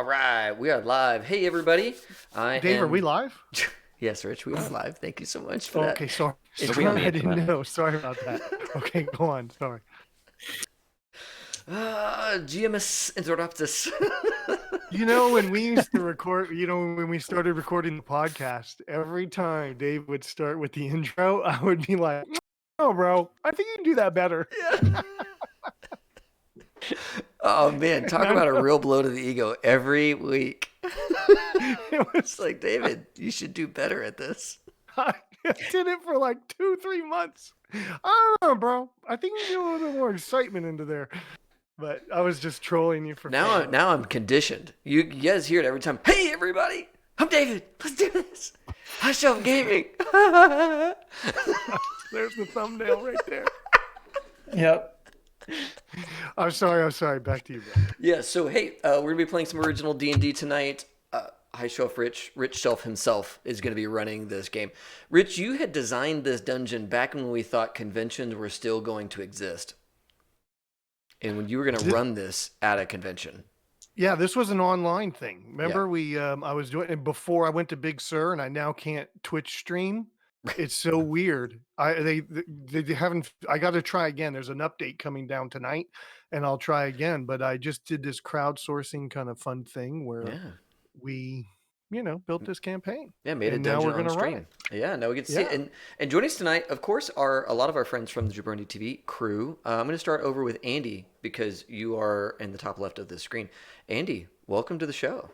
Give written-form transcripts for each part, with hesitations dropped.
All right, we are live. Hey, everybody. Dave, are we live? Yes, Rich, we are live. Thank you so much for Oh, that. okay, sorry. Intro. I didn't know. Sorry about that. Okay, go on. Sorry. GMS Interruptus. You know, when we used to record, when we started recording the podcast, every time Dave would start with the intro, I would be like, "Oh, bro, I think you can do that better." Yeah. Oh man, talk about a real blow to the ego every week. It was like, David, you should do better at this. I did it for like 2-3 months. I don't know, bro. I think you get a little bit more excitement into there. But I was just trolling you for now. fun. Now I'm conditioned. You guys hear it every time. Hey, everybody, I'm David. Let's do this. High Shelf Gaming. There's the thumbnail right there. Yep. I'm sorry. Back to you, bro. Yeah, so hey, we're gonna be playing some original D&D tonight. High Shelf Rich Shelf himself is gonna be running this game. Rich, you had designed this dungeon back when we thought conventions were still going to exist, and when you were gonna run this at a convention. Yeah, this was an online thing. Remember, I was doing it before I went to Big Sur, and I now can't Twitch stream. It's so weird. They haven't. I got to try again. There's an update coming down tonight, and I'll try again. But I just did this crowdsourcing kind of fun thing where we, built this campaign. Yeah, made and a dungeon now we're on gonna stream. run it. Yeah, now we get to see it. And joining us tonight, of course, are a lot of our friends from the Jabroni TV crew. I'm going to start over with Andy because you are in the top left of the screen. Andy, welcome to the show.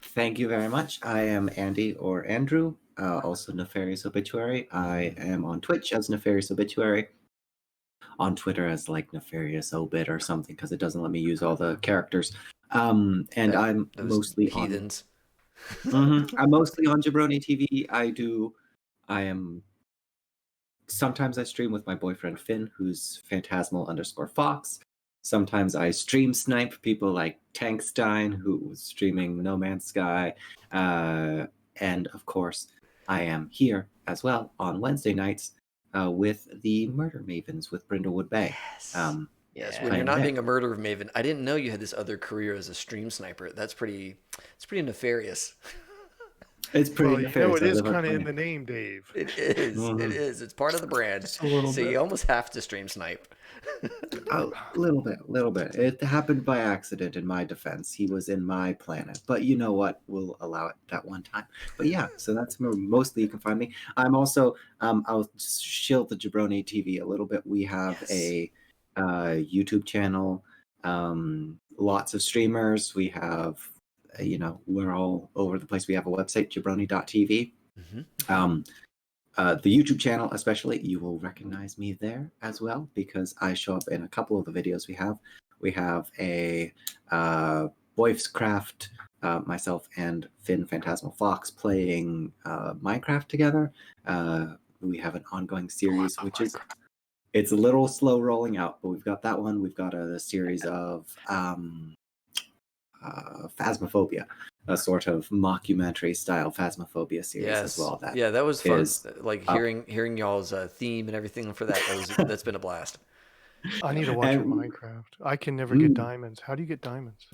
Thank you very much. I am Andy or Andrew, also Nefarious Obituary. I am on Twitch as Nefarious Obituary, on Twitter as like Nefarious Obit or something because it doesn't let me use all the characters. I'm mostly heathens. I'm mostly on Jabroni TV. Sometimes I stream with my boyfriend Finn, who's Phantasmal_Fox. Sometimes I stream snipe people like Tankstein, who's streaming No Man's Sky. And of course, I am here as well on Wednesday nights with the Murder Mavens with Brindlewood Bay. Yes, when you're not being a murder maven. I didn't know you had this other career as a stream sniper. It's pretty nefarious. It's pretty nefarious. It is kind of in the name, Dave. It is. Mm-hmm. It is. It's part of the brand. So you almost have to stream snipe. A little bit. It happened by accident in my defense. He was in my planet. But you know what? We'll allow it that one time. But yeah, so that's mostly you can find me. I'm also, I'll shield the Jabroni TV a little bit. We have a YouTube channel, lots of streamers. We have, we're all over the place. We have a website, jabroni.tv. Mm-hmm. The YouTube channel, especially, you will recognize me there as well because I show up in a couple of the videos we have. We have a Voicecraft, myself and Finn Phantasmal Fox playing Minecraft together. We have an ongoing series, which is it's a little slow rolling out, but we've got that one. We've got a series of Phasmophobia, a sort of mockumentary style Phasmophobia series as well. That was fun. Like hearing y'all's theme and everything for that. That's been a blast. I need to watch Minecraft. I can never get diamonds. How do you get diamonds?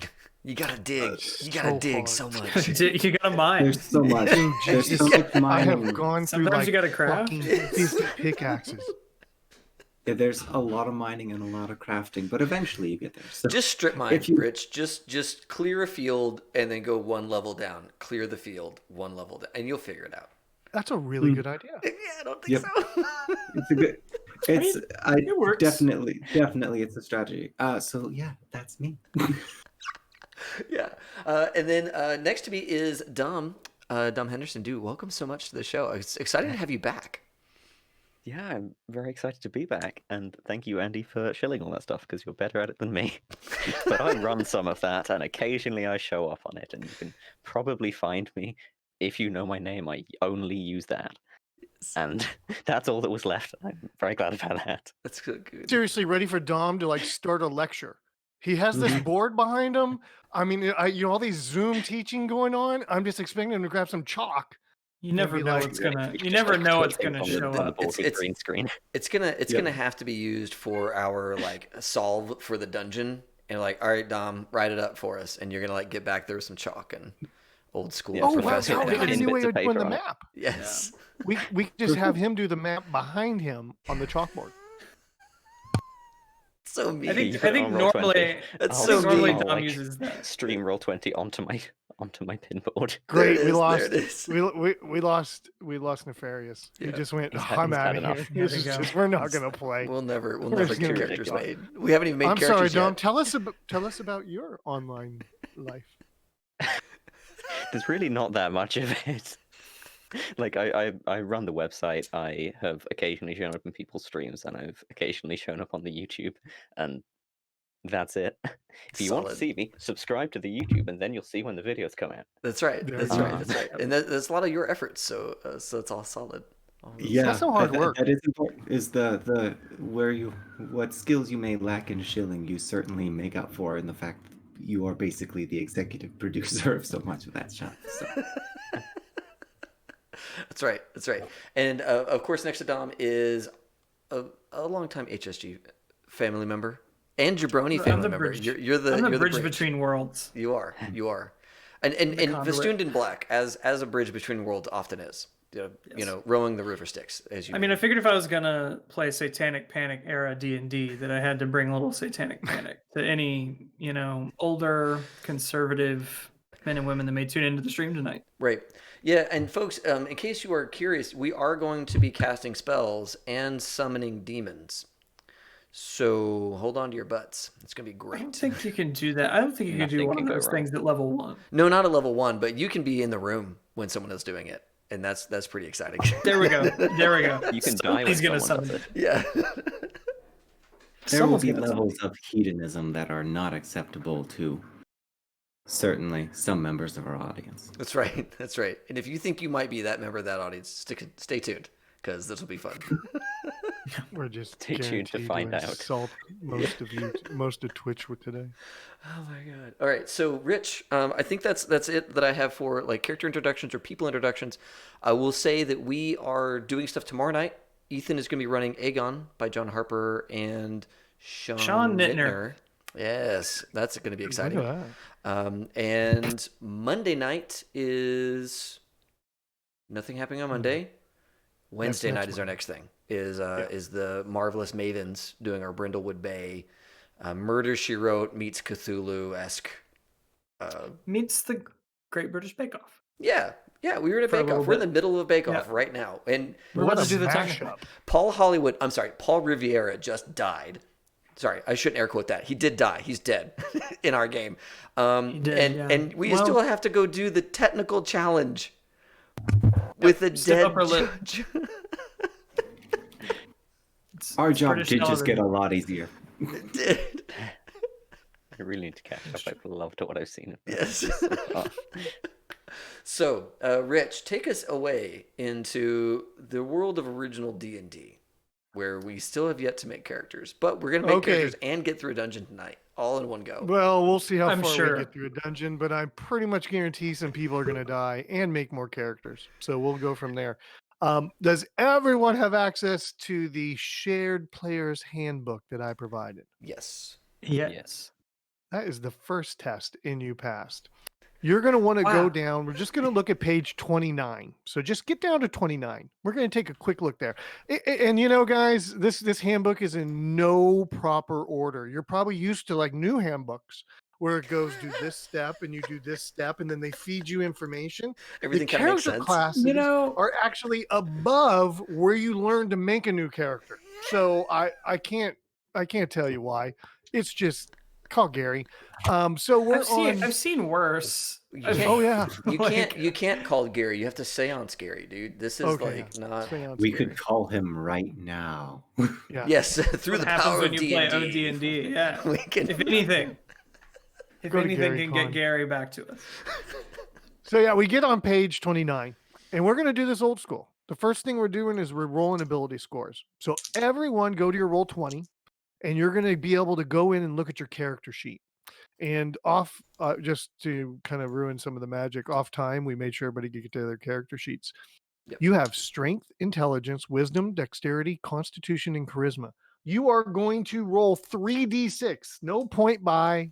You gotta dig. You gotta dig so much. You gotta mine. There's so much. There's so much mining. I have gone through Sometimes you gotta craft these pickaxes. Yeah, there's a lot of mining and a lot of crafting, but eventually you get there. So just strip mine, Rich. Just clear a field and then go one level down. Clear the field one level down, and you'll figure it out. That's a really good idea. Yeah, I don't think so. It's a good. It works. Definitely, it's a strategy. So yeah, that's me. Yeah, and then next to me is Dom Henderson. Dude, welcome so much to the show. It's exciting to have you back. Yeah, I'm very excited to be back, and thank you, Andy, for shilling all that stuff, because you're better at it than me. But I run some of that, and occasionally I show up on it, and you can probably find me. If you know my name, I only use that. And that's all that was left. I'm very glad about that. That's good. Seriously, ready for Dom to start a lecture. He has this board behind him. I mean, all these Zoom teaching going on. I'm just expecting him to grab some chalk. You never know what's gonna. You never know what's gonna show up. It's green screen. It's gonna have to be used for our solve for the dungeon and like, all right, Dom, write it up for us, and you're gonna like get back there with some chalk and old school Yeah, Oh, wow, professor. how Professor I Pin knew bits we of were doing paper the on it. map. Yes, We could just have him do the map behind him on the chalkboard. so mean. I think You put it on Roll20. normally That's I so think normally mean. Dom like, uses that. stream Roll20 onto my pinboard. There it Great, we is, lost. There it is. We lost Nefarious. He Yeah. just went. He's I'm had out of enough. here. This There is we go. just. We're not gonna play. We'll never We're get just gonna characters ridiculous. made. We haven't even made I'm characters sorry, Dom. yet. Tell us about your online life. There's really not that much of it. Like I run the website. I have occasionally shown up in people's streams, and I've occasionally shown up on the YouTube, and that's it. If you want to Solid. see me, subscribe to the YouTube, and then you'll see when the videos come out. That's right. There That's you right. go. That's right. And that's a lot of your efforts. So it's all solid. All real Yeah, also hard that- work. That is important. Is the what skills you may lack in shilling, you certainly make up for in the fact that you are basically the executive producer of so much of that stuff. So. That's right. That's right. And of course, next to Dom is a longtime HSG family member and Jabroni I'm family the member. bridge. You're the I'm the you're bridge between worlds. You are. You are. And The conduit. festooned in black, as a bridge between worlds often is. You know, rowing the river Styx, as you. I mean, I figured if I was gonna play Satanic Panic era D&D, that I had to bring a little Satanic Panic to any, older conservative men and women that may tune into the stream tonight. Right. Yeah, and folks, in case you are curious, we are going to be casting spells and summoning demons. So hold on to your butts. It's going to be I great. don't think you can do that. I don't think you can do Nothing one can of go those wrong. things at level 1. No, not at level 1, but you can be in the room when someone is doing it, and that's pretty exciting. There we go. There we go. You can die when He's gonna someone summon does it. Yeah. There will Someone's be gonna summon levels of hedonism that are not acceptable to certainly some members of our audience. That's right. That's right. And if you think you might be that member of that audience, stay tuned, because this will be fun. We're just Stay tuned to guaranteed find out. insult most of you, most of Twitch with today. Oh my god! All right, so Rich, I think that's it that I have for like character introductions or people introductions. I will say that we are doing stuff tomorrow night. Ethan is going to be running Aegon by John Harper and Sean Nittner. Yes, that's going to be exciting. Look at that. And Monday night is nothing happening on Monday. Wednesday next night is our next thing. Is the Marvelous Mavens doing our Brindlewood Bay Murder, She Wrote meets Cthulhu-esque. Meets the Great British Bake Off. Yeah, we were in a For a Bake little Off. We're in the bit. middle of a Bake Off Yeah. right now, and We're What about a to do the time. mashup. Paul Riviera just died. Sorry, I shouldn't air quote that. He did die. He's dead in our game. He did, yeah. And we Well- still have to go do the technical challenge with a Step dead up our lip. judge. Our job British did just get television. a lot easier. It did. I really need to catch up. I've loved what I've seen. Yes. Oh, So, Rich, take us away into the world of original D&D, where we still have yet to make characters, but we're going to make Okay. characters and get through a dungeon tonight, all in one go. Well, we'll see how I'm far sure. we get through a dungeon, but I pretty much guarantee some people are going to die and make more characters. So we'll go from there. Does everyone have access to the shared player's handbook that I provided? Yes. Yes. That is the first test, and you passed. You're going to want to go Wow. down. We're just going to look at page 29. So just get down to 29. We're going to take a quick look there. And you know, guys, this handbook is in no proper order. You're probably used to like new handbooks where it goes do this step and you do this step, and then they feed you information. Everything the kind of makes character sense. classes are actually above where you learn to make a new character. So I can't tell you why. It's just call Gary. So we're I've seen worse. You I've- can't- Oh yeah. You can't call Gary. You have to seance Gary, dude. This is Okay. like not. Sounds We scary. could call him right now. Yeah. Yes, through what the happens power when of you D&D. play OD&D. Yeah. We can. If anything Go to Gary can Con. get Gary back to us. So yeah, we get on page 29, and we're going to do this old school. The first thing we're doing is we're rolling ability scores. So everyone go to your roll 20, and you're going to be able to go in and look at your character sheet. And off, just to kind of ruin some of the magic, off time, we made sure everybody could get to their character sheets. Yep. You have strength, intelligence, wisdom, dexterity, constitution, and charisma. you are going to roll 3d6. No point buy,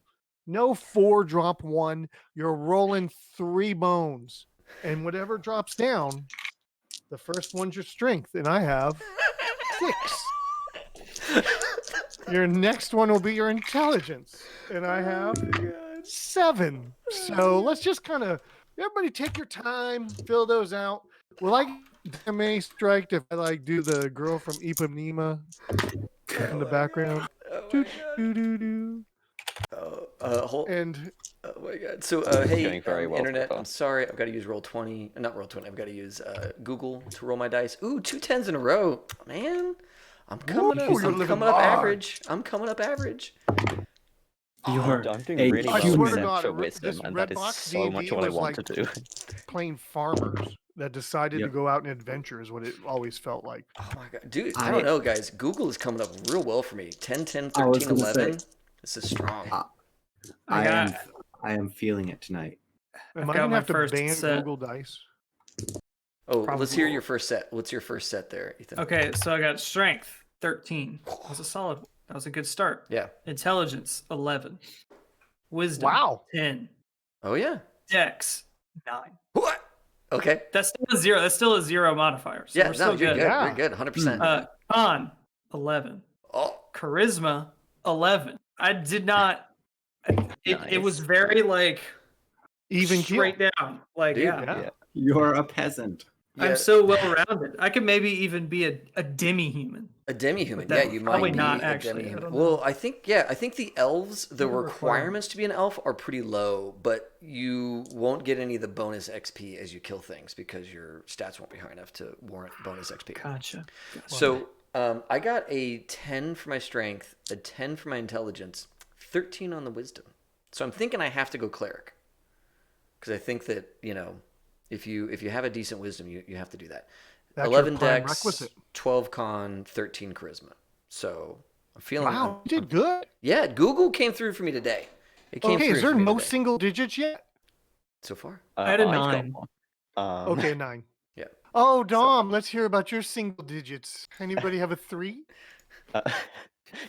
no 4 drop 1. You're rolling 3 bones. And whatever drops down, the first one's your strength. And I have 6. Your next one will be your intelligence. And I have 7. So let's just kind of, everybody take your time, fill those out. Will I DMA striked if I like do the girl from Ipanema in the background? And oh my god. So hey, Going very well so internet. far. I'm sorry. I've got to use Roll20. Not Roll20. I've got to use Google to roll my dice. Ooh, 2 10s in a row, man. I'm coming up. you're I'm living coming up large. average. I'm coming up average. You're I'm doing a really I well swear with to Zen God, for this wisdom, and red that is box so much D&D what I was want like to do. plain farmers that decided to Yep. go out and adventure is what it always felt like. Oh my god, dude. I don't know, guys. Google is coming up real well for me. 10 10 I was 13 gonna 11. say- This is strong. I am feeling it tonight. Am I've I got gonna my have to first ban set. Google Dice? Oh, let's hear Probably. your first set. What's your first set there, Ethan? Okay, so I got strength 13. That was a solid. That was a good start. Yeah. Intelligence 11. Wisdom Wow. 10. Oh yeah. Dex 9. What? Okay. That's still a 0. That's still a 0 modifier. So Yeah. we're No, still you're good. Yeah. You're good. 100%. Con 11. Oh. Charisma 11. I did not. It was Nice. very like Even keel. straight down. Like Dude, yeah. You're a peasant. Yeah. I'm so well rounded. I could maybe even be a demi-human. A demi-human. But Yeah, that- you probably might be not, a actually. I demi-human. don't Well, know. I think the elves, the What are the requirements to be an elf are pretty low, but you won't get any of the bonus XP as you kill things because your stats won't be high enough to warrant bonus XP. Gotcha. So I got a 10 for my strength, a 10 for my intelligence, 13 on the wisdom. So I'm thinking I have to go cleric because I think that if you have a decent wisdom, you have to do that. That's 11 your prime dex, requisite. 12 con, 13 charisma. So I'm feeling. Wow, you did good. Yeah, Google came through for me today. It came Okay, through is there for me no today, single digits yet? so far? I had a I've got 9. one. Okay, 9. Yeah. Oh, Dom, let's hear about your single digits. Anybody have a 3?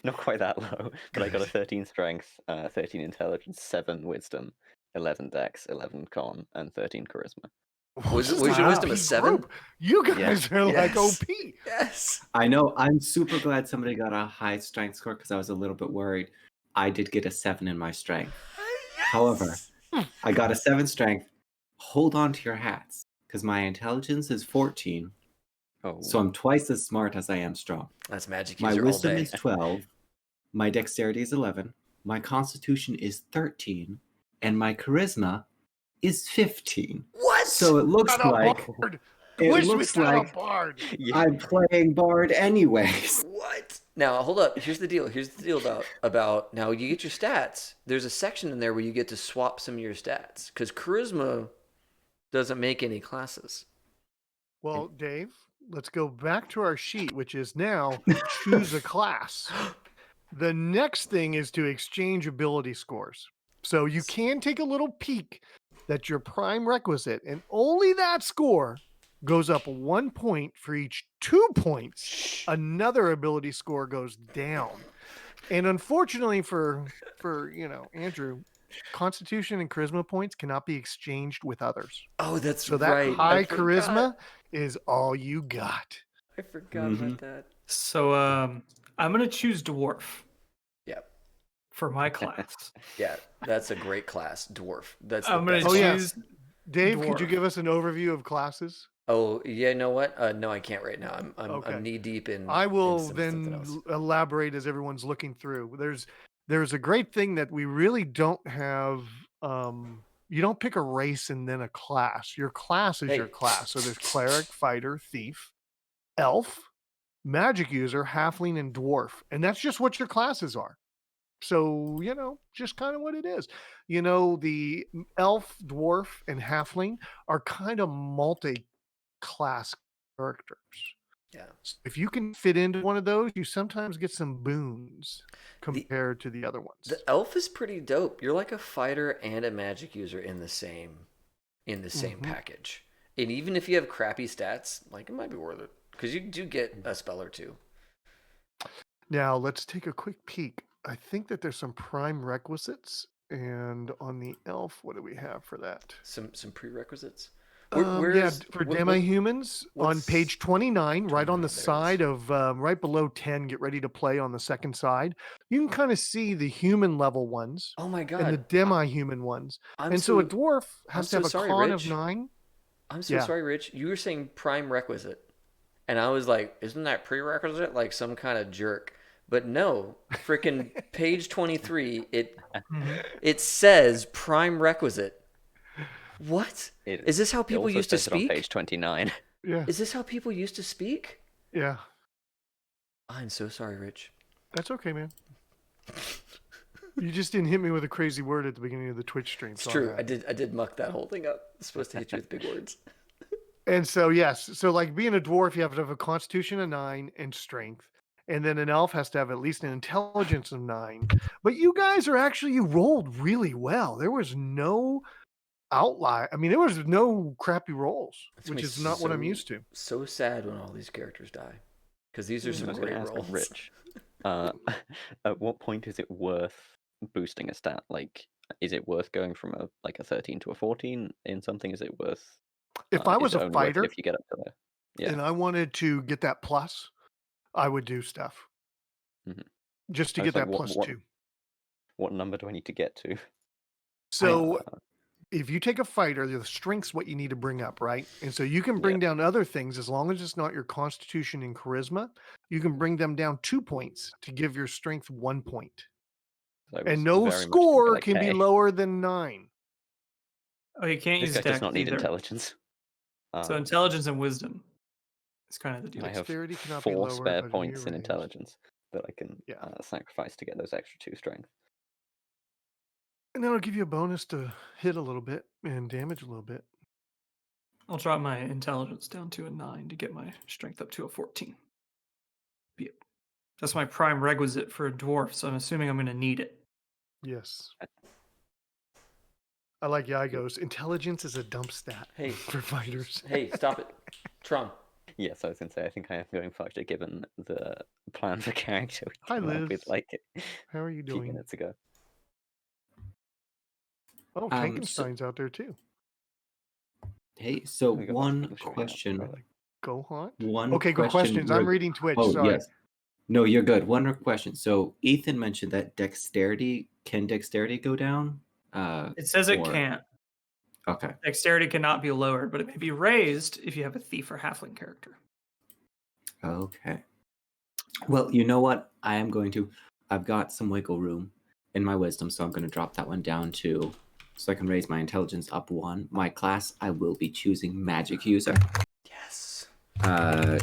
Not quite that low, but I got a 13 strength, 13 intelligence, 7 wisdom, 11 dex, 11 con, and 13 charisma. Was This your is an wisdom a OP 7? group. You guys are like Yes. OP. Yes. I know. I'm super glad somebody got a high strength score because I was a little bit worried. I did get a 7 in my strength. However, I got a 7 strength. Hold on to your hats because my intelligence is 14. Oh, So I'm twice as smart as I am strong. That's magic My user all wisdom day. is 12. My dexterity is 11. My constitution is 13. And my charisma is 15. What? So it looks Got a like bard. it Wish looks we had like a bard. yeah. I'm playing bard anyways. What? Now hold up. Here's the deal. Here's the deal about now you get your stats. There's a section in there where you get to swap some of your stats because charisma doesn't make any classes. Well, Dave, let's go back to our sheet, which is now choose a class. The next thing is to exchange ability scores. So you can take a little peek that your prime requisite, and only that score goes up 1 point for each 2 points. Another ability score goes down. And unfortunately for Andrew, Constitution and charisma points cannot be exchanged with others. Oh, that's So that right. high I forgot. charisma is all you got. I forgot about that. So I'm gonna choose dwarf Yeah. for my class. Yeah, that's a great class, dwarf. That's I'm the gonna best. Oh, yeah. choose. Dave, could you Dwarf. give us an overview of classes? Oh, yeah. You know what? No, I can't right now. Okay. I'm knee deep in. I will in something then else. elaborate as everyone's looking through. There's a great thing that we really don't have. You don't pick a race and then a class. Your class is your Hey. class. So there's cleric, fighter, thief, elf, magic user, halfling, and dwarf, and that's just what your classes are. So just kind of what it is. The elf, dwarf, and halfling are kind of multi-class characters. Yeah. If you can fit into one of those, you sometimes get some boons compared to the other ones. The elf is pretty dope. You're like a fighter and a magic user in the same Mhm. package. And even if you have crappy stats, like it might be worth it because you do get a spell or two. Now let's take a quick peek. I think that there's some prime requisites, and on the elf, what do we have for that? Some prerequisites. Yeah, for demi-humans on what's- page 29, right on 29, there the it is. side of right below 10, get ready to play on the second side. You can kind of see the human level ones Oh my and the god. demi-human ones. I'm And so a so dwarf I'm has to so have a sorry, con of Rich. 9. I'm so Yeah. sorry, Rich. You were saying prime requisite. And I was like, isn't that prerequisite like some kind of jerk? But no, freaking page 23, it says prime requisite. What? Is this how It people also used to says it on speak? page 29. Yeah. Is this how people used to speak? Yeah. I'm so sorry, Rich. That's okay, man. You just didn't hit me with a crazy word at the beginning of the Twitch stream. It's true. I did muck that whole thing up. I'm supposed to hit you with big words. And so, yes. So, like being a dwarf, you have to have a constitution of 9 and strength. And then an elf has to have at least an intelligence of 9. But you guys are actually, you rolled really well. There was no outlier. I mean, there was no crappy rolls, It's gonna which be is not what I'm so- used to. So sad when all these characters die. Because these are I some was going great to ask rolls. Rich, at what point is it worth boosting a stat? Like, is it worth going from a 13 to a 14 in something? Is it worth? If I is was it a only worth it fighter if you get up to there? and I wanted to get that plus, I would do stuff Mhm. just to I get was that like, plus what- 2. What number do I need to get to? So if you take a fighter, the strength's what you need to bring up, right? And so you can bring down other things as long as it's not your constitution and charisma. You can bring them down 2 points to give your strength 1 point. So I was And no very much gonna score like, can be hey, lower than 9. Oh, you can't This use guy does Dex not need either. intelligence. So intelligence and wisdom is kind of the deal. I have Dexterity cannot be 4 lower, spare but points in rearranged. intelligence that I can Yeah. sacrifice to get those extra 2 strength. And that'll give you a bonus to hit a little bit and damage a little bit. I'll drop my intelligence down to a 9 to get my strength up to a 14. Yep. That's my prime requisite for a dwarf, so I'm assuming I'm going to need it. Yes. I like Yago's. Intelligence is a dump stat Hey. for fighters. Hey, stop it. Tron. Yes, I was going to say, I think I am going fighter given the plan for character we Hi, came up Liz. with like How are you a few doing? minutes ago. Oh, Frankenstein's out there too. Hey, so We got one English right now. question. Go Haunt. One Okay, good questions. I'm reading Twitch. Oh, Sorry. yes. No, you're good. One question. So Ethan mentioned that dexterity go down? It says it or- can't. Okay. Dexterity cannot be lowered, but it may be raised if you have a thief or halfling character. Okay. Well, you know what? I've got some wiggle room in my wisdom, so I'm going to drop that one down 2 so I can raise my intelligence up 1. My class, I will be choosing magic user. Yes.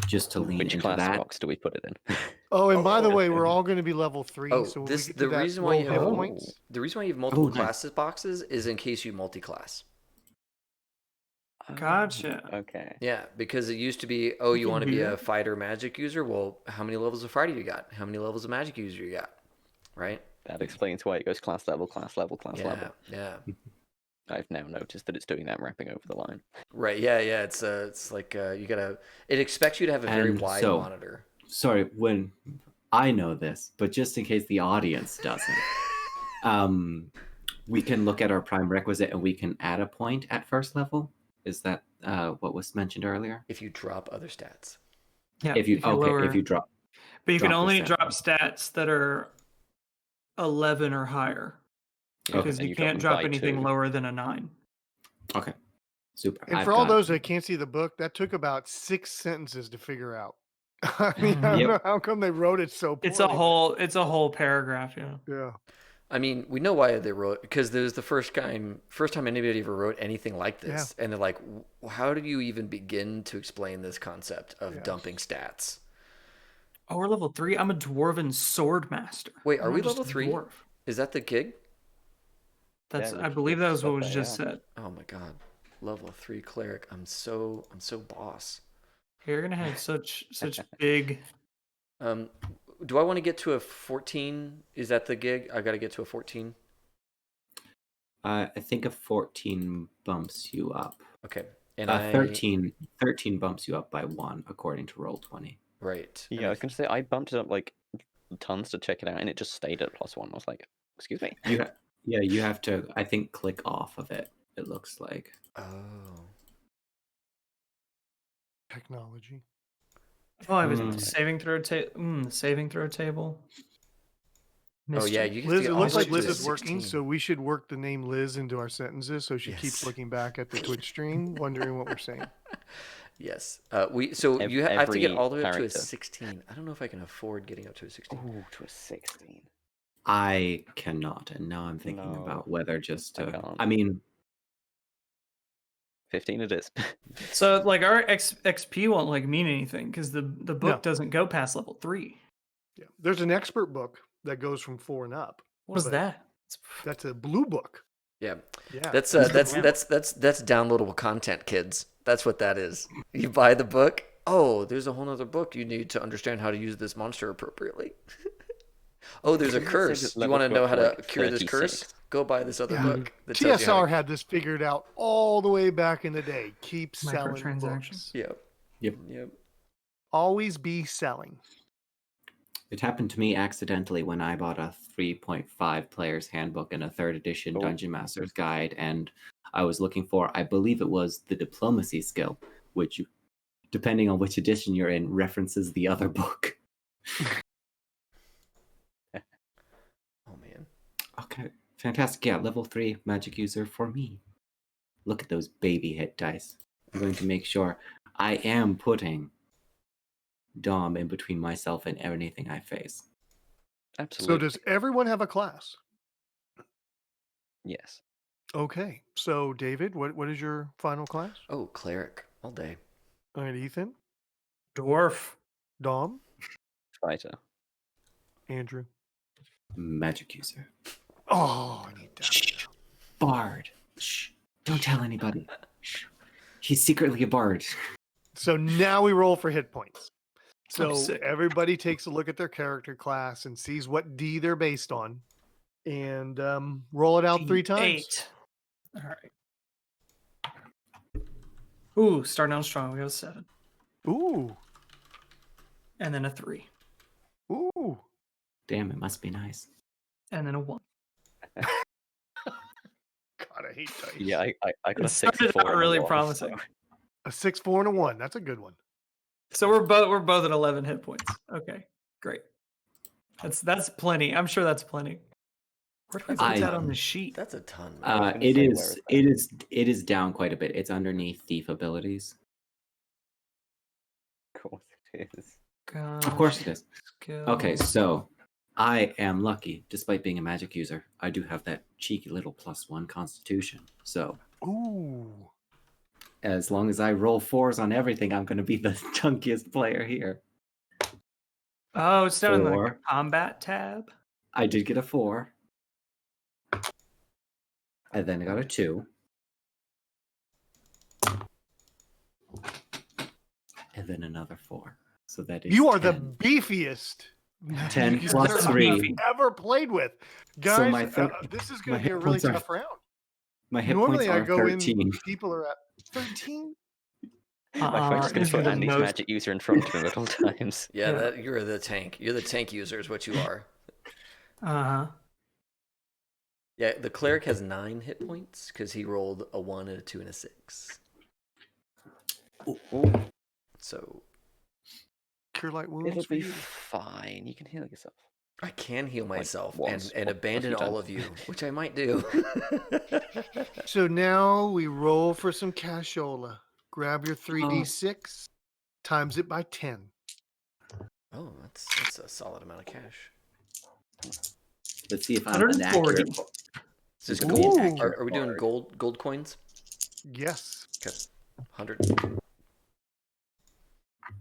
Just to lean Which into class that. box do we put it in? Oh, and by the Oh. way, we're all going to be level 3. Oh, so when this we get the to that reason why you roll hit have points. the reason why you have multiple nice. classes boxes is in case you multi-class. Gotcha. Okay. Yeah, because it used to be, oh, you can want to do be a that. fighter magic user? Well, how many levels of fighter you got? How many levels of magic user you got? Right? That explains why it goes class level, class level, class Yeah, level. yeah. I've now noticed that it's doing that wrapping over the line. Right. Yeah, yeah. It's like you gotta. It expects you to have a very And wide so- monitor. Sorry, when I know this, but just in case the audience doesn't, we can look at our prime requisite and we can add a point at first level. Is that what was mentioned earlier? If you drop other stats. Yeah. If you lower- drop, but you can drop the only stat. drop stats that are 11 or higher. Okay. Because And you you drop can't them drop by anything 2. lower than a 9. Okay, super. And I've for all got- those that can't see the book, that took about 6 sentences to figure out. I mean, I don't Yep. know how come they wrote it so poorly. It's a whole paragraph, yeah. Yeah. I mean, we know why they wrote, because there was the first time anybody ever wrote anything like this, and they're like, how do you even begin to explain this concept of Yes. dumping stats? Oh, we're level 3. I'm a dwarven sword master. Wait, I'm are we not just level a 3? dwarf. Is that the gig? That's Yeah, I believe that was what was Rich just said said. Oh my god, level 3 cleric. I'm so boss. You're gonna have such big. Do I want to get to a 14? Is that the gig? I got to get to a 14. I think a 14 bumps you up. Okay, and 13 bumps you up by 1 according to Roll20. Right. Yeah, I was going to say I bumped it up like tons to check it out, and it just stayed at +1. I was like, excuse me. You have to, I think, click off of it. It looks like. Oh. Technology. Oh, I was Hmm. saving throw table. Oh yeah, Mischief. you get Liz, to it get looks all like the way Liz to is working, 16. so we should work the name Liz into our sentences so she Yes. keeps looking back at the Twitch stream, wondering what we're saying. Yes. I have to get Every all the way up to a character. 16. I don't know if I can afford getting up to a 16. Ooh, to a 16. I cannot, and now I'm thinking No, about whether just I to. can't. I mean, 15 it is. So like our XP won't like mean anything because the book No. doesn't go past level 3. Yeah. There's an expert book that goes from 4 and up. What is But that? That's a blue book. Yeah. Yeah. That's That's that's downloadable content, kids. That's what that is. You buy the book. Oh, there's a whole other book you need to understand how to use this monster appropriately. Oh, there's a It says curse. it's You level want to know how to like cure this curse? 36. Go buy this other Yeah. book. That tells you how TSR to... had this figured out all the way back in the day. Keep selling Microtransactions. books. Yep. Yep. Yep. Always be selling. it happened to me accidentally when I bought a 3.5 player's handbook and a 3rd edition Oh. Dungeon Master's Guide, and I was looking for, I believe it was the diplomacy skill, which, depending on which edition you're in, references the other book. Oh man. Okay, fantastic. Yeah, level 3 magic user for me. Look at those baby hit dice. I'm going to make sure I am putting Dom in between myself and anything I face. Absolutely. So does everyone have a class? Yes. Okay. So David, what is your final class? Oh, cleric all day. All right, Ethan, Dwarf. Dom, Fighter. Andrew. Magic user. Oh, I need that. Shh. Bard. Shh. Don't tell anybody. Shh. He's secretly a bard. So now we roll for hit points. So sick. everybody takes a look at their character class and sees what D they're based on, and roll it out 3 times. 8. All right. Ooh, starting out strong. We got a 7. Ooh, And then a 3. ooh. Damn, it must be nice. And then a 1. God, I hate dice. Yeah, I got a It 6 started 4 out and a really 1, promising. so- A 6, 4, and a 1. That's a good one. So we're both at 11 hit points. Okay, great. That's plenty. I'm sure that's plenty. Where do I put that on the sheet? That's a ton. I was gonna It say, is. where is It is down quite a bit. It's underneath thief abilities. Of course it is. Of course it is. Okay, Skills. so I am lucky, despite being a magic user. I do have that cheeky little +1 constitution. So Ooh. as long as I roll 4s on everything, I'm going to be the chunkiest player here. Oh, it's down in the 4. combat tab. I did get a 4. And then I got a 2. And then another 4. So that is You are 10. the beefiest 10 magic plus user 3. I've ever played with. Guys, my this is my going to be hit a really points are- tough round. My hit Normally points I are go 13. in, people are at 13. My phone's going this to is put the Andy's most- magic user in front of him at all times. Yeah, Yeah. you're the tank. You're the tank user is what you are. Uh-huh. Yeah, the cleric has 9 hit points because he rolled a 1 and a 2 and a 6. Ooh, So Cure light wounds it'll for be you. fine. You can heal yourself. I can heal myself once, and a abandon few all times. of you, which I might do. So now we roll for some cashola. Grab your 3d6, times it by 10. Oh, that's a solid amount of cash. Let's see if I'm an 140. accurate. Is this Ooh. gold? Are we doing gold coins? Yes. Okay, 100.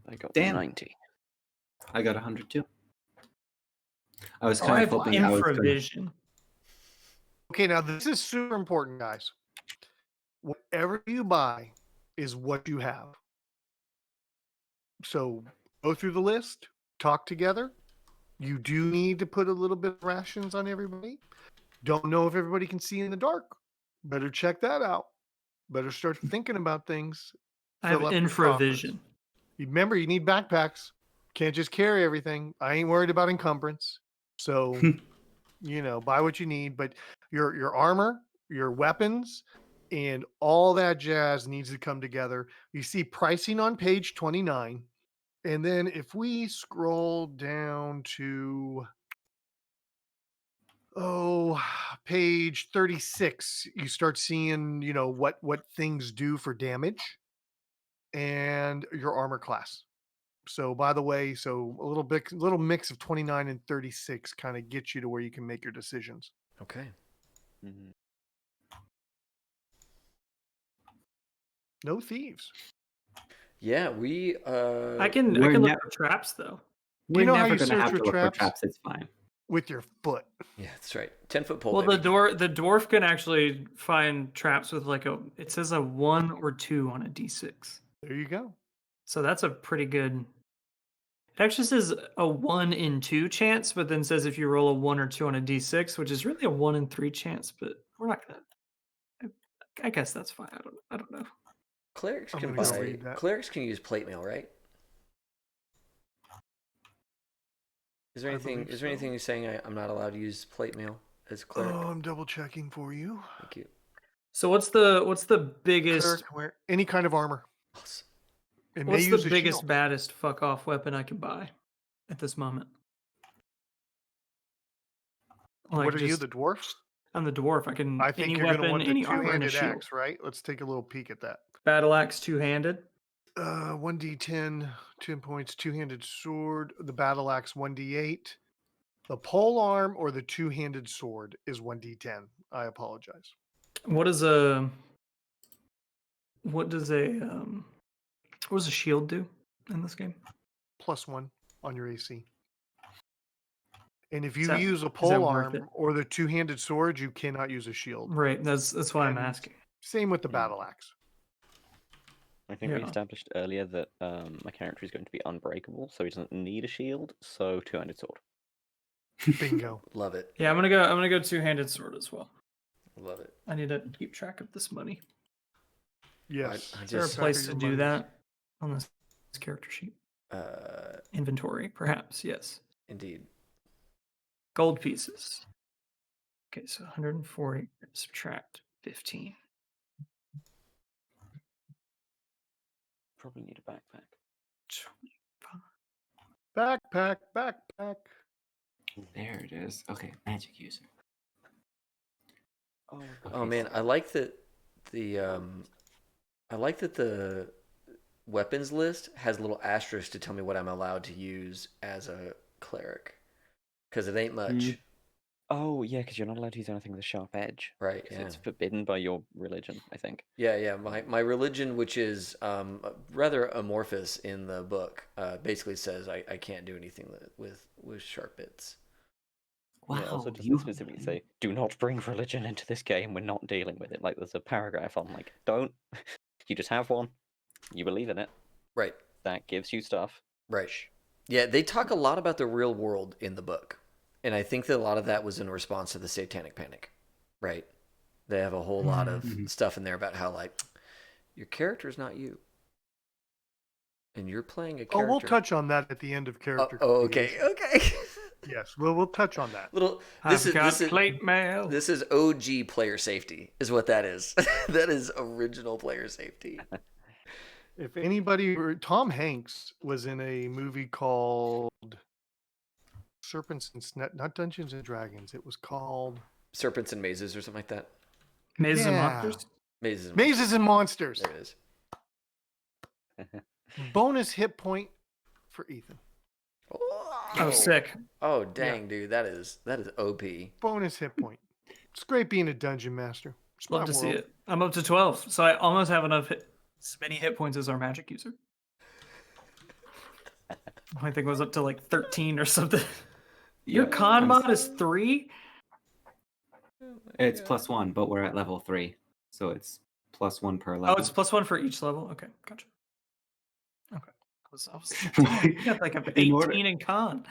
I got Damn. 90. I got 102. I was Oh, kind I of have hoping I was gonna, infravision. Okay, now this is super important, guys. Whatever you buy is what you have. So go through the list, talk together. You do need to put a little bit of rations on everybody. Don't know if everybody can see in the dark. Better check that out. Better start thinking about things. I have Fill up your coffers. infravision. Remember, you need backpacks. Can't just carry everything. I ain't worried about encumbrance. So, buy what you need. But your armor, your weapons, and all that jazz needs to come together. You see pricing on page 29. And then if we scroll down to page 36, you start seeing, what things do for damage and your armor class. So by the way, a little mix of 29 and 36 kind of gets you to where you can make your decisions. Okay. Mhm. No thieves. Yeah, we. I can We're look ne- for traps though. We're know how never you going to search have for to look traps? for traps. It's fine. With your foot. Yeah, that's right. 10-foot pole. Well, baby. the dwarf can actually find traps with it says a 1 or 2 on a d6. There you go. So that's a pretty good. It actually says a 1 in 2 chance, but then says if you roll a 1 or 2 on a d6, which is really a 1 in 3 chance, but we're not gonna. I guess that's fine. I don't know. Clerics I'm can gonna go buy. read that. Clerics can use plate mail, right? Is there I anything? believe Is there so. anything saying I'm not allowed to use plate mail as cleric? I'm double checking for you. Thank you. So what's the biggest? Cleric can wear any kind of armor. Awesome. It may What's the use a biggest, shield. baddest fuck off weapon I can buy at this moment? What are you, the dwarf? I'm the dwarf. I can I think any you're going to weapon, want the any armor, and a two-handed shield. axe, right? Let's take a little peek at that. Battle axe two-handed. 1d10, 10 points, two-handed sword. The battle axe 1d8. The pole arm or the two-handed sword is 1d10. I apologize. What does a shield do in this game? +1 on your AC. And if you that- use a is that pole worth it? arm or the two-handed sword, you cannot use a shield. Right. That's why I'm And asking. Same with the battle axe. I think we Yeah. established earlier that my character is going to be unbreakable, so he doesn't need a shield. So two-handed sword. Bingo. Love it. Yeah, I'm gonna go two-handed sword as well. Love it. I need to keep track of this money. Yes. I Is there a just- place to do that on this character sheet? Uh, Inventory, perhaps. Yes. indeed. Gold pieces. Okay, so 140 subtract 15. Probably need a backpack. 25. Backpack. There it is. Okay, magic user. Oh, Oh man, I like that the weapons list has a little asterisk to tell me what I'm allowed to use as a cleric, because it ain't much, Oh, yeah, because you're not allowed to use anything with a sharp edge. right? 'Cause Yeah, it's forbidden by your religion, I think. yeah. My religion, which is rather amorphous in the book, basically says I can't do anything with sharp bits. Wow, Yeah, also doesn't you specifically say, do not bring religion into this game, we're not dealing with it. Like, there's a paragraph on, like, don't. You just have one. You believe in it. Right. That gives you stuff. Right. Yeah, they talk a lot about the real world in the book. And I think that a lot of that was in response to the Satanic Panic. Right? They have a whole lot of stuff in there about how, like, your character is not you. And you're playing a character. Oh, we'll touch on that at the end of character. Okay. Yes, we'll touch on that. This I've got is plate mail. This is OG player safety, is what that is. That is original player safety. If anybody, Tom Hanks was in a movie called Serpents and not Dungeons and Dragons. It was called Serpents and Mazes or something like that. Mazes and Yeah. Monsters. Mazes and Monsters. There it is. Bonus hit point for Ethan. Oh, sick. Oh, dang, dude, that is OP. Bonus hit point. It's great being a dungeon master. It's my Love to see world. it. I'm up to 12, so I almost have enough as many hit points as our magic user. I think it was up to like 13 or something. Your con mod is 3? It's +1, but we're at level 3, so it's +1 per level. Oh, it's +1 for each level. Okay, gotcha. Okay, I was you got like an 18 in con.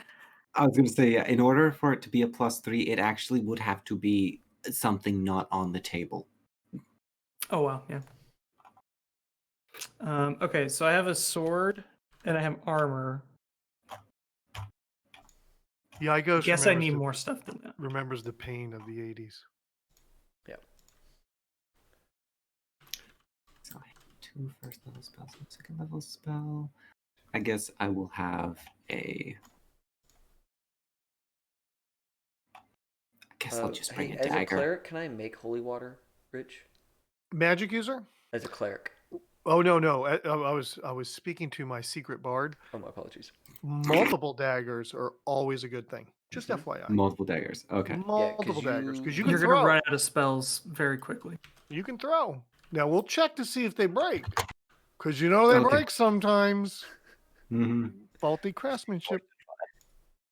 I was going to say, yeah, in order for it to be a +3, it actually would have to be something not on the table. Oh wow, yeah. Okay, so I have a sword and I have armor. Yeah, I guess Guess I need more stuff than that. Remembers the pain of the 80s. Yeah. So I have 2 first level spells and a second level spell. I guess I will have a. I guess I'll just bring hey, a as a dagger. cleric, can I make holy water, Rich? Magic user? As a cleric. Oh no! I was speaking to my secret bard. Oh, my apologies. Multiple daggers are always a good thing. Just Mhm. FYI. Multiple daggers. Okay. Multiple daggers because you can You're throw. gonna run out of spells very quickly. You can throw. Now we'll check to see if they break, because you know they Okay. break sometimes. Mm-hmm. Faulty craftsmanship.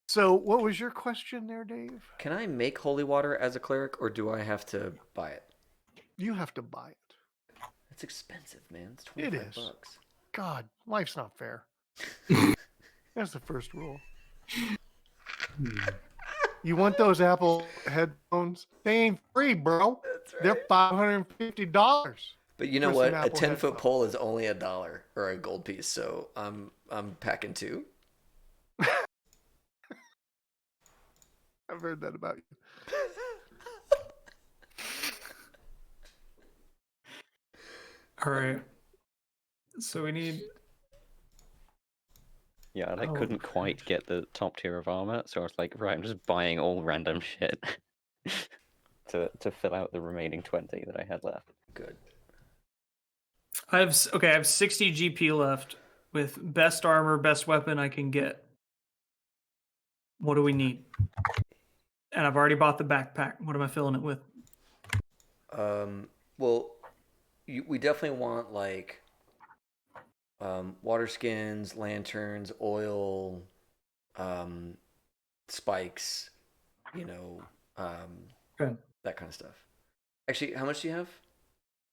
So, what was your question there, Dave? Can I make holy water as a cleric, or do I have to buy it? You have to buy it. It's expensive, man. It's It $25 is. bucks. God, life's not fair. That's the first rule. You want those Apple headphones? They ain't free, bro. That's right. They're $550. But you know for what? some A Apple 10-foot headphones. pole is only $1 or a gold piece, so I'm packing 2. I've heard that about you. All right. So we need. Yeah, and I Oh, couldn't quite get the top tier of armor, so I was like, right, I'm just buying all random shit to fill out the remaining 20 that I had left. Good. I have 60 GP left with best armor, best weapon I can get. What do we need? And I've already bought the backpack. What am I filling it with? Well, we definitely want like water skins, lanterns, oil, spikes, Okay. that kind of stuff. Actually, how much do you have?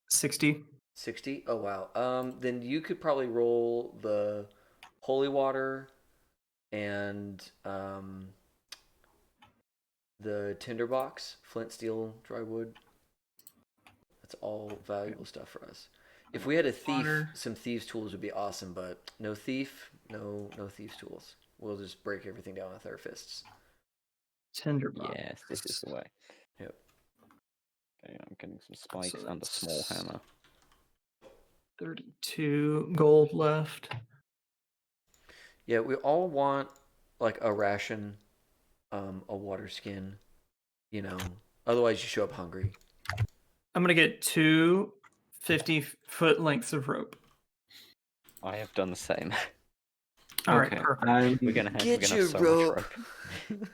60. 60? Oh, wow. Then you could probably roll the holy water and the tinderbox, flint, steel, dry wood. That's all valuable stuff for us. If we had a thief, Water. some thieves' tools would be awesome, but no thief, no thieves' tools. We'll just break everything down with our fists. Tinderbox. Yes, this is the way. Yep. Okay, I'm getting some spikes So and a small that's- hammer. 32 gold left. Yeah, we all want like a ration, a water skin, Otherwise, you show up hungry. I'm going to get 2 50-foot lengths of rope. I have done the same. All right, Okay. perfect. We're gonna have Get so your much rope. rope.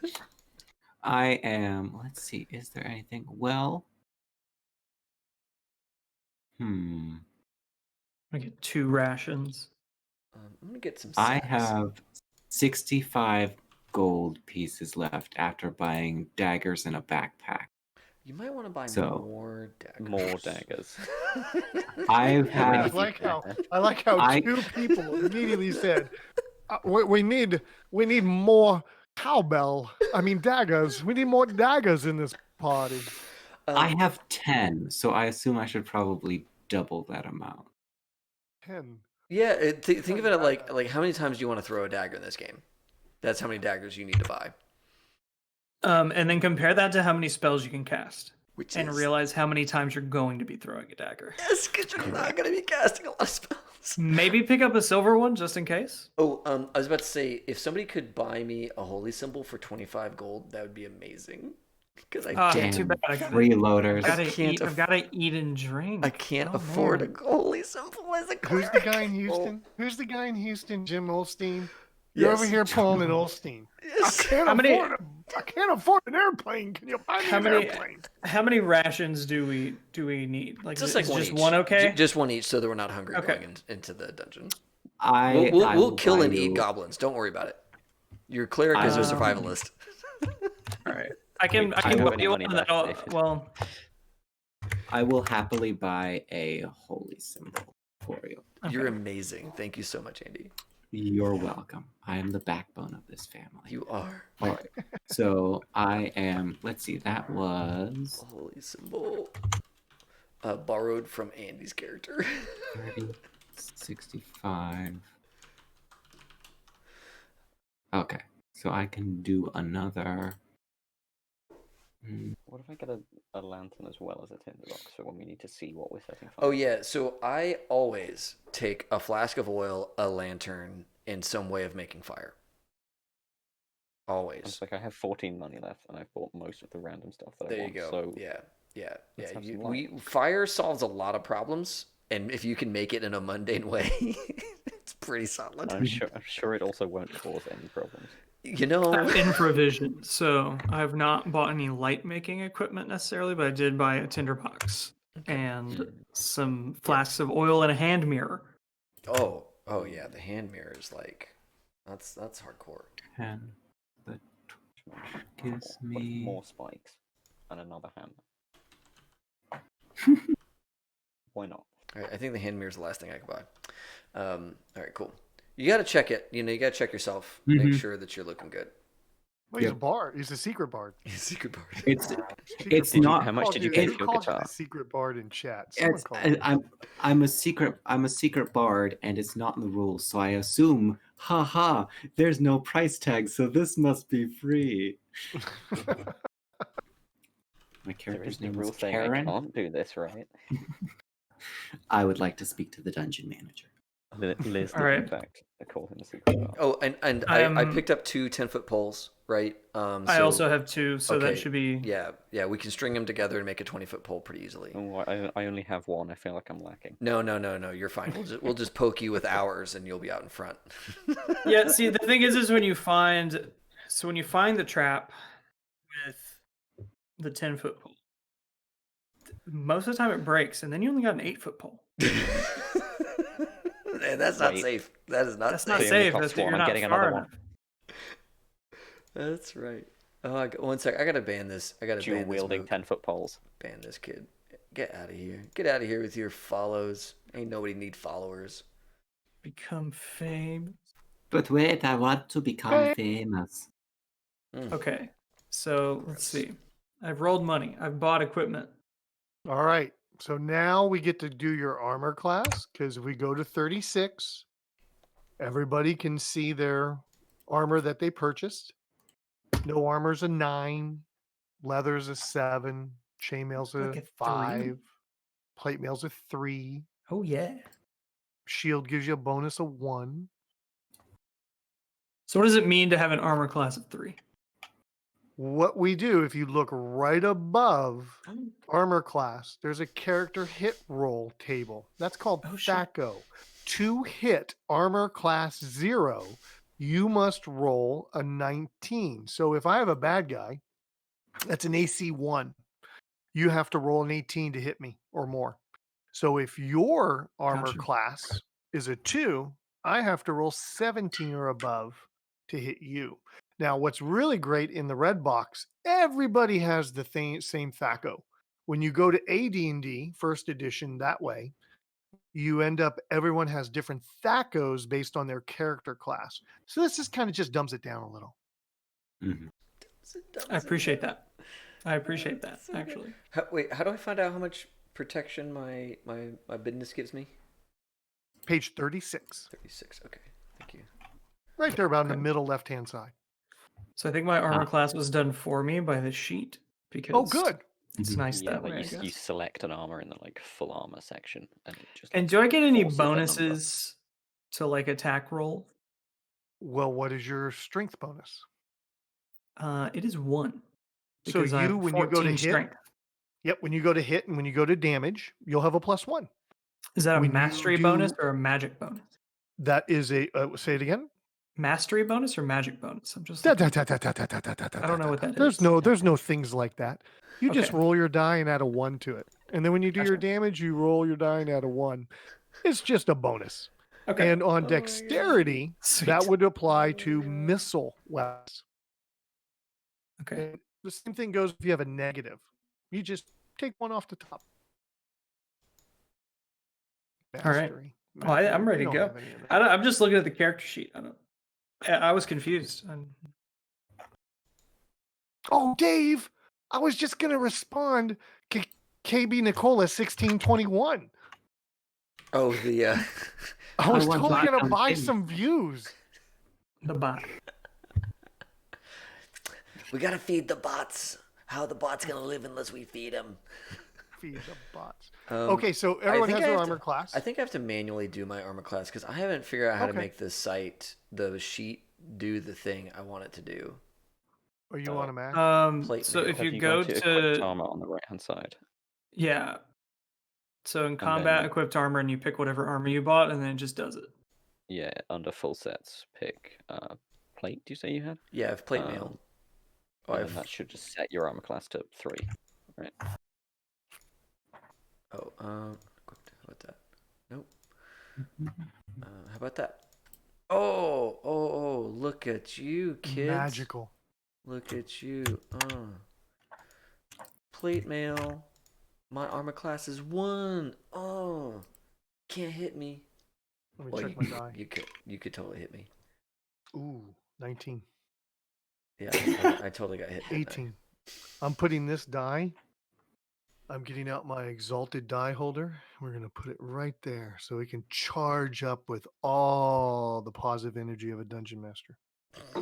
I am. Let's see. Is there anything? Well. I'm going to get 2 rations. I'm gonna get some. I sacks. have 65 gold pieces left after buying daggers and a backpack. You might want to buy So, more daggers. More daggers. I I have. like how I- 2 people immediately said, "We need more cowbell. I mean daggers. We need more daggers in this party." I have 10, so I assume I should probably double that amount. 10. Yeah, think of it Not like bad. like how many times do you want to throw a dagger in this game? That's how many daggers you need to buy. And then compare that to how many spells you can cast. Which And is realize how many times you're going to be throwing a dagger. yes, because you're not going to be casting a lot of spells. Maybe pick up a silver one just in case. Oh, I was about to say, if somebody could buy me a holy symbol for 25 gold, that would be amazing. Because I can't, too bad. I gotta, Freeloaders. I I've got to eat and drink. I can't Oh, afford man. a holy symbol as a Who's cleric. the guy in Houston? Who's the guy in Houston? Jim Olstein. You're Yes. over here pulling an Olstein. Yes. I can't afford an airplane. Can you buy me How an many- airplane? How many rations do we need? Like Just is like one just each. one okay? Just one each, so that we're not hungry Okay. going into the dungeon. I We'll will kill buy and eat you- goblins. Don't worry about it. Your cleric is a survivalist. All right. I can I don't buy have any you money one left, that'll David. well I will happily buy a holy symbol for you. You're okay. amazing. Thank you so much, Andy. You're welcome. I am the backbone of this family. You are. All right. So I am. Let's see. That was Holy symbol. Borrowed from Andy's character. 30, 65. Okay. So I can do another. What if I get a lantern as well as a tinderbox for when we need to see what we're setting fire? Oh yeah, so I always take a flask of oil, a lantern, and some way of making fire. Always. It's like I have 14 money left, and I've bought most of the random stuff that I There you want. go. So Yeah. let's have some light. Fire solves a lot of problems, and if you can make it in a mundane way, it's pretty solid. I'm sure it also won't cause any problems. You I know, have infravision, so I have not bought any light making equipment necessarily, but I did buy a tinderbox and some flasks of oil and a hand mirror. oh yeah, the hand mirror is like that's hardcore. 10. That gives More, me. more spikes and another hammer. Why not? All right, I think the hand mirror is the last thing I could buy. All right, cool. You got to check it. You got to check yourself. Make sure that you're looking good. Well, he's a bard. He's a secret bard. Secret bard. It's Secret not. How much did you pay for your called you guitar? the secret bard in chat. Someone It's, called you. I'm a secret bard, and it's not in the rules. So I assume, haha, there's no price tag, so this must be free. My There character's is no name rule is saying I Karen. can't do this, right? I would like to speak to the dungeon manager. Liz did, All right. in fact, call him a secret bard. Oh, and I picked up 2 10-foot poles, right? I so- also have 2, so okay, that should be. Yeah, we can string them together and make a 20-foot pole pretty easily. Oh, I only have one. I feel like I'm lacking. No, you're fine. We'll just poke you with ours, and you'll be out in front. Yeah, see, the thing is when you find the trap with the 10-foot pole, most of the time it breaks, and then you only got an 8-foot pole. Man, that's not Wait. safe. That is not That's safe. not So you only safe. cost That's because one, you're I'm not getting far another one. enough. That's right. Oh, one sec. I gotta ban this. I gotta ban Dual this wielding move. 10-foot poles. Ban this kid. Get out of here. Get out of here with your follows. Ain't nobody need followers. Become famous. But wait, I want to become famous. Okay, so let's see. I've rolled money. I've bought equipment. All right. So now we get to do your armor class because if we go to 36, everybody can see their armor that they purchased. No armor's a 9, leather's a 7, chainmail's Like a a 3. 5, plate mail's a 3, Oh yeah. shield gives you a bonus of 1. So what does it mean to have an armor class of 3? What we do, if you look right above armor class, there's a character hit roll table. That's called Oh, shit. THACO. To hit armor class 0, you must roll a 19. So if I have a bad guy, that's an AC 1. You have to roll an 18 to hit me or more. So if your armor Gotcha. class is a 2, I have to roll 17 or above to hit you. Now, what's really great in the red box, everybody has the same THACO. When you go to AD&D, first edition, that way, you end up, everyone has different THACOs based on their character class. So this just kind of just dumps it down a little. Mhm. I appreciate that. Actually. How do I find out how much protection my business gives me? Page 36. 36. Okay, thank you. Right there about in the Okay. middle left-hand side. So I think my armor class was done for me by the sheet because Oh, good. it's nice Yeah, that like way. I you guess. select an armor in the like full armor section, and it just. And do I get any forces a number. bonuses to like attack roll? Well, what is your strength bonus? It is 1. So because I have when you go to 14 hit, strength. yep, when you go to hit and when you go to damage, you'll have a +1. Is that a when you mastery do- bonus or a magic bonus? That is a, say it again. Mastery bonus or magic bonus? I'm just. I I don't know what that there's is. There's no things like that. You just Okay. roll your die and add a 1 to it. And then when you do your Gotcha. damage, you roll your die and add a 1. It's just a bonus. Okay. And on God. dexterity, Sweet. that would apply to missile weapons. Okay. And the same thing goes if you have a negative. You just take 1 off the top. All right. Mastery. Oh, I'm ready You to don't go. have any of that. I'm just looking at the character sheet. I was confused. Oh, Dave, I was just going to respond. KB Nicola 1621. Oh, the I was want totally that going to on buy thing. some views. The bot. We gotta feed the bots. How the bots gonna live unless we feed them? Feed the bots. Um, Okay, so everyone think has I their have to- armor class. I think I have to manually do my armor class because I haven't figured out how to Okay. make the sheet, do the thing I want it to do. Or you on a Mac? Plate So mail. if Have you gone go equipped to armor on the right hand side? yeah, so in combat then- equipped armor, and you pick whatever armor you bought, and then it just does it. Yeah, under full sets, pick plate. Do you say you had? Yeah, I've plate mail. Oh, And then that should just set your armor class to 3, right? how about that? Nope. How about that? Oh! Look at you, kids! Magical. Look at you. Plate mail. My armor class is 1. Oh, can't hit me. Let me Well, check my die. you could totally hit me. Ooh, 19. Yeah, I totally got hit. 18. I'm putting this die. I'm getting out my exalted die holder. We're going to put it right there so we can charge up with all the positive energy of a dungeon master. I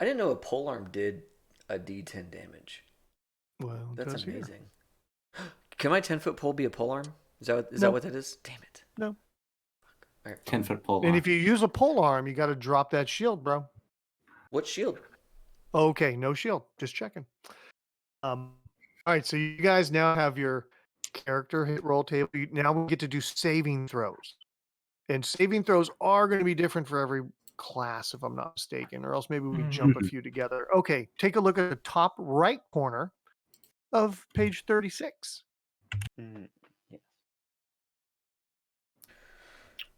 didn't know a polearm did a D10 damage. Well, it That's does here. amazing. Can my 10-foot pole be a polearm? Is that No. what that is? Damn it. No. All right. 10-foot pole. And if you use a pole arm, you got to drop that shield, bro. What shield? Okay, no shield. Just checking. All right, so you guys now have your character hit roll table. Now we get to do saving throws. And saving throws are going to be different for every class, if I'm not mistaken, or else maybe we jump a few together. Okay, take a look at the top right corner of page 36. Yeah.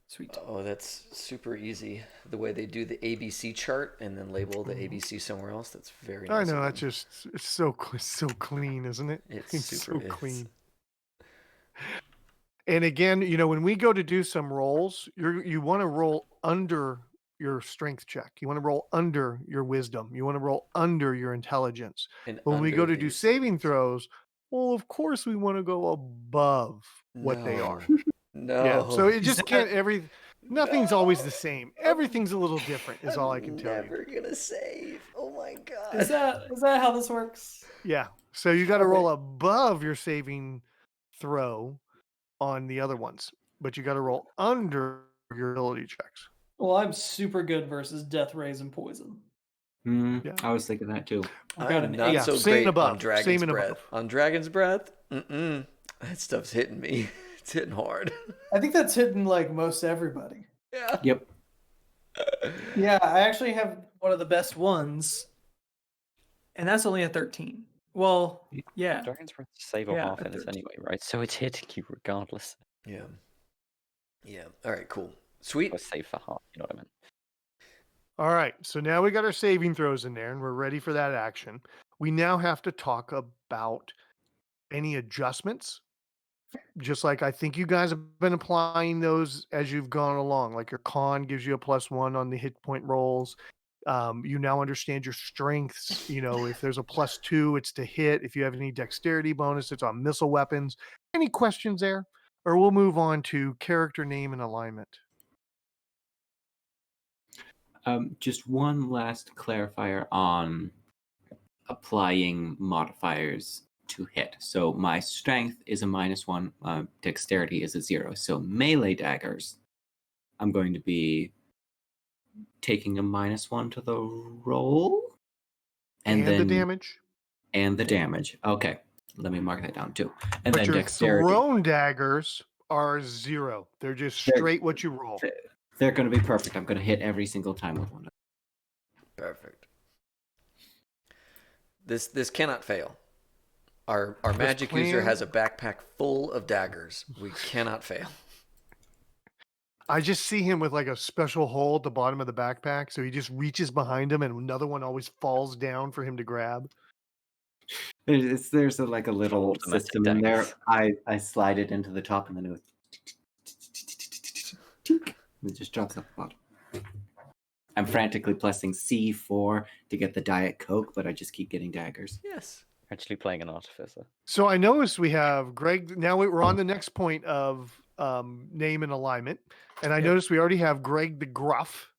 Sweet. Oh, that's super easy. The way they do the ABC chart and then label the ABC somewhere else. That's very I nice. know, of that's them. just it's so clean, isn't it? It's super so is. clean. And again, when we go to do some rolls, you want to roll under your strength check. You want to roll under your wisdom. You want to roll under your intelligence. And When we go under to do these saving things. throws, well, of course we want to go above what they are. No. Yeah. So it Is just that- can't nothing's always the same. Everything's a little different is all I can tell you. Never gonna save. Oh my god. Is that how this works? Yeah. So you got to Okay. roll above your saving throw on the other ones, but you got to roll under your ability checks. Well, I'm super good versus death rays and poison. Yeah. I was thinking that too. I've got I'm an not Yeah, so same great above, on Dragon's same and Breath. above. On Dragon's Breath, that stuff's hitting me. It's hitting hard. I think that's hitting like most everybody. Yeah. Yep. Yeah, I actually have one of the best ones, and that's only a 13. Well, yeah. Dragon's Breath save or Yeah, half at in this 13. anyway, right? So it's hitting you regardless. Yeah. Yeah. All right. Cool. Sweet. Or save for half. You know what I mean? All right. So now we got our saving throws in there and we're ready for that action. We now have to talk about any adjustments. Just like I think you guys have been applying those as you've gone along. Like your con gives you a +1 on the hit point rolls. You now understand your strengths. If there's a +2, it's to hit. If you have any dexterity bonus, it's on missile weapons. Any questions there? Or we'll move on to character name and alignment. Just one last clarifier on applying modifiers to hit. So my strength is a -1, dexterity is a 0. So melee daggers, I'm going to be taking a -1 to the roll, And then the damage. and the damage. Okay, let me mark that down too. And But then your dexterity. thrown daggers are 0. They're just They're- straight what you roll. They're going to be perfect. I'm going to hit every single time with one. Perfect. This cannot fail. Our magic user plan- has a backpack full of daggers. We cannot fail. I just see him with like a special hole at the bottom of the backpack. So he just reaches behind him and another one always falls down for him to grab. There's a little Automatic system in there. daggers. I slide it into the top and then it goes tink. It just drops off the bottom. I'm frantically pressing C4 to get the Diet Coke, but I just keep getting daggers. Yes. Actually playing an artificer. So I noticed we have Greg. Now we're on the next point of name and alignment. And I noticed we already have Greg the Gruff.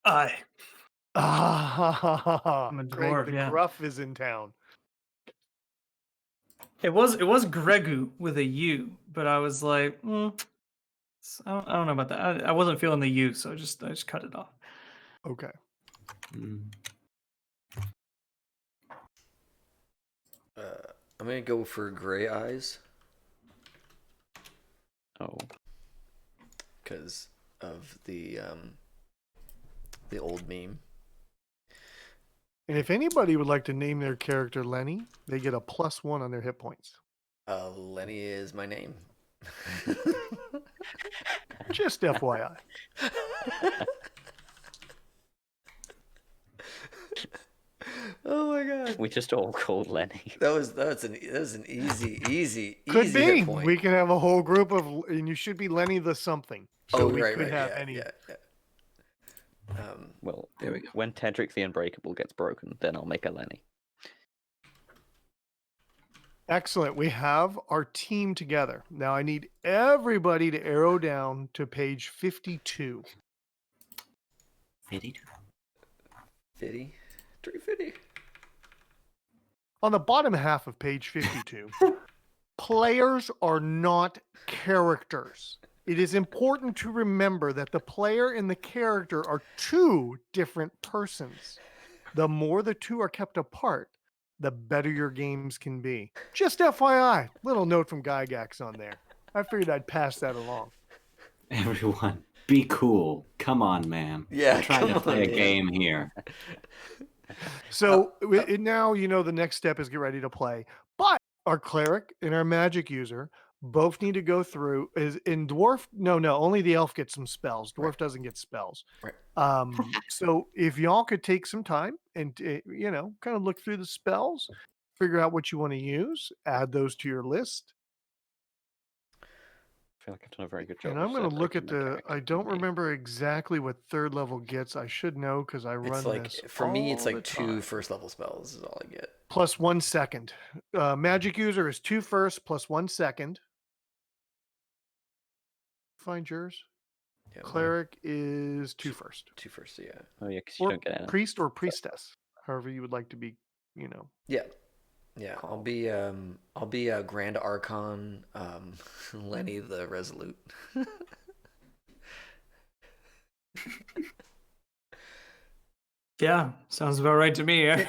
Aye. Ah, I'm a Greg, dwarf, the yeah. gruff is in town. It was Gregu with a U, but I was like, I don't know about that. I wasn't feeling the U, so I just cut it off. Okay. Mm. I'm gonna go for gray eyes Oh, because of the old meme. And if anybody would like to name their character Lenny, they get a +1 on their hit points. Lenny is my name. Just FYI. Oh my god. we just all called Lenny. That was an easy Could be. hit point. We can have a whole group of, and you should be Lenny the something. So we could have any. Yeah. Well, There we go. when Tedric the Unbreakable gets broken, then I'll make a Lenny. Excellent. We have our team together. Now I need everybody to arrow down to page 52. 52. 350. On the bottom half of page 52, players are not characters. It is important to remember that the player and the character are two different persons. The more the two are kept apart, the better your games can be. Just FYI, little note from Gygax on there. I figured I'd pass that along. Everyone, be cool. Come on, man. Yeah, We're trying come to play on, a man. game here. So now you know the next step is get ready to play. But our cleric and our magic user both need to go through. Is in dwarf? No, only the elf gets some spells. Dwarf Right. doesn't get spells. Right. So if y'all could take some time and kind of look through the spells, figure out what you want to use, add those to your list. I feel like I've done a very good job. And of I'm going to look separating at my the. character I from don't me. remember exactly what third level gets. I should know because I run It's like this. for me, it's all like the 2 time. first level spells is all I get. Plus 1 second. Magic user is 2 first plus 1 second. Find yours. Yeah, mine- Cleric is 2 first. 2 first, yeah. Oh yeah, because you Or don't get it. priest or priestess, however you would like to be. Yeah. I'll be a Grand Archon, Lenny the Resolute. Yeah, sounds about right to me. Eh?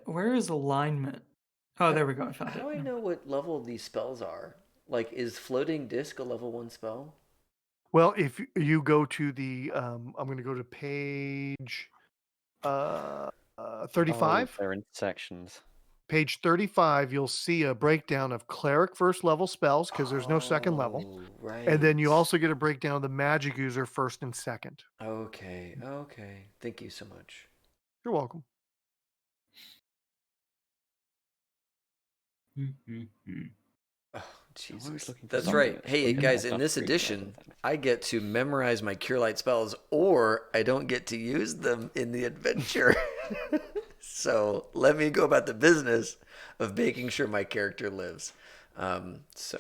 Where is alignment? Oh, there we go. I found How do I it. know what level these spells are? Like, is floating disc a level 1 spell? Well, if you go to the, I'm going to go to page 35. Oh, they're in sections. Page 35, you'll see a breakdown of cleric first level spells because there's no second level. Oh, right. And then you also get a breakdown of the magic user first and second. Okay. Thank you so much. You're welcome. Oh, Jesus. looking for That's something right. that's Hey, fucking guys, messed in up this for you edition, rather than- I get to memorize my Cure Light spells, or I don't get to use them in the adventure. So let me go about the business of making sure my character lives. So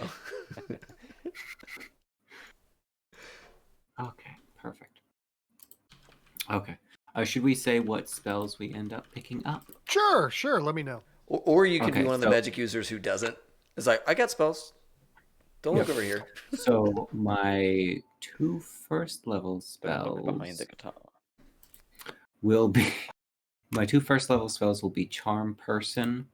Okay, perfect. Okay. Should we say what spells we end up picking up? Sure. Let me know. or you can be Okay, one of the so- magic users who doesn't. It's like, I got spells. Don't look Yeah. over here. So my 2 first level Don't spells look behind the guitar. will be my 2 first level spells will be Charm Person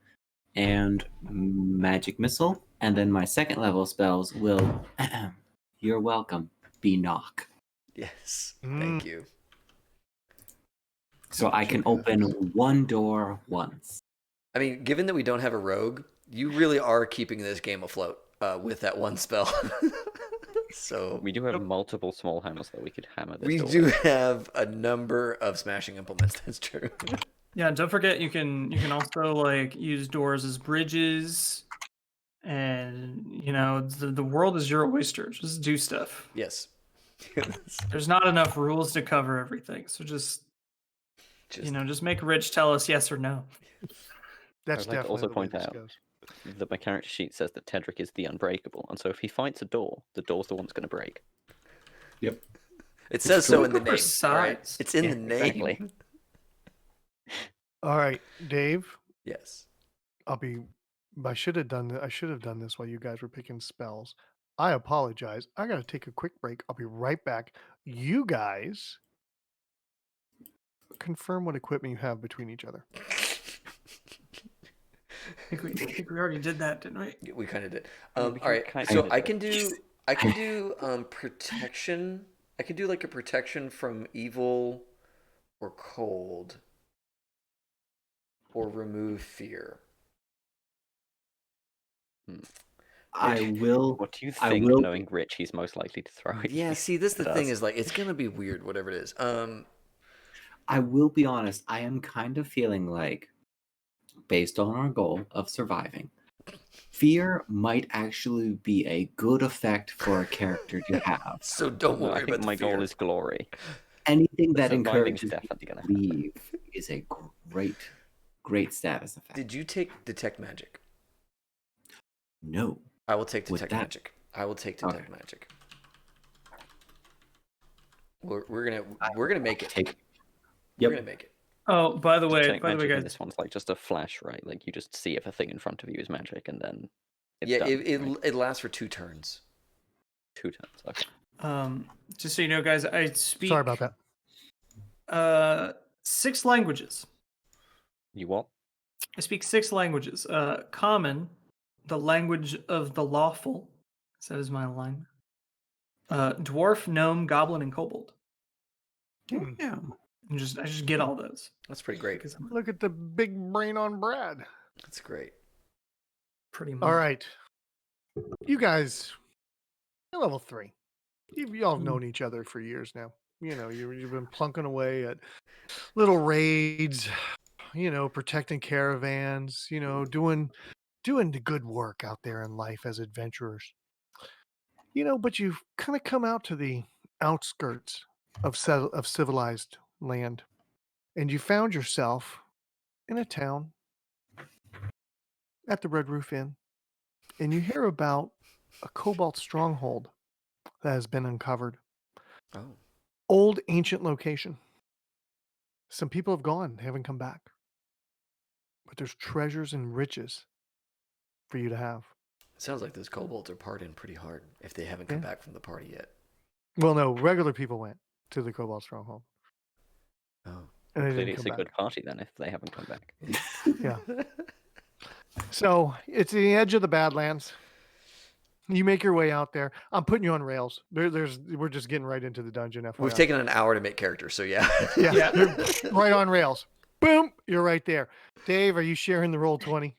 and Magic Missile, and then my second level spells will you're welcome, be Knock. Yes. Mm. Thank you. So I can open one door once. I mean, given that we don't have a rogue, you really are keeping this game afloat with that one spell. So We do have multiple small hammers that we could hammer this we door do with. have a number of smashing implements. That's true. Yeah, and don't forget you can also like use doors as bridges, and the world is your oyster. Just do stuff. Yes. There's not enough rules to cover everything, so just make Rich tell us yes or no. That's I'd like to definitely also the way point this out goes. that my character sheet says that Tedric is the Unbreakable, and so if he fights a door, the door's the one that's going to break. Yep. It says so in the Look for name. Right? size. It's in Yeah, the name. exactly. All right, Dave. Yes. I should have done this while you guys were picking spells. I apologize. I got to take a quick break. I'll be right back. You guys confirm what equipment you have between each other. I think we already did that, didn't we? We kind of did. We All right. kinda So did. I can do protection. I can do like a protection from evil or cold or remove fear. I will. What do you I think, will- knowing Rich, he's most likely to throw at Yeah, you? see, this the It thing does. is like it's gonna be weird, whatever it is. I will be honest. I am kind of feeling like, based on our goal of surviving, fear might actually be a good effect for a character to have. So don't No, worry I think about the my fear. goal is glory. Anything that Surviving's encourages you definitely to gonna happen. leave is a great status effect. Did you take detect magic? No. I will take With detect that- magic. I will take detect Okay. magic. We're gonna make it. Take. We're Yep. gonna make it. Oh, by the way, Detect magic in guys, this one's like just a flash, right? Like you just see if a thing in front of you is magic, and then it's Yeah, done, it right? it lasts for 2 turns. 2 turns. Okay. just so you know, guys, I speak. Sorry about that. 6 languages. You what? I speak 6 languages. Common, the language of the lawful. So that is my line. Dwarf, gnome, goblin, and kobold. Yeah. I just get all those. That's pretty great. Because I'm Look at the big brain on Brad. That's great. pretty much. All right. You guys, you're level 3. Y'all have known each other for years now. You know, you've been plunking away at little raids, protecting caravans, doing the good work out there in life as adventurers. But you've kind of come out to the outskirts of civilized land, and you found yourself in a town at the Red Roof Inn, and you hear about a cobalt stronghold that has been uncovered. Oh. Old ancient location. Some people have gone, haven't come back. But there's treasures and riches for you to have. Sounds like those kobolds are partying pretty hard if they haven't come Yeah. back from the party yet. Well, no, regular people went to the cobalt stronghold. Oh. And they Clearly, didn't it's come a back. good party then if they haven't come back. Yeah. So it's the edge of the Badlands. You make your way out there. I'm putting you on rails. We're just getting right into the dungeon. FYI. We've taken an hour to make characters, so yeah. Yeah, you're right on rails. Boom, you're right there. Dave, are you sharing the roll 20?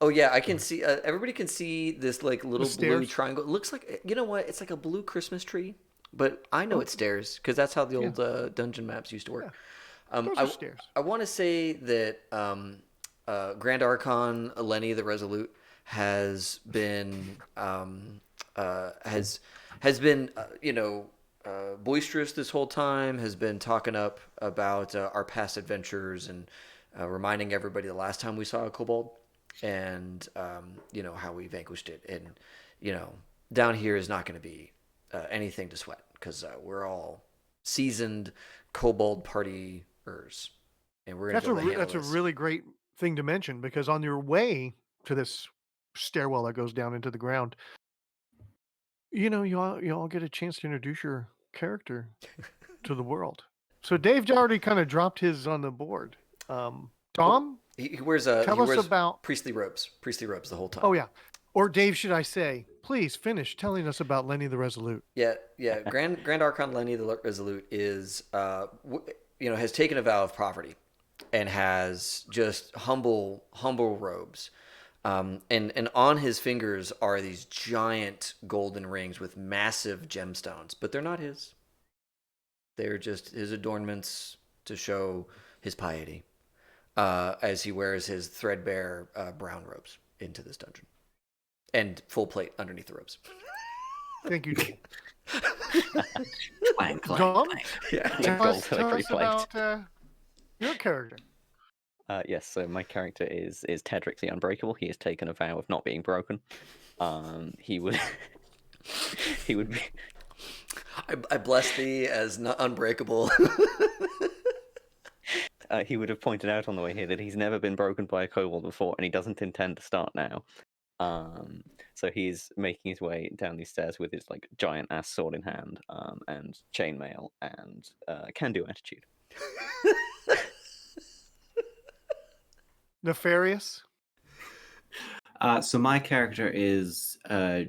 Oh yeah, I can see. Everybody can see this like little blue stairs? triangle. It looks like, you know what? It's like a blue Christmas tree, but I know it's stairs because that's how the old dungeon maps used to work. Those are stairs. I want to say that Grand Archon Lenny the Resolute has been boisterous this whole time. Has been talking up about our past adventures and reminding everybody the last time we saw a kobold and how we vanquished it. And down here is not going to be anything to sweat because we're all seasoned kobold partiers, and we're gonna That's a really great thing to mention because on your way to this stairwell that goes down into the ground, you all get a chance to introduce your character to the world. So Dave already kind of dropped his on the board. Tom, He wears tell us about. priestly robes the whole time. Oh yeah, or Dave, should I say? Please finish telling us about Lenny the Resolute. Yeah. Grand Archon Lenny the Resolute is has taken a vow of poverty and has just humble robes. And on his fingers are these giant golden rings with massive gemstones, but they're not his. They're just his adornments to show his piety, as he wears his threadbare brown robes into this dungeon, and full plate underneath the robes. Thank you, Dave. Clang, clang, Dom? clang. Yeah, Tell us filigree plate. about your character. Yes, so my character is Tedric the Unbreakable. He has taken a vow of not being broken. He would be. I bless thee as not unbreakable. He would have pointed out on the way here that he's never been broken by a kobold before, and he doesn't intend to start now. So he's making his way down these stairs with his like giant ass sword in hand, and chainmail and can-do attitude. Nefarious. So my character is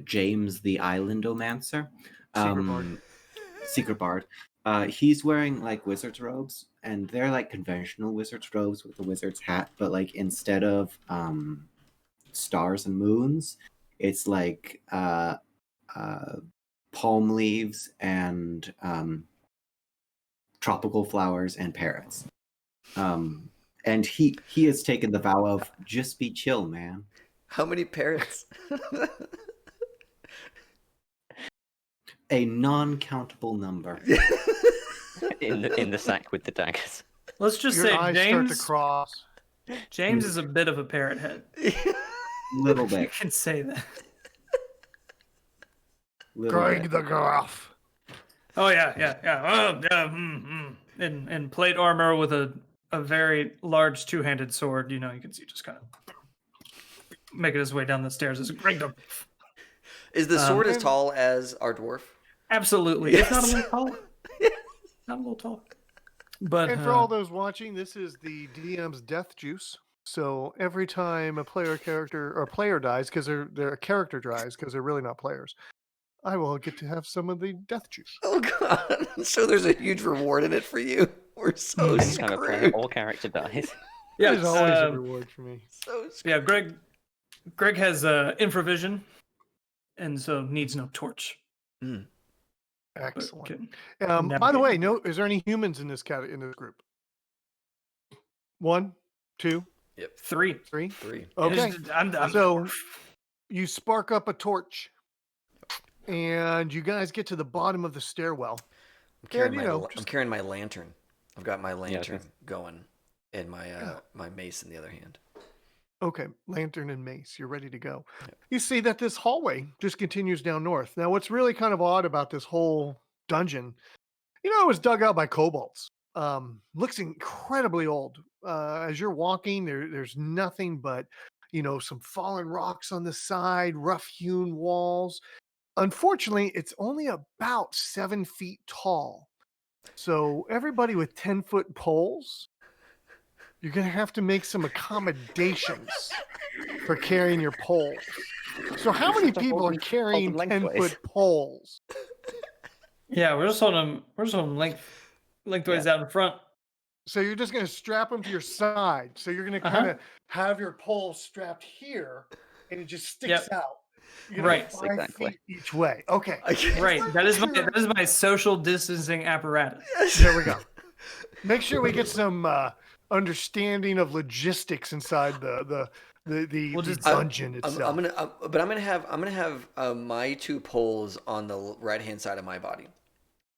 James the Islandomancer. Secret Bard. Secret Bard. He's wearing like wizard's robes, and they're like conventional wizard's robes with a wizard's hat, but like instead of stars and moons, it's like palm leaves and tropical flowers and parrots. And he has taken the vow of just be chill, man. How many parrots? A non-countable number. in the sack with the daggers. Let's just Your say eyes start to James. cross. James is a bit of a parrot head. Little You bit. can say that. Little Greg bit. the Gruff. Oh yeah. Oh yeah. In plate armor with a very large two-handed sword. You know, you can see just kind of making his way down the stairs. It's Greg the. Is the sword as tall as our dwarf? Absolutely. Yes. If not a little taller. Not a little taller. But And for all those watching, this is the DM's death juice. So every time a player dies, because their character dies, because they're really not players, I will get to have some of the death juice. Oh god! So there's a huge reward in it for you. We're so Anytime a player screwed. or character dies. yeah, There's always a reward for me. So screwed. yeah, Greg has infravision, and so needs no torch. Mm. but Excellent. can By the way, navigate. is there any humans in this group? 1, 2, Yep. 3. 3. 3. Okay. I'm So you spark up a torch, and you guys get to the bottom of the stairwell. I'm carrying, And, I'm carrying my lantern. I've got my lantern okay. going, and my my mace in the other hand. Okay, lantern and mace, you're ready to go. You see that this hallway just continues down north. Now, what's really kind of odd about this whole dungeon, it was dug out by kobolds. Looks incredibly old. As you're walking, there's nothing but, some fallen rocks on the side, rough-hewn walls. Unfortunately, it's only about 7 feet tall. So everybody with 10-foot poles, you're going to have to make some accommodations for carrying your poles. So how many people are carrying 10-foot poles? Yeah, we're just holding them lengthways out in front. So you're just going to strap them to your side. So you're going to kind of have your pole strapped here, and it just sticks out. Right. 5 Exactly. feet each way. Okay. Right. That is my social distancing apparatus. There we go. Make sure we get some understanding of logistics inside the dungeon itself. I'm gonna have my 2 poles on the right hand side of my body,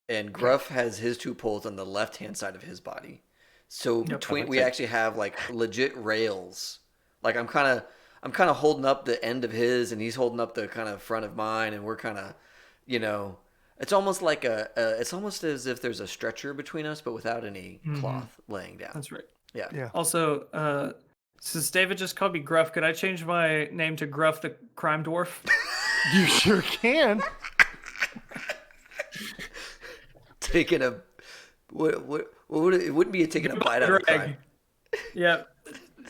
and Gruff has his 2 poles on the left hand side of his body. So between we actually have like legit rails. Like I'm kind of holding up the end of his, and he's holding up the kind of front of mine, and we're kind of, it's almost like it's almost as if there's a stretcher between us, but without any cloth laying down. That's right. Yeah. Also, since David just called me Gruff, could I change my name to Gruff the Crime Dwarf? You sure can. Taking a what would it wouldn't be taking a bite out of the crime. Yeah.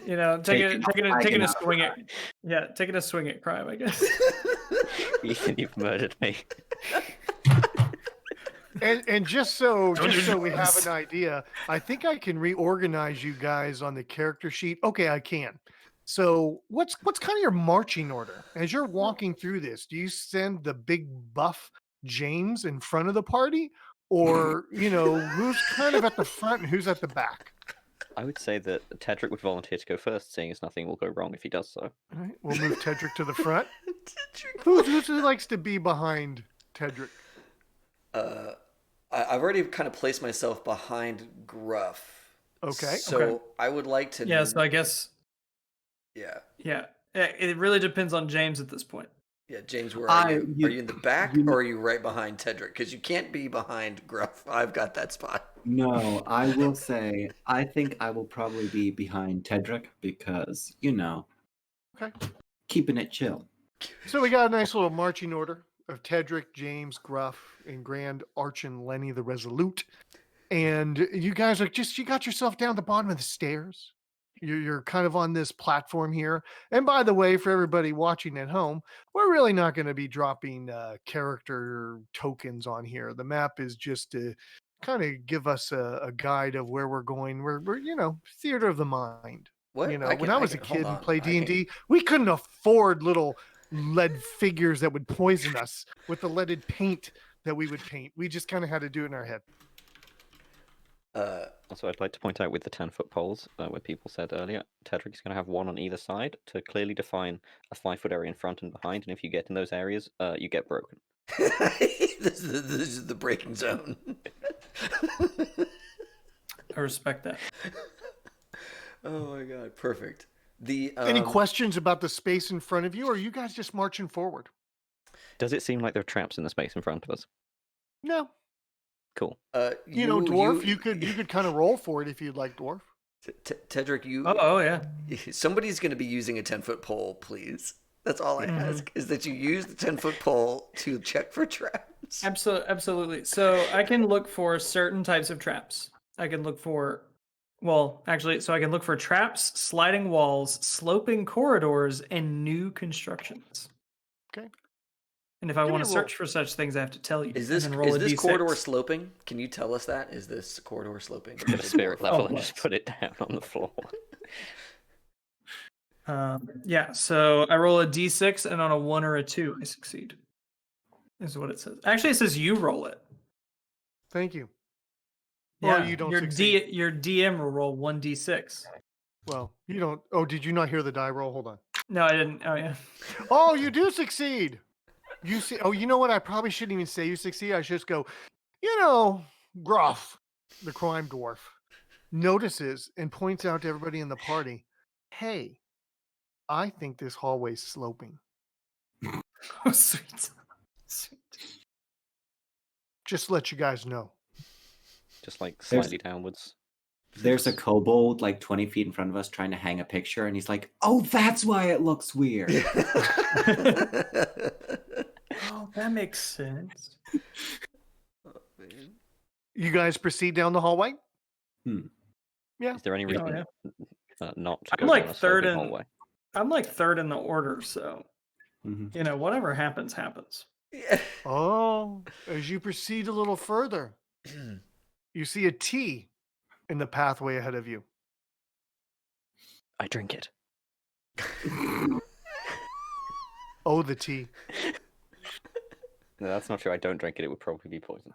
Taking a swing at taking a swing at crime, I guess. Ethan, you've murdered me. And just so we have an idea, I think I can reorganize you guys on the character sheet. Okay, I can. So what's kind of your marching order as you're walking through this? Do you send the big buff James in front of the party, or who's kind of at the front and who's at the back? I would say that Tedric would volunteer to go first, seeing as nothing will go wrong if he does so. All right, we'll move Tedric to the front. Who likes to be behind Tedric? I've already kind of placed myself behind Gruff. Okay. So I would like to. Yeah. So I guess. Yeah. Yeah. It really depends on James at this point. Yeah, James, where are you? Are you in the back you- or are you right behind Tedric? Because you can't be behind Gruff. I've got that spot. No, I will say I think I will probably be behind Tedric because, Okay. keeping it chill. So we got a nice little marching order of Tedric, James, Gruff, and Grand Archon Lenny the Resolute. And you guys are you got yourself down the bottom of the stairs. You're kind of on this platform here. And by the way, for everybody watching at home, we're really not going to be dropping character tokens on here. The map is just to kind of give us a guide of where we're going. We're theater of the mind. What? When I was a hold kid and on. played D&D, we couldn't afford little lead figures that would poison us with the leaded paint that we would paint. We just kind of had to do it in our head. Also, I'd like to point out with the 10-foot poles, where people said earlier, Tedric's going to have one on either side to clearly define a 5-foot area in front and behind, and if you get in those areas, you get broken. This is the breaking zone. I respect that. Oh my god, perfect. Any questions about the space in front of you, or are you guys just marching forward? Does it seem like there are traps in the space in front of us? No. Cool. Dwarf, you could kind of roll for it if you'd like, Dwarf. Tedric, Oh yeah. Somebody's going to be using a 10-foot pole, please. That's all I ask, is that you use the 10-foot pole to check for traps. Absolutely. So I can look for certain types of traps. I can look for, I can look for traps, sliding walls, sloping corridors, and new constructions. Okay. And if I Give me want a to roll. search for such things, I have to tell you. Is this and then roll a D6. corridor sloping? Can you tell us that? Is this corridor sloping? Get a spirit level and yes. just put it down on the floor. Yeah, so I roll a D6, and on a 1 or a 2, I succeed. Is what it says. Actually, it says you roll it. Thank you. Yeah, Or you don't your succeed. your DM will roll 1d6. Well, you don't. Oh, did you not hear the die roll? Hold on. No, I didn't. Oh yeah. Oh, you do succeed. You see. Oh, you know what? I probably shouldn't even say you succeed. I should just go, Gruff, the crime dwarf, notices and points out to everybody in the party, hey, I think this hallway's sloping. Oh, sweet. Just to let you guys know. Just like slightly downwards. There's a kobold like 20 feet in front of us trying to hang a picture, and he's like, "Oh, that's why it looks weird." Oh, that makes sense. You guys proceed down the hallway? Yeah. Is there any reason not to go I'm like down a third sloping in. hallway? I'm like third in the order, so Mhm. whatever happens, happens. Yeah. Oh, as you proceed a little further, you see a T in the pathway ahead of you. I drink it. Oh, the T. No, that's not true. I don't drink it. It would probably be poison.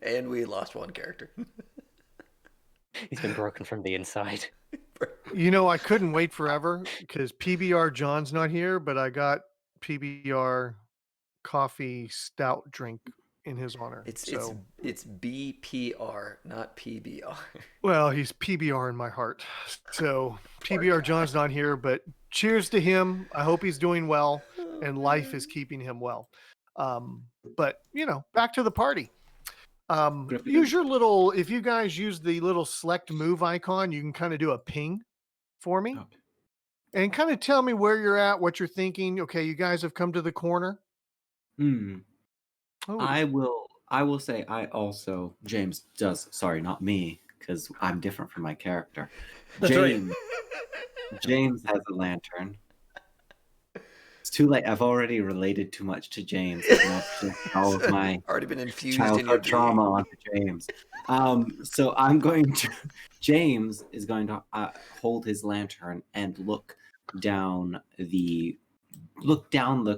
And we lost one character. He's been broken from the inside. I couldn't wait forever because PBR John's not here, but I got PBR coffee stout drink in his honor. It's BPR, not PBR. Well, he's PBR in my heart. So PBR John's not here, but cheers to him. I hope he's doing well and life is keeping him well. But back to the party. Use your little, if you guys use the little select move icon, you can kind of do a ping for me and kind of tell me where you're at, what you're thinking. Okay, you guys have come to the corner. Oh. I will say I also, James does, sorry, not me, because I'm different from my character. That's James has a lantern. It's too late. I've already related too much to James. All of my already been infused in your childhood trauma onto James. So James is going to hold his lantern and look down the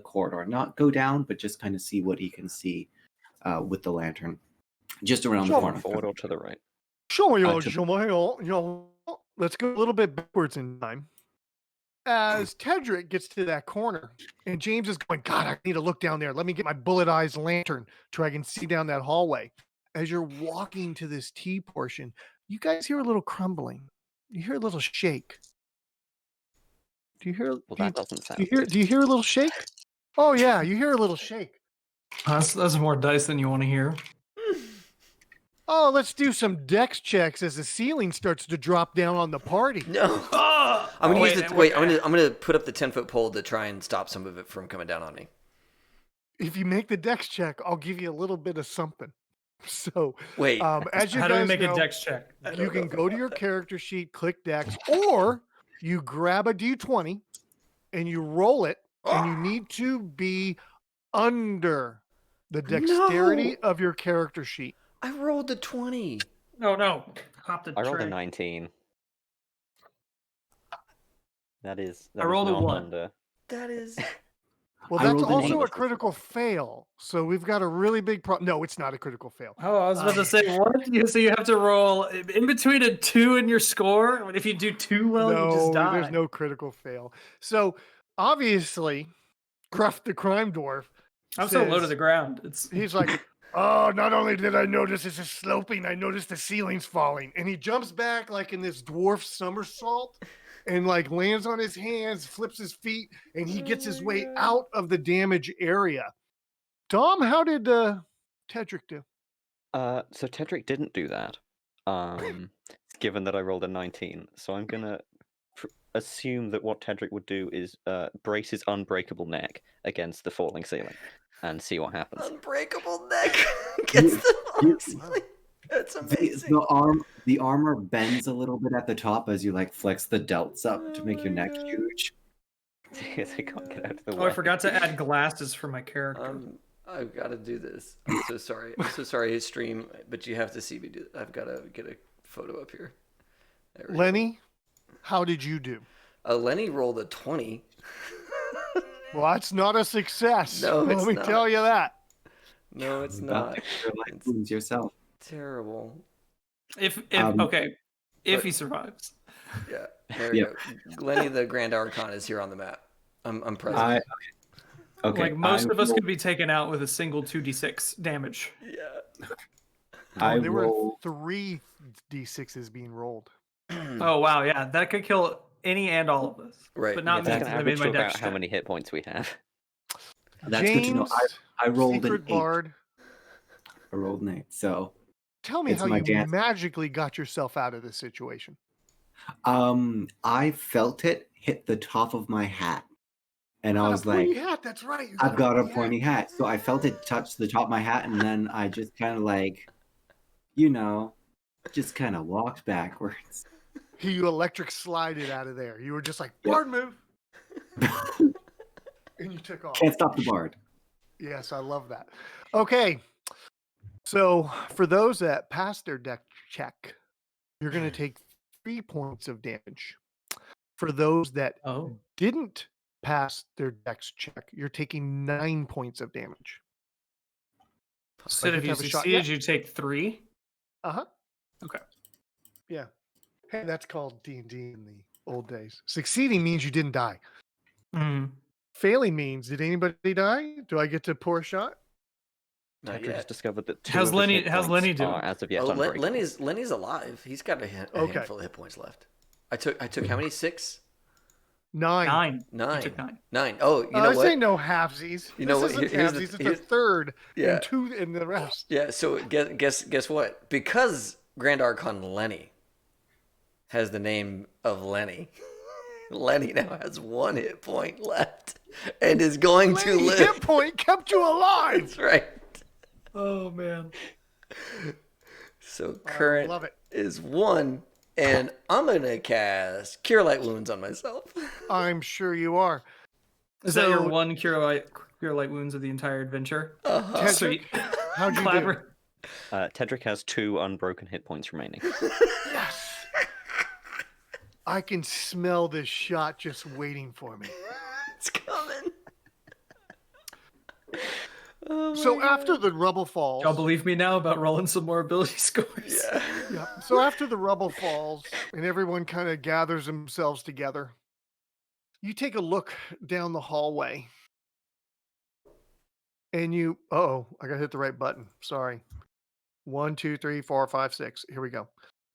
corridor. Not go down, but just kind of see what he can see with the lantern, just around the corner. Forward or to the right? Let's go a little bit backwards in time. As Tedric gets to that corner, and James is going, God, I need to look down there. Let me get my bullet eyes lantern so I can see down that hallway. As you're walking to this T portion, you guys hear a little crumbling. You hear a little shake. Do you hear? Well, that doesn't sound do you hear a little shake? Oh yeah, you hear a little shake. That's more dice than you want to hear. Oh, let's do some Dex checks as the ceiling starts to drop down on the party. No. I'm gonna use it. Wait, I'm gonna put up the 10-foot pole to try and stop some of it from coming down on me. If you make the Dex check, I'll give you a little bit of something. So Wait. as you How do we guys make know, a Dex check? you can go to your character sheet, click Dex, or you grab a D20 and you roll it, and you need to be under the dexterity of your character sheet. I rolled a 20. No. Hop the I rolled a tray. 19. That is. I rolled a not 1. Under. That is. Well, I that's rolled an also 8. a critical fail. So we've got a really big problem. No, it's not a critical fail. Oh, I was about to say, what? So you have to roll in between a 2 and your score? If you do too well, you just die. There's no critical fail. So obviously, Gruff the Crime Dwarf. I'm so low to the ground. He's like, oh, not only did I notice this is sloping, I noticed the ceiling's falling. And he jumps back like in this dwarf somersault and like lands on his hands, flips his feet, and he gets his way out of the damage area. Dom, how did Tedric do? So Tedric didn't do that. Given that I rolled a 19, so I'm gonna assume that what Tedric would do is brace his unbreakable neck against the falling ceiling and see what happens. Unbreakable neck against the falling ceiling. That's amazing. The armor bends a little bit at the top as you like flex the delts up to make your neck huge. They can't get out of the way. Oh, I forgot to add glasses for my character. I've got to do this. I'm so sorry. I'm so sorry, stream, but you have to see me do it. I've got to get a photo up here. Lenny, how did you do? Lenny rolled a 20. Well, that's not a success. No, let me tell you that. No, it's not. Lose yourself. Terrible. If he survives. Yeah, there we go. Lenny the Grand Archon is here on the map. I'm present. Okay. Like most of us could be taken out with a single 2d6 damage. Yeah. There were 3 d6s being rolled. Oh wow, yeah, that could kill any and all of us. Right. But not me. That's because an I made average my to about dex how check. many hit points we have. That's James, good to know. I rolled Secret an 8. Bard. I rolled an 8. So Tell me It's how my you dance. magically got yourself out of this situation. I felt it hit the top of my hat. And I was like, pointy hat, that's right. I've got a pointy hat. So I felt it touch the top of my hat, and then I just kind of like, just kind of walked backwards. You electric slided out of there. You were just like, Yep. Bard move. And you took off. Can't stop the bard. Yes, I love that. Okay. So for those that passed their deck check, you're going to take 3 points of damage. For those that didn't pass their dex check, you're taking 9 points of damage. So if you have a shot succeeded, yet? you take 3. Uh-huh. Okay. Yeah. Hey, that's called D&D in the old days. Succeeding means you didn't die. Mm. Failing means, did anybody die? Do I get to pour a shot? Not Tedric yet. has discovered that How's Lenny doing? as of yet Oh, unbreakable. Lenny's alive. He's got a handful of hit points left. I took how many? 6? 9. 9. You took 9. 9. Oh, you know This what? ain't no halvesies. You know this what? isn't Here's halvesies. the- It's a third Yeah. and 2 in the rest. Yeah. So guess what? Because Grand Archon Lenny has the name of Lenny. Lenny now has 1 hit point left and is going to Lenny, live. hit point kept you alive. That's right. Oh man. So current love it. is 1, and I'm gonna cast Cure Light Wounds on myself. I'm sure you are. Is that your So- 1 cure light wounds of the entire adventure? Uh-huh. Tedric, Sweet. how'd you do? Clever. Tedric has 2 unbroken hit points remaining. Yes. I can smell this shot just waiting for me. It's coming. Oh So my after God. the rubble falls, Y'all believe me now about rolling some more ability scores? Yeah. yeah. So after the rubble falls and everyone kind of gathers themselves together, you take a look down the hallway, and I gotta hit the right button. Sorry. 1, 2, 3, 4, 5, 6. Here we go.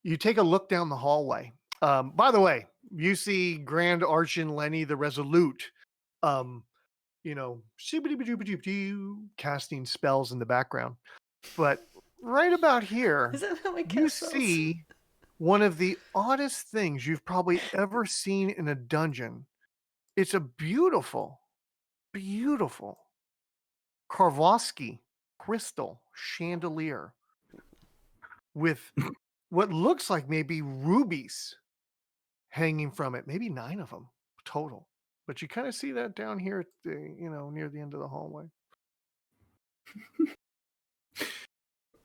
You take a look down the hallway. By the way, you see Grand Archon Lenny the Resolute casting spells in the background. But right about here, Is that how I you cast spells? see one of the oddest things you've probably ever seen in a dungeon. It's a beautiful, beautiful Karvosky crystal chandelier with what looks like maybe rubies hanging from it, maybe 9 of them total. But you kind of see that down here at the, near the end of the hallway.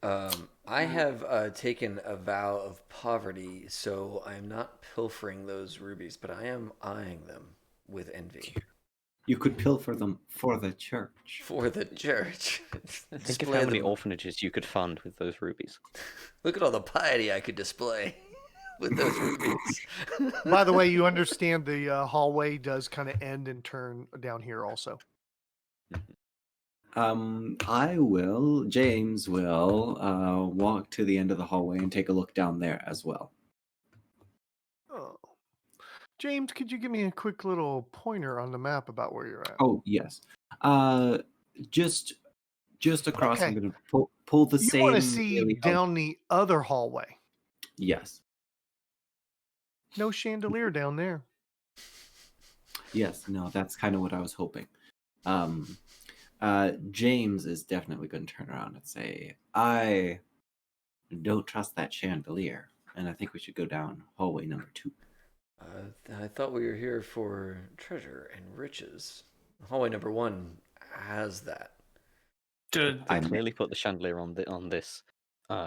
I have taken a vow of poverty, so I am not pilfering those rubies, but I am eyeing them with envy. You could pilfer them for the church. For the church. Think of Display how many them. orphanages you could fund with those rubies. Look at all the piety I could display with those rubies. By the way, you understand the hallway does kind of end and turn down here also. James will walk to the end of the hallway and take a look down there as well. Oh. James, could you give me a quick little pointer on the map about where you're at? Oh, yes. Just across, Okay. I'm going to pull the You same... want to see really down the other hallway. Yes. No chandelier down there. Yes, no, that's kind of what I was hoping. James is definitely going to turn around and say, I don't trust that chandelier, and I think we should go down hallway number 2. I thought we were here for treasure and riches. Hallway number 1 has that. I clearly put the chandelier on this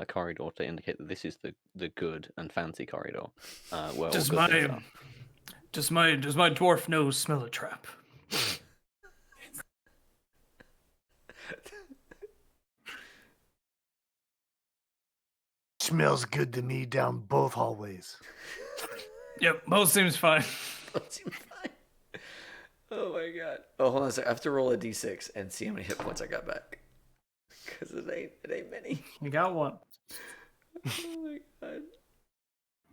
corridor to indicate that this is the good and fancy corridor. Where all Does good things are. my dwarf nose smell a trap? Smells good to me down both hallways. Yep, both seems fine. Oh my god. Oh, hold on a second. I have to roll a d6 and see how many hit points I got back. Because it ain't many. You got one. Oh my god.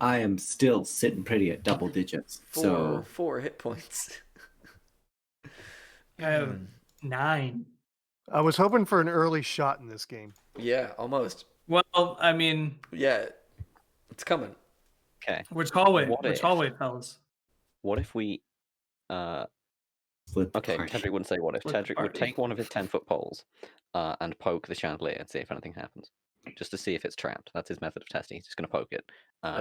I am still sitting pretty at double digits. Four hit points. I have 9. I was hoping for an early shot in this game. Yeah, almost. Well, I mean, Yeah, it's coming. Okay. which hallway? What Which if- hallway, fellas? What if we Split the Okay, party. Tedric wouldn't say what if. Split the Tedric would party. take one of his 10-foot poles and poke the chandelier and see if anything happens. Just to see if it's trapped. That's his method of testing. He's just going to poke it.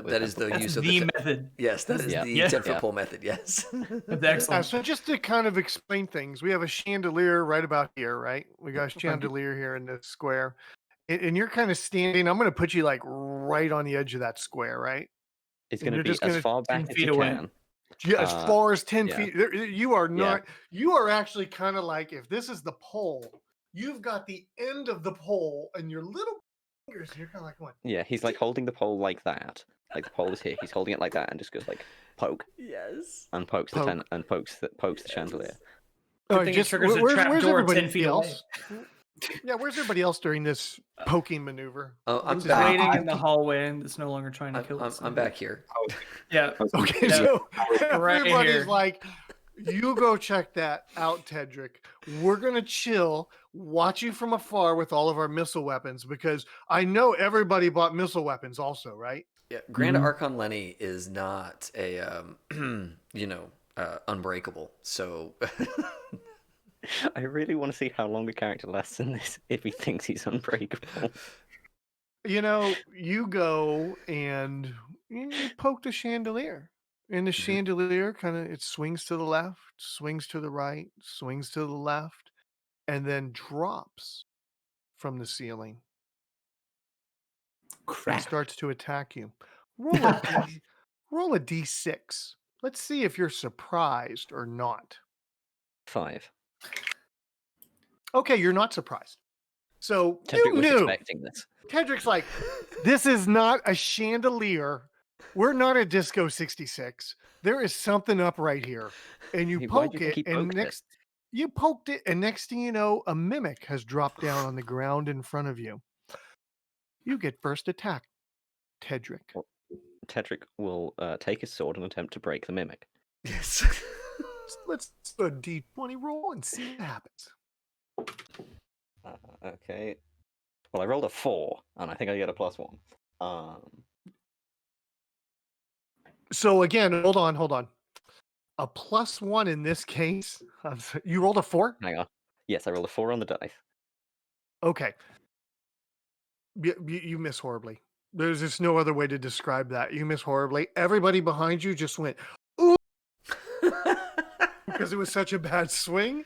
with That is 10-foot the pole. That's use of the the method. Yes, that is Yeah. the Yeah. 10-foot Yeah. pole method, yes. That's excellent. So just to kind of explain things, we have a chandelier right about here, right? We got a chandelier here in the square. And you're kind of standing, I'm going to put you like right on the edge of that square, right? It's and going to you're be just as gonna far 10 back as feet you away. can. Yeah, as far as 10 yeah. feet. You are not, you are actually kind of like, if this is the pole, you've got the end of the pole and your little fingers, and you're kind of like, what? Yeah, he's like holding the pole like that. Like the pole is here. He's holding it like that and just goes like poke Yes. and pokes Poke. the chandelier. All Good thing it triggers a trap door 10 feet away. else? Yeah, where's everybody else during this poking maneuver? I'm What's his back. name? Waiting in the hallway and it's no longer trying to kill us. I'm back here. Yeah. Okay, Yeah. so Right everybody's here. like, you go check that out, Tedric. We're gonna chill, watch you from afar with all of our missile weapons, because I know everybody bought missile weapons also, right? Yeah, Grand Mhm. Archon Lenny is not a unbreakable. So I really want to see how long the character lasts in this if he thinks he's unbreakable. You go and you poke the chandelier. And the chandelier it swings to the left, swings to the right, swings to the left, and then drops from the ceiling and Crap. starts to attack you. Roll a d6. Let's see if you're surprised or not. 5. Okay, you're not surprised. So Tedric you was knew. expecting this. Tedric's like, this is not a chandelier. We're not at Disco 66. There is something up right here. And you Hey, why do poke you think it, he and poked it? you poked it, and next thing you know, a mimic has dropped down on the ground in front of you. You get first attack, Tedric. Tedric will take his sword and attempt to break the mimic. yes. let's do a D20 roll and see what happens. Okay. Well, I rolled a 4, and I think I get a +1. So again, hold on. A +1 in this case. You rolled a 4? Hang on. Yes, I rolled a 4 on the dice. Okay. You miss horribly. There's just no other way to describe that. You miss horribly. Everybody behind you just went, ooh, because it was such a bad swing.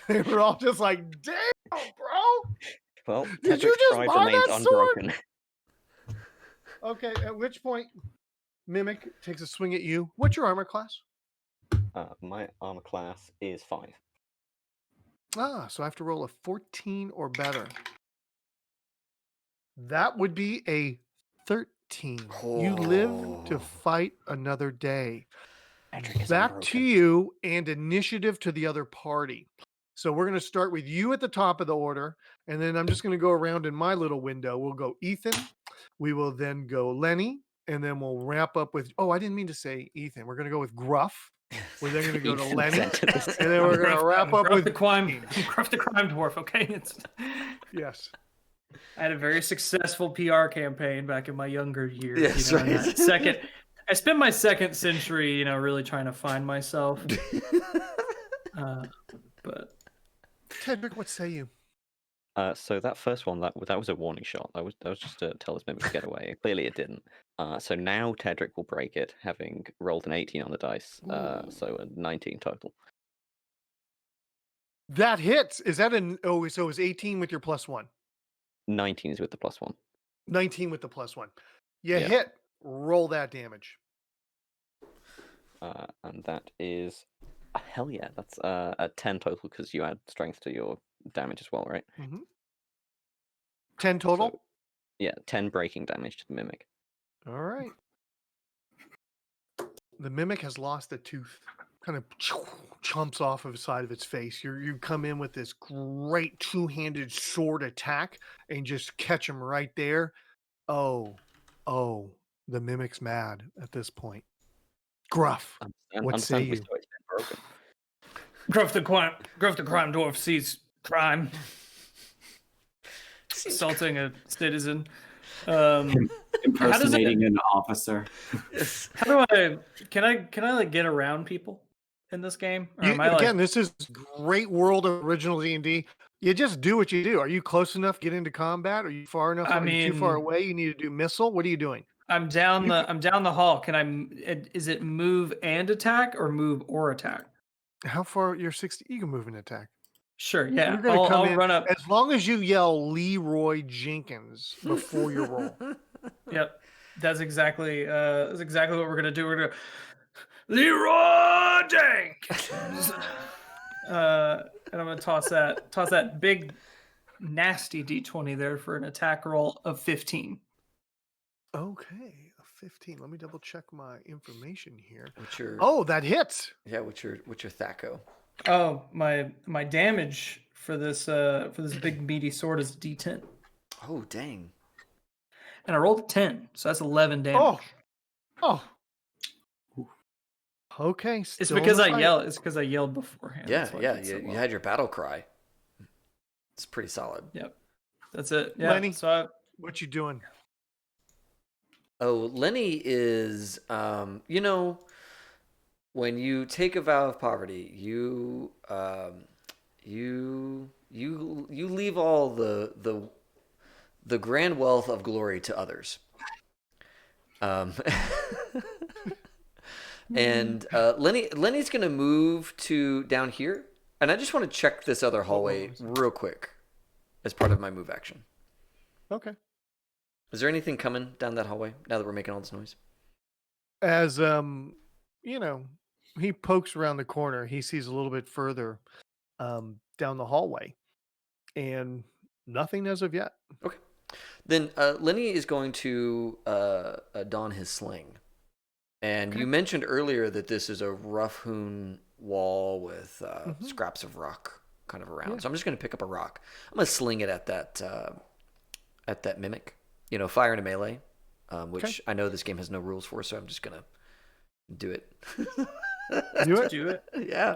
They were all just like, damn, bro. Well, Did you Tedric's just pride buy remains that sword? unbroken. Okay, at which point Mimic takes a swing at you. What's your armor class? My armor class is 5. So I have to roll a 14 or better. That would be a 13. You live to fight another day. Tedric is Back to unbroken. you and initiative to the other party. So we're going to start with you at the top of the order, and then I'm just going to go around in my little window. We'll go Ethan. We will then go Lenny, and then we'll wrap up with, oh, I didn't mean to say Ethan. We're going to go with Gruff. We're then going to go to Ethan Lenny, sent and this. then we're going to wrap up with the crime dwarf. Okay, Yes. I had a very successful PR campaign back in my younger years. Yes, in right. that second, I spent my second century, really trying to find myself. But Tedric, what say you? So that first one, that was a warning shot. That was just to tell this mimic to get away. Clearly, it didn't. So now Tedric will break it, having rolled an 18 on the dice. So a 19 total. That hits. Is that so it was 18 with your +1? 19 is with the +1. 19 with the +1. You Yeah. hit. Roll that damage. And that is hell yeah. That's a 10 total because you add strength to your damage as well, right? 10 total? So, yeah, 10 breaking damage to the mimic. All right. The mimic has lost a tooth. Kind of chomps off of the side of its face. You come in with this great two-handed sword attack and just catch him right there. Oh, the mimic's mad at this point. Gruff, what say you? Understandably so, it's been broken. Gruff the crime dwarf sees crime, assaulting a citizen. Impersonating an officer. How do I? Can I like get around people in this game? Or am I, Again, this is great world of original D&D. You just do what you do. Are you close enough to get into combat? Are you far enough? Are you too far away? You need to do missile. What are you doing? I'm down the hall. Can I? Is it move and attack or move or attack? How far? You're 60. You can move and attack. Sure. Yeah. You're gonna come I'll in, run up. as long as you yell Leroy Jenkins before you roll. Yep. That's exactly what we're gonna do. We're gonna Leroy Jenkins. And I'm gonna toss that big nasty D20 there for an attack roll of 15. Okay, a 15. Let me double check my information here. What's your? Oh, that hits. Yeah. What's your Thaco? Oh, my damage for this big meaty sword is D10. Oh dang. And I rolled a 10, so that's 11 damage. Oh. Okay. It's because I yelled. It's because I yelled beforehand. Yeah, That's why I yeah. did so You well. had your battle cry. It's pretty solid. Yep. That's it. Yeah. Lenny? So What you doing? Oh, Lenny is, when you take a vow of poverty, you leave all the grand wealth of glory to others. And Lenny's gonna move to down here, and I just want to check this other hallway real quick as part of my move action. Okay. Is there anything coming down that hallway now that we're making all this noise? As he pokes around the corner, he sees a little bit further down the hallway, and nothing as of yet. Okay. Then Lenny is going to don his sling. And you mentioned earlier that this is a rough-hewn wall with scraps of rock kind of around. Yeah. So I'm just going to pick up a rock. I'm going to sling it at that mimic. Fire into melee, which I know this game has no rules for, so I'm just going to do it. Do it. do it. Yeah.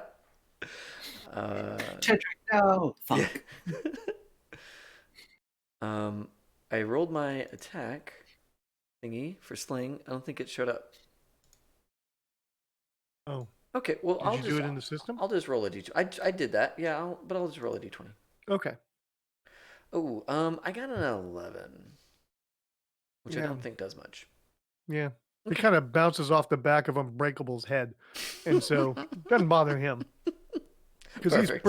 Tedric, no! Fuck. I rolled my attack thingy for sling. I don't think it showed up. Oh, Okay, well, did you do it in the system? I'll just roll a d20. I did that, yeah, but I'll just roll a d20. Okay. Oh, I got an 11, which I Yeah. don't think does much. Yeah. It kind of bounces off the back of Unbreakable's head, and so it doesn't bother him because he's Perfect.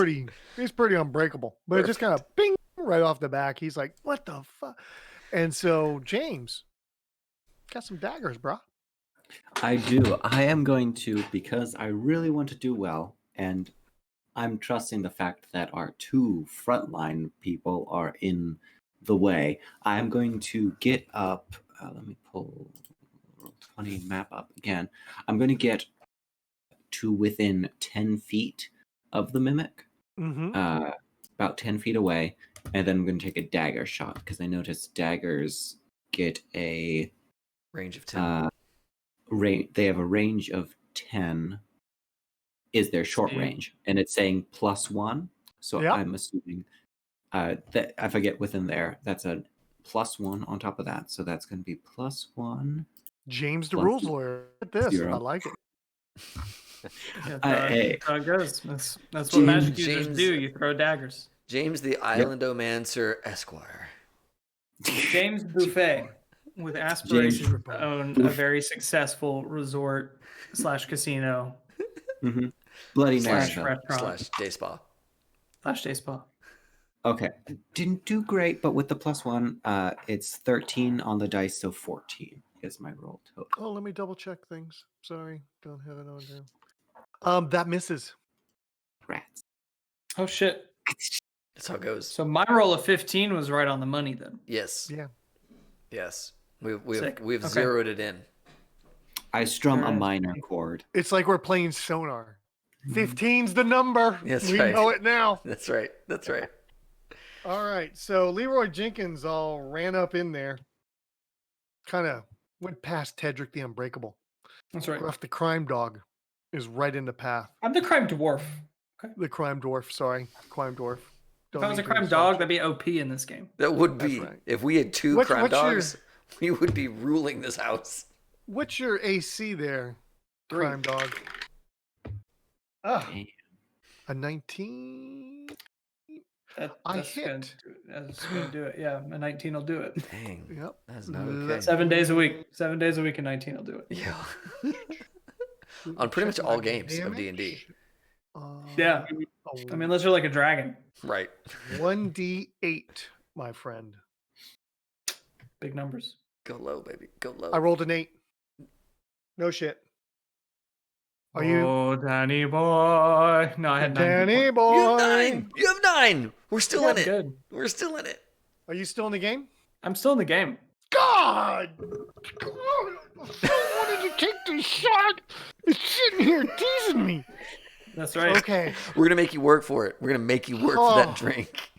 pretty unbreakable. But it just kind of bing right off the back. He's like, "What the fuck?" And so James got some daggers, bro. I do. I am going to, because I really want to do well, and I'm trusting the fact that our two frontline people are in the way. I am going to get up. Let me pull Roll20 map up again. I'm going to get to within 10 feet of the mimic, Mm-hmm. about 10 feet away, and then I'm going to take a dagger shot because I noticed daggers get a Range of 10. they have a range of 10 is their short Yeah. range, and it's saying +1. So Yep. I'm assuming that if I get within there, that's a +1 on top of that. So that's going to be +1. James, the Plus rules lawyer. Look at this. 0. I like it. Yeah, Hey. that's how it goes. That's what James- magic users James- do. You throw daggers. James the Islandomancer Esquire. James Buffet, with aspirations James- to own a very successful resort / casino Mhm. Bloody / Mary. restaurant / day spa. / day spa. Okay, didn't do great, but with the +1, it's 13 on the dice, so 14 is my roll total. Oh, let me double check things. Sorry, don't have it on there. That misses. Rats. Oh shit! That's how it goes. So my roll of 15 was right on the money then. Yes. Yeah. Yes. We've Sick. we've Okay. zeroed it in. I strum a Alright. minor chord. It's like we're playing sonar. 15's the number. That's we right. know it now. That's right. That's right. All right. So Leroy Jenkins all ran up in there. Kind of went past Tedric the Unbreakable. That's right. Gruff the crime dog is right in the path. I'm the crime dwarf. The crime dwarf. Sorry. Crime dwarf. If I was a mean to crime insult dog, you. that'd be OP in this game. That would That's be right. if we had two What's crime your- dogs, we would be ruling this house. What's your AC there, 3. crime dog? Ah, Damn. a 19. I That's hit. gonna do it. Yeah, a 19 will do it. Dang. Yep. That's not Let's- okay. 7 days a week. 7 days a week, and 19 will do it. Yeah. On pretty much Check all my games of damage. D&D. Yeah. I mean, unless you're like a dragon. Right. 1d8, my friend. Big numbers. Go low, baby. Go low. I rolled an 8. No shit. Are you Oh, Danny boy. No, I had 9. Danny You boy? have 9. You have 9. We're still Yeah, in it. good. We're still in it. Are you still in the game? I'm still in the game. God! I wanted to take this shot. It's sitting here teasing me. That's right. Okay. We're gonna make you work for it. We're gonna make you work for that Oh. drink.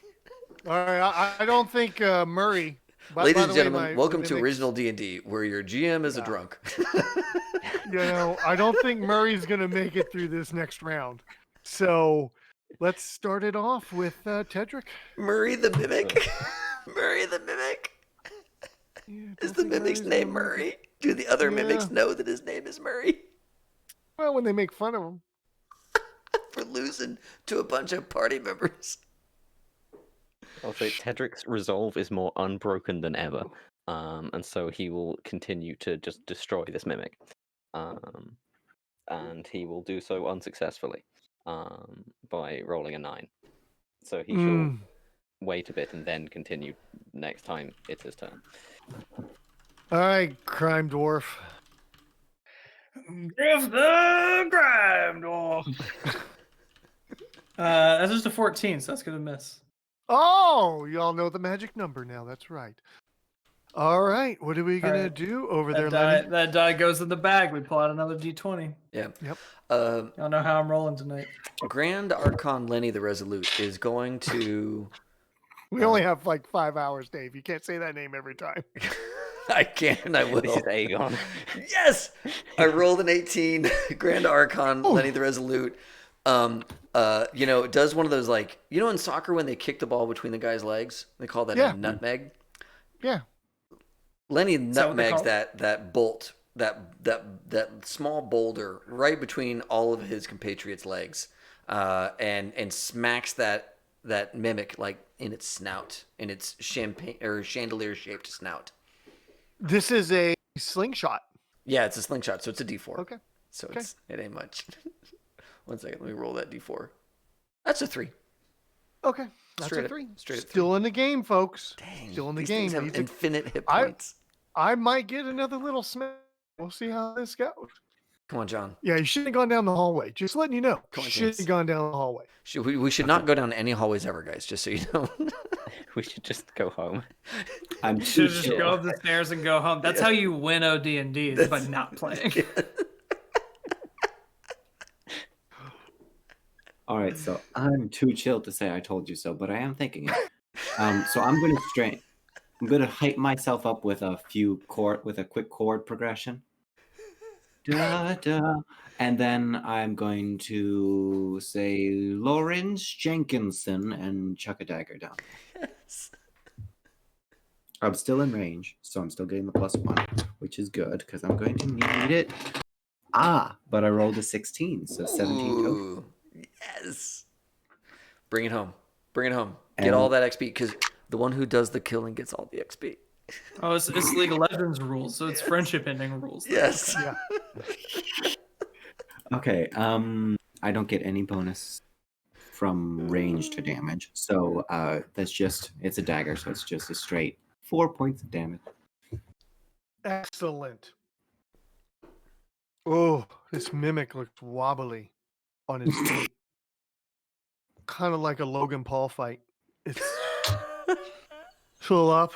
All right. I don't think Murray. Ladies by and the way, gentlemen, my welcome to mimics- Original D&D, where your GM is a Yeah. drunk. You know, I don't think Murray's going to make it through this next round. So let's start it off with Tedric. Murray the Mimic. Murray the Mimic. Yeah, Is don't the think mimic's Murray's name gonna make it. Murray? Do the other mimics Yeah. know that his name is Murray? Well, when they make fun of him. For losing to a bunch of party members. Also, Tedric's resolve is more unbroken than ever, and so he will continue to just destroy this mimic, and he will do so unsuccessfully by rolling a 9. So he shall wait a bit and then continue next time it's his turn. All right, crime dwarf. Griff the crime dwarf. That's just a 14, so that's gonna miss. Oh, y'all know the magic number now. That's right. All right. What are we going right. to do over there, That die goes in the bag. We pull out another D20. Yeah. Yep. Y'all know how I'm rolling tonight. Grand Archon Lenny the Resolute is going to... We only have like 5 hours, Dave. You can't say that name every time. I can, I This will. is Aegon. Yes! I rolled an 18. Grand Archon Lenny the Resolute. Does one of those like in soccer when they kick the ball between the guy's legs, they call that Yeah. a nutmeg. Yeah. Lenny that what they nutmegs call that bolt, that small boulder right between all of his compatriots' legs, and smacks that mimic like in its snout, in its champagne or chandelier shaped snout. This is a slingshot. Yeah, it's a slingshot, so it's a D4. Okay. So Okay. it ain't much. 1 second, let me roll that D4. That's a 3. Okay. That's Straight a up- 3. straight up Still in the game, folks. Dang, Still in the these game. things have Needs a- infinite hit I- points. I might get another little smack. We'll see how this goes. Come on, John. Yeah, you shouldn't have gone down the hallway. Just letting you know. Come on, Shouldn't James. have gone down the hallway. We should not go down any hallways ever, guys. Just so you know. We should just go home. I'm You too should just chill. go up the stairs and go home. That's how you win OD&D is by not playing. All right, so I'm too chill to say I told you so, but I am thinking it. So I'm gonna hype myself up with a quick chord progression. Da, da. And then I'm going to say Lawrence Jenkinson and chuck a dagger down. Yes. I'm still in range, so I'm still getting the +1, which is good because I'm going to need it. But I rolled a 16, so 17 total. Ooh, yes. Bring it home. Bring it home. Get And- all that XP because the one who does the killing gets all the XP. Oh, it's League of Legends rules, so it's friendship ending rules. Yes. Yeah. Okay, I don't get any bonus from range to damage, so it's a dagger, so it's just a straight 4 points of damage. Excellent. Oh, this mimic looks wobbly on his feet. Kind of like a Logan Paul fight. It's a little up.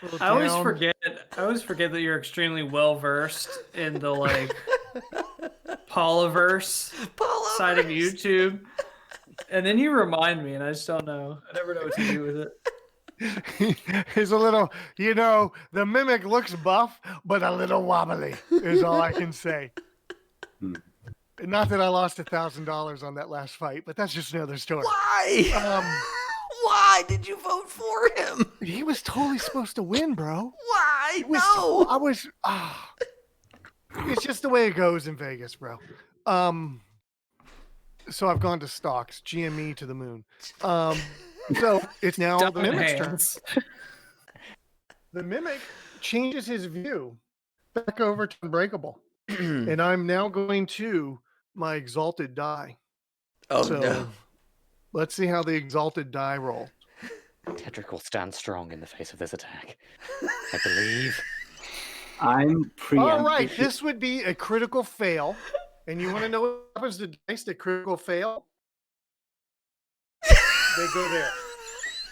a little I always down. forget that you're extremely well versed in the like Pauliverse side of YouTube. And then you remind me and I just don't know. I never know what to do with it. He's a little, the mimic looks buff, but a little wobbly is all I can say. Not that I lost $1,000 on that last fight, but that's just another story. Why? Why did you vote for him? He was totally supposed to win, bro. Why? No. No. It's just the way it goes in Vegas, bro. So I've gone to stocks, GME to the moon. So it's now the Dominant mimic's turn. hands. The mimic changes his view back over to Unbreakable. And I'm now going to my exalted die. Oh So no. let's see how the exalted die roll. Tedric will stand strong in the face of this attack. I believe. I'm All right, this would be a critical fail. And you want to know what happens to dice that critical fail? They go there.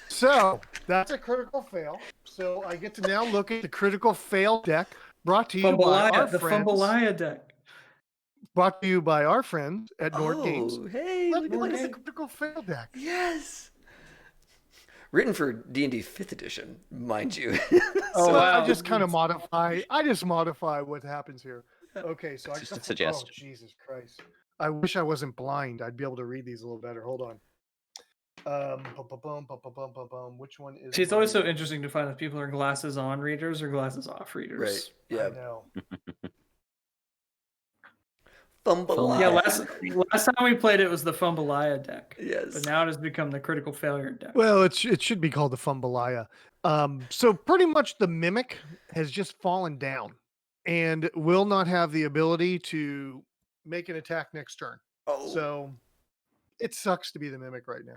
So that's a critical fail. So I get to now look at the critical fail deck brought to you by our The friends. Fumbleia deck. Brought to you by our friends at Nord Games. Hey, Let's look look at at the this. critical fail deck. Yes. Written for D&D 5th edition, mind you. Oh, So wow. I just kind of modify. I just modify what happens here. Okay, so I Just a got suggestion. Oh, Jesus Christ! I wish I wasn't blind. I'd be able to read these a little better. Hold on. Which one is? See, it's always so interesting to find if people are glasses on readers or glasses off readers. Right. I Yeah. know. Fumbleia. Yeah, last time we played it was the Fumbleia deck. Yes. But now it has become the critical failure deck. Well, it should be called the Fumbleia. So pretty much the mimic has just fallen down and will not have the ability to make an attack next turn. Oh. So it sucks to be the mimic right now.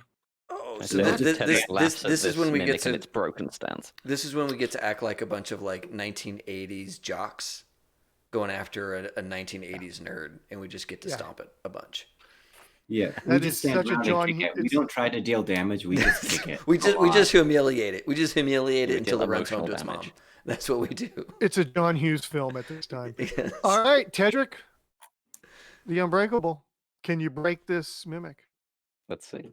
Oh, I so suppose this, Tedric this, laughs this, at this is when we get mimic in to its broken stance. this is when we get to act like a bunch of like 1980s jocks going after a 1980s nerd, and we just get to Yeah. stomp it a bunch. Yeah, we That just is stand such a around John and kick Hughes- it. We don't try to deal damage. We just kick it. We a lot. just humiliate it. We just humiliate it We until deal it runs home to emotional its damage. mom. That's what we do. It's a John Hughes film at this time. Yes. All right, Tedric, the Unbreakable. Can you break this mimic? Let's see.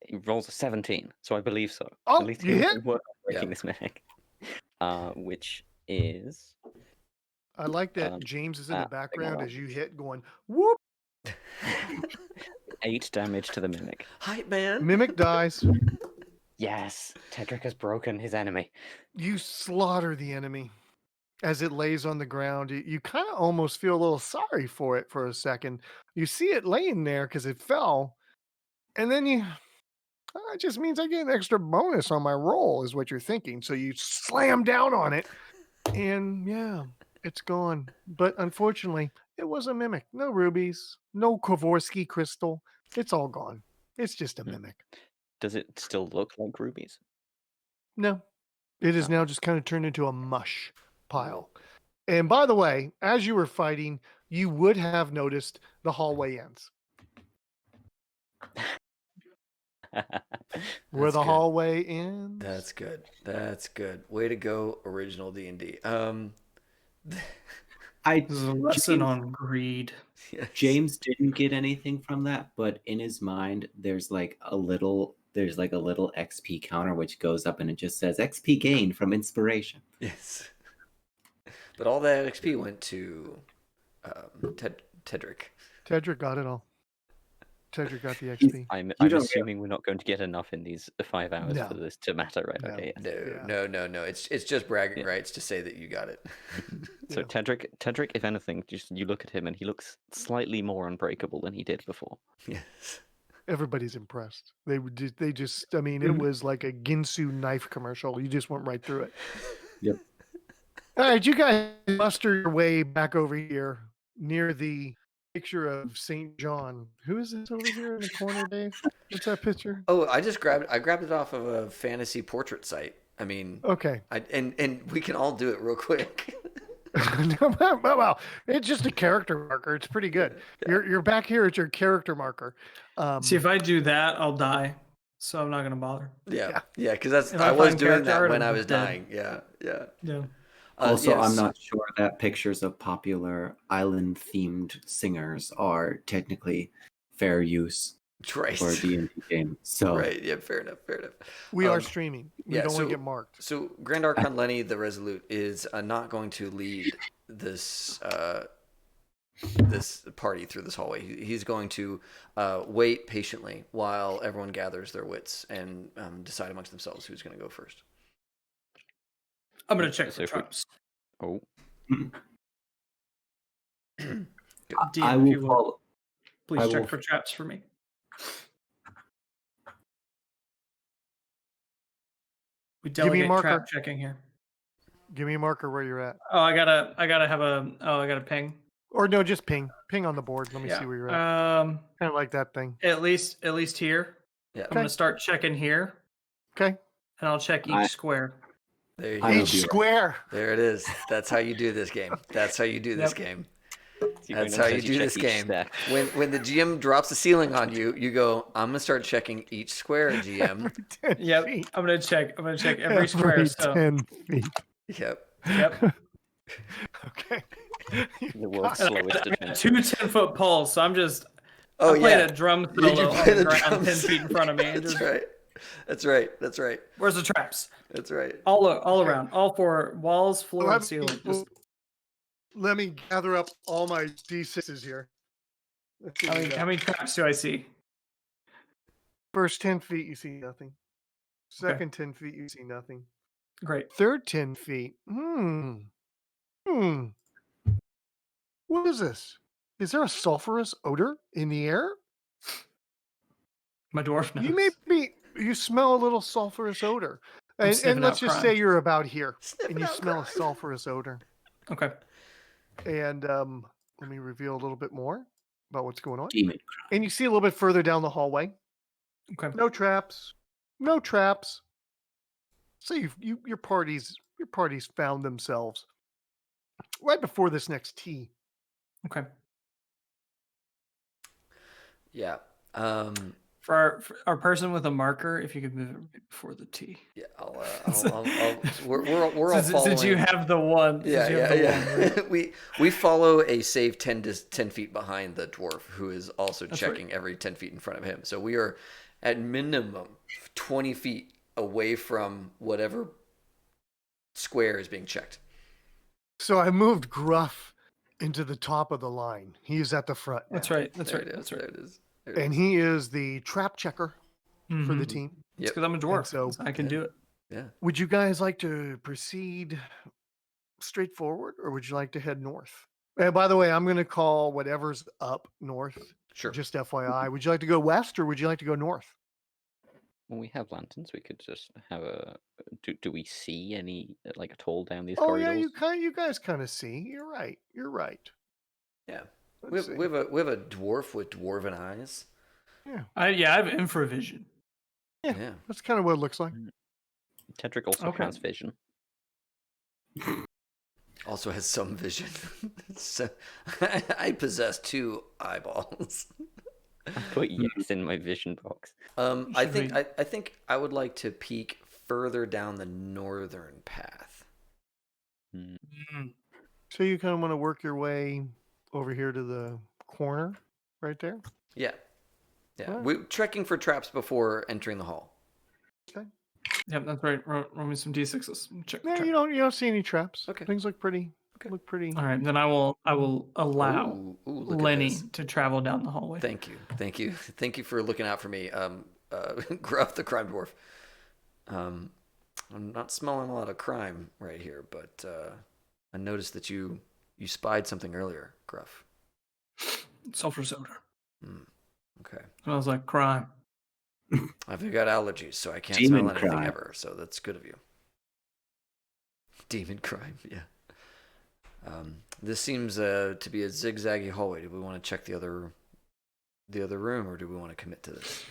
He rolls a 17, so I believe so. Oh, At least you he will hit? work on breaking Yeah. this mimic. Which is I like that Um, James is in the big background ol' as you hit, going whoop. 8 damage to the mimic. Hype man. Mimic dies. Yes, Tedric has broken his enemy. You slaughter the enemy as it lays on the ground. You kind of almost feel a little sorry for it for a second. You see it laying there because it fell, and then it just means I get an extra bonus on my roll, is what you're thinking. So you slam down on it, and yeah, it's gone. But unfortunately, it was a mimic. No rubies, no Kovorsky crystal. It's all gone. It's just a mimic. Does it still look like rubies? No, it is now just kind of turned into a mush pile. And by the way, as you were fighting, you would have noticed the hallway ends. Where That's the good. hallway ends. That's good. That's good. Way to go, original D&D. I This is a lesson on greed. Yes. James didn't get anything from that, but in his mind, there's like a little XP counter which goes up and it just says XP gained from inspiration. Yes. But all that XP went to Tedric. Tedric got it all. Tedric got the XP. I'm don't assuming we're not going to get enough in these 5 hours No. for this to matter, right? No. Okay. Yes. No. It's just bragging rights to say that you got it. So Yeah. Tedric, if anything, just you look at him and he looks slightly more unbreakable than he did before. Yes. Everybody's impressed. They just, I mean, it was like a Ginsu knife commercial. You just went right through it. Yep. All right, you guys muster your way back over here near the picture of St. John. Who is this over here in the corner, Dave? What's that picture? Oh, I grabbed it off of a fantasy portrait site. I mean, Okay. and we can all do it real quick. Well, it's just a character marker. It's pretty good. You're back here at your character marker. See, if I do that, I'll die. So I'm not gonna bother. Yeah, because If I I was find doing character that art, when I'm I was dead. dying. Yeah. Yeah. Also, I'm yes. not sure that pictures of popular island-themed singers are technically fair use Right. for a D&D game. So Right. Yeah. Fair enough. we are streaming. We yeah, don't want so- to get marked. So Grand Archon Lenny the Resolute is not going to lead this this party through this hallway. He's going to wait patiently while everyone gathers their wits and decide amongst themselves who's going to go first. I'm gonna check So for if we- traps. Oh, DM, I if will you will. follow. Please I check will- for traps for me. We Give me a delegate marker. trap checking here. Give me a marker where you're at. Oh, I gotta have a. Oh, I gotta ping. Or no, just ping. Ping on the board. Let me Yeah. see where you're at. Um, Kind of like that thing. at least here. Yeah. I'm gonna start checking here, Okay. and I'll check each I- square. There you I go. will Each be- square. There it is. That's how you do this game. That's how you do this Yep. game. you That's go how in you and do check this each game. step. When the GM drops the ceiling on you, you go, I'm gonna start checking each square, GM. 10 Yep, feet. I'm gonna check every square. So 10 feet. Yep. yep. Okay. The world's And slowest I got adventure. two 10-foot poles, so I'm just. Oh I played yeah. a drum Did you solo play on the the ground drum 10 feet in front of me. and That's just, right. That's right. Where's the traps? That's right. All around, all four walls, floor, Let and ceiling. Just, let me gather up all my D6s here. Let's see what we got. how many traps do I see? First 10 feet, you see nothing. Second 10 feet, you see nothing. Great. Third 10 feet. What is this? Is there a sulfurous odor in the air? My dwarf knows. You smell a little sulfurous odor. I'm And sniffing let's out just say crime. you're about here Sniffing and you out smell a crime. sulfurous odor. Okay. And let me reveal a little bit more about what's going on. Demon. And you see a little bit further down the hallway. Okay. No traps. No traps. So your parties found themselves right before this next tee. Okay. Yeah. For our person with a marker, if you could move it before the T. Yeah. We're all following. Since you have the one. Yeah. We follow a safe 10 feet behind the dwarf, who is also That's right. checking every 10 feet in front of him. So we are at minimum 20 feet away from whatever square is being checked. So I moved Gruff into the top of the line. He is at the front. That's now. right. That's There right. it is. That's right. There it is. There it And is. he is the trap checker for the Mhm. team. It's Yep. because I'm a dwarf, so- so I can Yeah. do it. Yeah. Would you guys like to proceed straight forward, or would you like to head north? And by the way, I'm going to call whatever's up north. Sure. Just FYI. Would you like to go west, or would you like to go north? When we have lanterns, we could just have a. Do we see any like at all down these Oh corridors? yeah, you guys kind of see. You're right. You're right. Yeah. Let's We see. have a dwarf with dwarven eyes. I have infravision. Yeah. That's kind of what it looks like. Tedric also Okay. has vision. Also has some vision. So, I possess 2 eyeballs. I put yes in my vision box. I Should think we- I think I would like to peek further down the northern path. Hmm. Mm. So you kind of want to work your way over here to the corner, right there. Yeah. Yeah. Alright. We're trekking for traps before entering the hall. Yep, that's right. Roll me some d6s. Check. No, check. you don't see any traps. Okay. Things look pretty. Okay. Look pretty. All right, then I will allow Ooh, look at Lenny this. to travel down the hallway. Thank you for looking out for me. Gruff the crime dwarf. I'm not smelling a lot of crime right here, but I noticed that you spied something earlier, Gruff. Sulfur soda. Okay. Smells like crime. I've got allergies, so I can't Demon smell anything crime. ever. So that's good of you. Demon crime, yeah. This seems to be a zigzaggy hallway. Do we want to check the other room, or do we want to commit to this?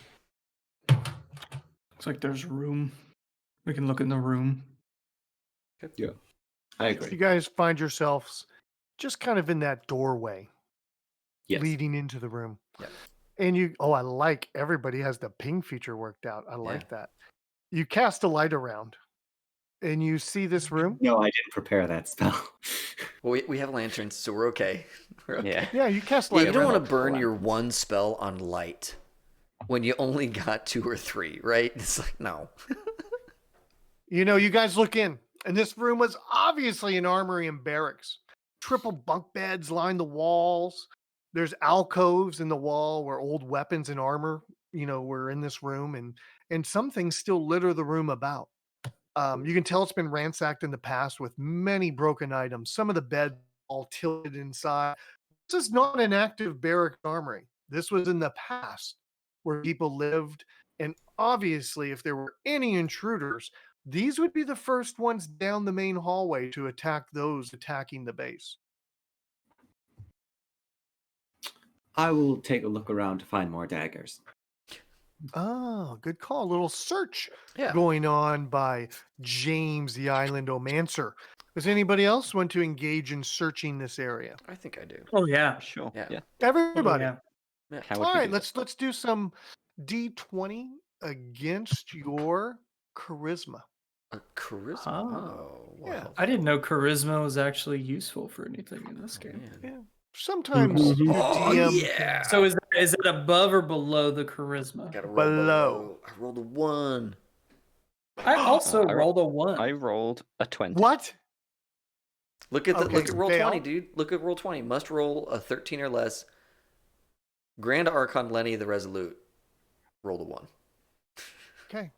Looks like there's room. We can look in the room. I You agree. guys find yourselves just kind of in that doorway Yes. leading into the room. Yeah. And I like everybody has the ping feature worked out. I like that. You cast a light around and you see this room. No, I didn't prepare that spell. Well, we have lanterns, so we're okay. We're okay. Yeah. Yeah, you cast Yeah, light you don't around. want to burn your one spell on light when you only got 2 or 3, right? It's like, no. You guys look in, and this room was obviously an armory and barracks. Triple bunk beds line the walls. There's alcoves in the wall where old weapons and armor, were in this room, and some things still litter the room about. You can tell it's been ransacked in the past with many broken items. Some of the beds all tilted inside. This is not an active barrack armory. This was in the past where people lived, and obviously, if there were any intruders, these would be the first ones down the main hallway to attack those attacking the base. I will take a look around to find more daggers. Oh, good call. A little search Yeah. going on by James the Island Omancer. Does anybody else want to engage in searching this area? I think I do. Oh yeah. Sure. Yeah. Yeah. Everybody. Oh, How would All we right, do that? let's do some D20 against your charisma. A charisma. Oh. Oh, well, Yeah. helpful. I didn't know charisma was actually useful for anything in this Oh, game. man. Yeah. Sometimes Mhm. your Oh, DM yeah. So is it above or below the charisma? Gotta roll Below. I rolled a 1. I also I rolled a 1. I rolled a 20. What? Look at Okay, look at roll fail. 20, dude. Look at roll 20. Must roll a 13 or less. Grand Archon Lenny the Resolute rolled a 1. Okay.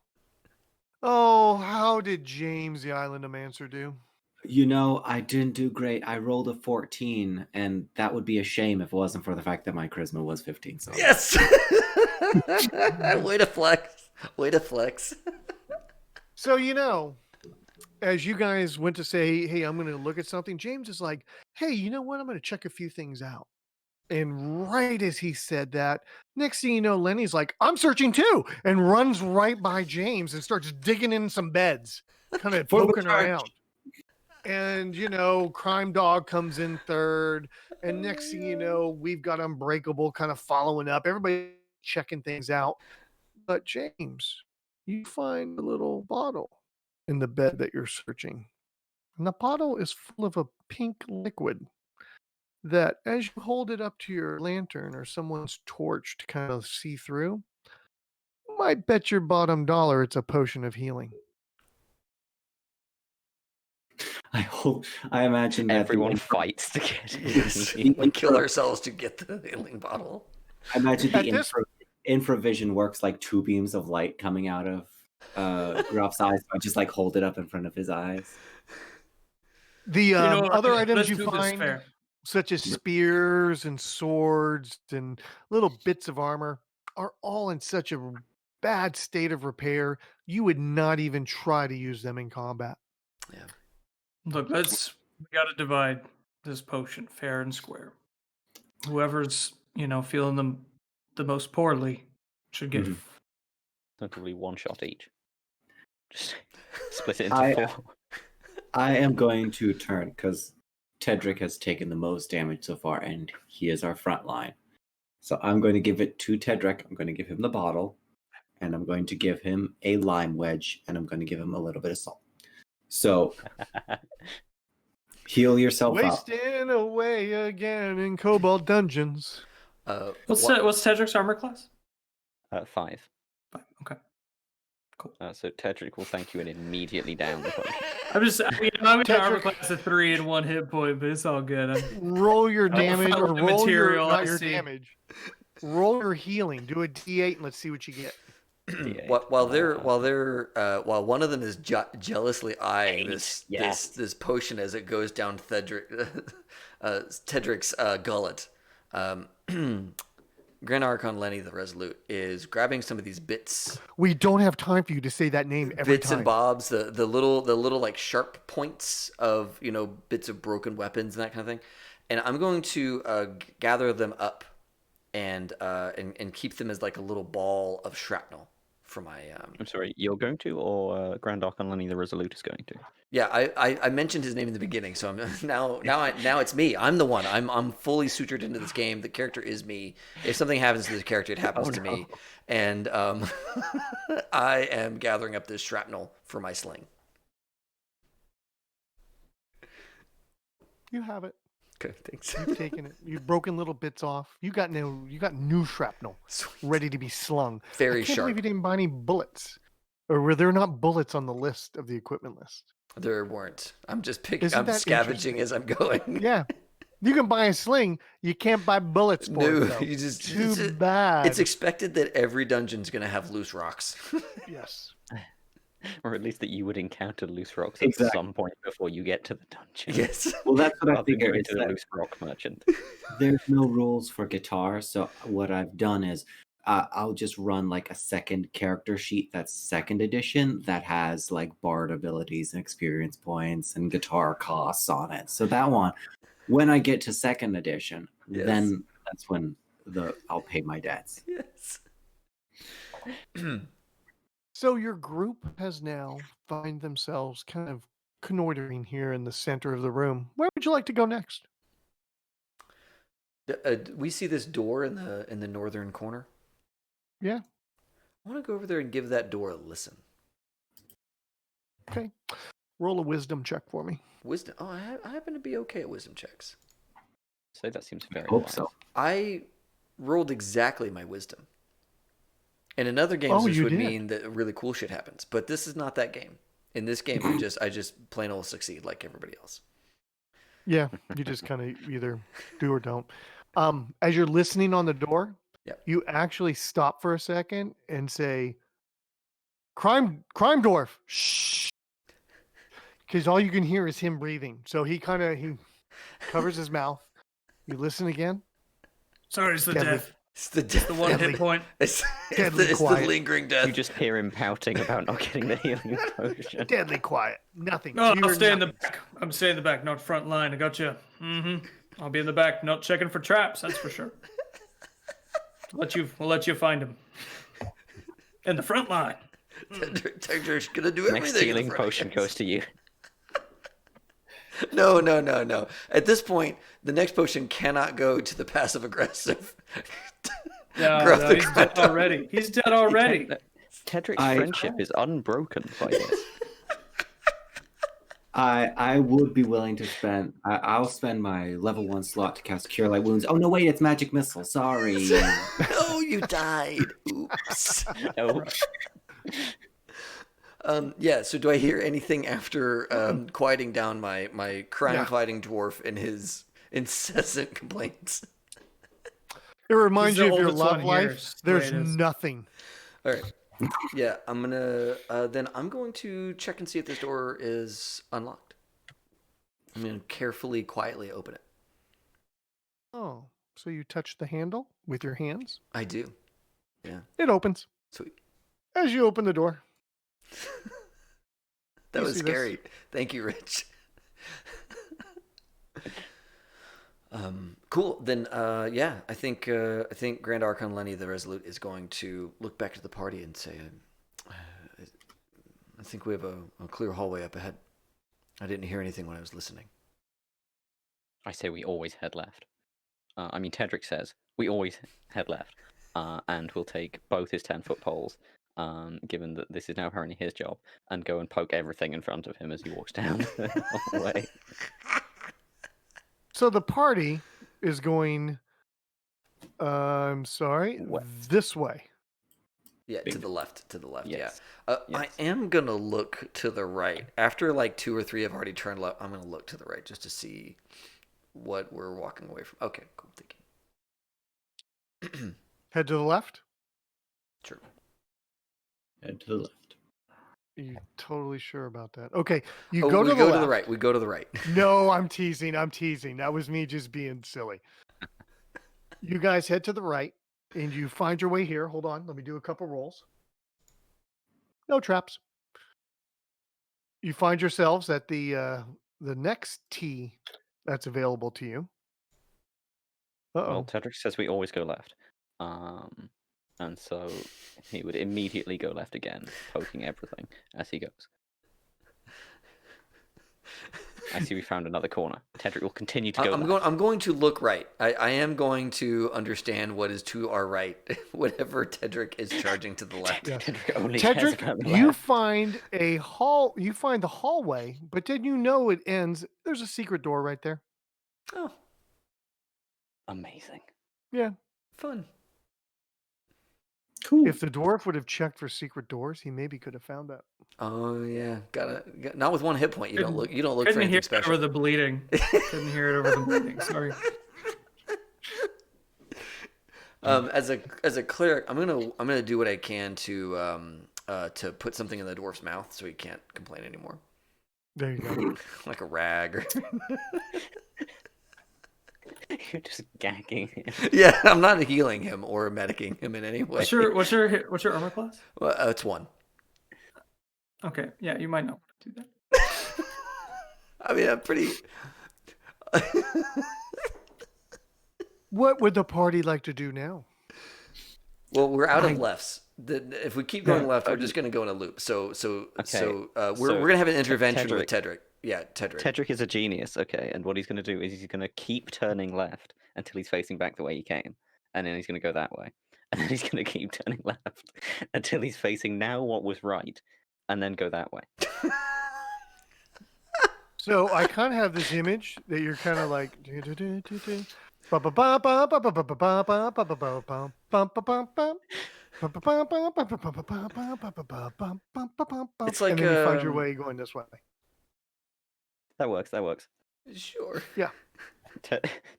Oh, how did James the Island Omancer do? I didn't do great. I rolled a 14, and that would be a shame if it wasn't for the fact that my charisma was 15. So Yes. Way to flex. Way to flex. So, as you guys went to say, hey, I'm going to look at something, James is like, hey, you know what? I'm going to check a few things out. And right as he said that, next thing you know, Lenny's like, I'm searching too, and runs right by James and starts digging in some beds, kind of For the poking charge. around. And, Crime Dog comes in third. And next thing you know, we've got Unbreakable kind of following up. Everybody checking things out. But James, you find a little bottle in the bed that you're searching. And the bottle is full of a pink liquid that, as you hold it up to your lantern or someone's torch to kind of see through, you might bet your bottom dollar it's a potion of healing. I imagine that Everyone fights to get Yes. it. We kill ourselves to get the healing bottle. I imagine the At this- infravision works like two beams of light coming out of Graf's eyes. So I just like hold it up in front of his eyes. The other items let's you do this find, fair. such as spears and swords and little bits of armor, are all in such a bad state of repair. You would not even try to use them in combat. Look, we got to divide this potion fair and square. Whoever's feeling them the most poorly should get. Mhm. Probably one shot each. Just split it I- into 4. I am going to turn because Tedric has taken the most damage so far, and he is our front line. So I'm going to give it to Tedric. I'm going to give him the bottle, and I'm going to give him a lime wedge, and I'm going to give him a little bit of salt. So heal yourself up. Wasting away again in Cobalt Dungeons. What's Tedric's armor class? 5. Fine, okay. So Tedric will thank you and immediately down the potion. I'm in armor Tedric- class of 3 and 1 hit point, but it's all good. Roll your damage, or follow the roll material, not I your see. damage. Roll your healing. Do a D8 and let's see what you get. D8. While one of them is jealously eyeing Yes. this potion as it goes down Tedric's gullet, Grand Archon Lenny the Resolute is grabbing some of these bits, We don't have time for you to say that name every bits time. and bobs, the little like sharp points of bits of broken weapons and that kind of thing, and I'm going to gather them up and keep them as like a little ball of shrapnel for my. I'm sorry, you're going to, or Grand Archon Lenny the Resolute is going to? Yeah, I mentioned his name in the beginning, so I'm now it's me. I'm the one. I'm fully sutured into this game. The character is me. If something happens to this character, it happens to me. And I am gathering up this shrapnel for my sling. You have it. Okay, thanks. You've taken it. You've broken little bits off. You got new shrapnel ready to be slung. Very I can't sharp. believe you didn't buy any bullets. Or were there not bullets on the list of the equipment list? There weren't. I'm just picking. Isn't I'm that scavenging as I'm going. Yeah. You can buy a sling. You can't buy bullets for No, it, though. you just Too bad. It's expected that every dungeon's gonna have loose rocks. Yes. Or at least that you would encounter loose rocks Exactly. at some point before you get to the dungeon. Yes. Well, that's what I Rather than figure. going Is to the that loose rock merchant. there's no rules for guitar, so what I've done is I'll just run like a second character sheet that's second edition that has like bard abilities and experience points and guitar costs on it. So that one, when I get to second edition, Yes. then that's when I'll pay my debts. Yes. So your group has now find themselves kind of connoitering here in the center of the room. Where would you like to go next? We see this door in the northern corner. Yeah. I want to go over there and give that door a listen. Okay. Roll a wisdom check for me. Wisdom. Oh, I happen to be okay at wisdom checks. So that seems very Hope wise. so. I rolled exactly my wisdom. And in other games, Oh, this you would did. mean that really cool shit happens. But this is not that game. In this game, I just plain old succeed like everybody else. Yeah, you just kind of either do or don't. As you're listening on the door, Yep. you actually stop for a second and say, crime dwarf, shh. Because all you can hear is him breathing. So he covers his mouth. You listen again. Sorry, it's the Deadly. death. It's the The one Deadly. hit point. It's Deadly the quiet. lingering death. You just hear him pouting about not getting the healing potion. Deadly quiet. Nothing. No, You I'll hear stay in the nothing. back. I'm staying in the back, not front line. I got you. I'll be in the back, not checking for traps. That's for sure. We'll let you find him. In the front line. Tedric's gonna do everything. Next in the healing front potion end. goes to you. No. At this point, the next potion cannot go to the passive aggressive. No, Gruff the he's dead crowd. already. He's dead already. Tedric's I- friendship is unbroken by this. I would be willing to spend. I'll spend my level 1 slot to cast Cure Light Wounds. Oh no, wait, it's Magic Missile. Sorry. No, you died. Oops. No. Yeah. So do I hear anything after quieting down my crime-fighting dwarf and his incessant complaints? It reminds He's you the of your oldest one love here, life. it's the way There's it is. nothing. All right. Yeah, I'm gonna. Then I'm going to check and see if this door is unlocked. I'm gonna carefully, quietly open it. Oh, so you touch the handle with your hands? I do. Yeah. It opens. Sweet. As you open the door, That You was see this? scary. Thank you, Rich. Cool. Then, yeah, I think Grand Archon Lenny the Resolute is going to look back to the party and say, "I think we have a clear hallway up ahead. I didn't hear anything when I was listening." I say we always head left. I mean, Tedric says we always head left, and we'll take both his 10-foot poles, given that this is now apparently his job, and go and poke everything in front of him as he walks down the way. so the party is going. I'm sorry, West. this way. Yeah, to the left. To the left. Yes. Yeah. Yes. I am gonna look to the right. After like 2 or 3 have already turned left, I'm gonna look to the right just to see what we're walking away from. Okay, cool. Thank you. Head to the left. Sure. Head to the left. Are you totally sure about that? Okay, you Oh, go we to the go left. to the right. We go to the right. No, I'm teasing. I'm teasing. That was me just being silly. You guys head to the right, and you find your way here. Hold on. Let me do a couple rolls. No traps. You find yourselves at the next T that's available to you. Uh-oh. Well, Tedric says we always go left. And so he would immediately go left again, poking everything as he goes. I see we found another corner. Tedric will continue to go left. I'm going to look right. I am going to understand what is to our right, whatever Tedric is charging to the left. Yeah. Tedric only cares Tedric, about the you left. find a hall. You find the hallway, but did you know it ends? There's a secret door right there. Oh, Amazing. Yeah. fun. Cool. If the dwarf would have checked for secret doors, he maybe could have found that. Oh yeah, not with 1 hit point. You don't look for Couldn't hear anything it special. over the bleeding. Couldn't hear it over the bleeding. Sorry. As a cleric, I'm gonna do what I can to put something in the dwarf's mouth so he can't complain anymore, There you go. like a rag or. You're just gagging him. Yeah, I'm not healing him or medicing him in any way. What's your armor class? Well, it's 1. Okay, yeah, you might not want to do that. I mean, I'm pretty. What would the party like to do now? Well, we're out of lefts. If we keep going left, we're just going to go in a loop. So we're going to have an intervention with Tedric. Yeah, Tedric. Tedric is a genius, okay, and what he's going to do is he's going to keep turning left until he's facing back the way he came, and then he's going to go that way, and then he's going to keep turning left until he's facing now what was right, and then go that way. So I kind of have this image that you're kind of like. It's like and then you find your way going this way. That works. Sure. Yeah.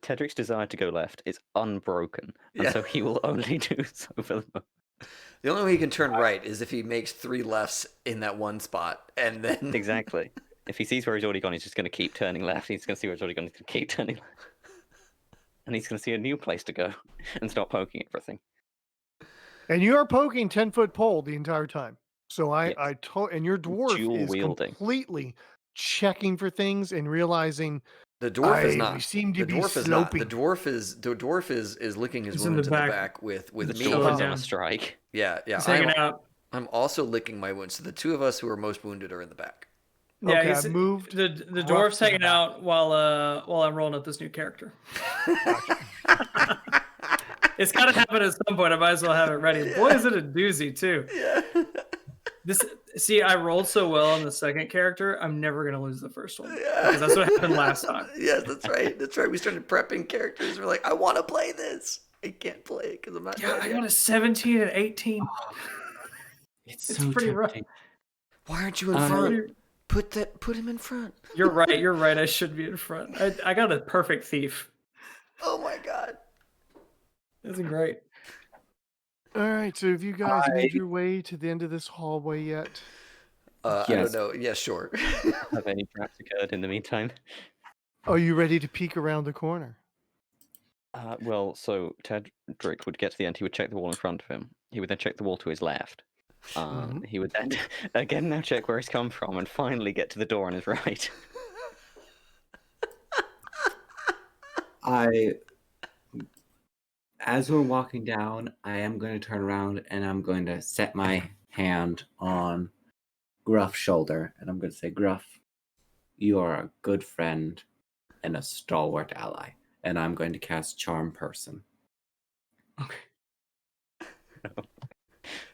Tedric's desire to go left is unbroken, and Yeah. so he will only do so for the moment. The only way he can turn right is if he makes 3 lefts in that one spot, and then Exactly. If he sees where he's already gone, he's just going to keep turning left. He's going to see where he's already gone. He's going to keep turning left. And he's going to see a new place to go and stop poking everything. And you are poking 10-foot pole the entire time. So Yes. and your dwarf Dual is wielding. completely checking for things and realizing the dwarf is we not. seem to The be dwarf is not. sloping. The dwarf is licking his He's in wounds the in the back. back with He's me. chilling Dwarf is on down. a strike. Yeah. He's hanging out. I'm also licking my wounds. So the 2 of us who are most wounded are in the back. Yeah, Okay, he's I moved the rough dwarf's to the hanging back. out while I'm rolling up this new character. It's got to happen at some point. I might as well have it ready. Boy, is it a doozy too. Yeah. See, I rolled so well on the second character. I'm never gonna lose the first one Yeah. because that's what happened last time. Yes, that's right. That's right. We started prepping characters. We're like, I want to play this. I can't play it because I'm not. Yeah, done I yet. got a 17 and 18. It's It's so pretty rough. tempting. Why aren't you in Uh, front? Put him in front. You're right. You're right. I should be in front. I got a perfect thief. Oh my god. This is great. All right, so have you guys made your way to the end of this hallway yet? I Yes. don't know. Yeah, sure. Have any traps occurred in the meantime? Are you ready to peek around the corner? Well, so Tedric would get to the end. He would check the wall in front of him. He would then check the wall to his left. He would then again now check where he's come from, and finally get to the door on his right. As we're walking down, I am going to turn around and I'm going to set my hand on Gruff's shoulder, and I'm going to say, Gruff, you are a good friend and a stalwart ally. And I'm going to cast Charm Person. Okay.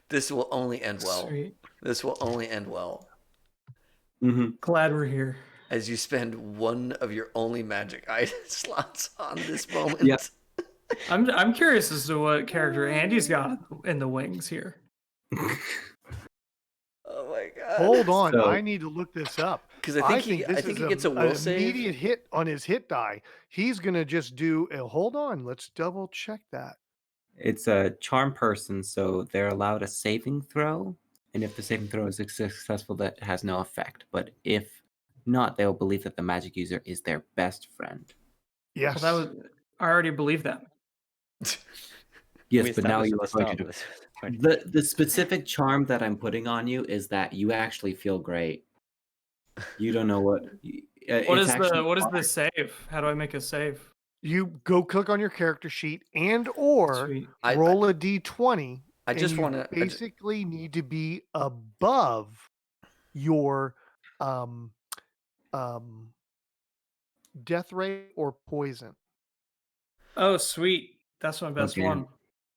This will only end well. Sweet. This will only end well. Mm-hmm. Glad we're here. As you spend one of your only magic item slots on this moment. Yep. I'm curious as to what character Andy's got in the wings here. Oh my god. Hold on, So- I need to look this up. Because I think this he is gets a will an save. immediate hit on his hit die. He's gonna just do a hold on. Let's double check that. It's a Charm Person, so they're allowed a saving throw. And if the saving throw is successful, that has no effect. But if not, they'll believe that the magic user is their best friend. Yes. Well, I already believe that. Yes, We but now established you're at the start going to of do this. The specific charm that I'm putting on you is that you actually feel great. You don't know what. What is the save? How do I make a save? You go click on your character sheet and or Sweet. roll a d20. I just and want you to basically need to be above your death rate or poison. Oh, sweet. That's my best Okay. one.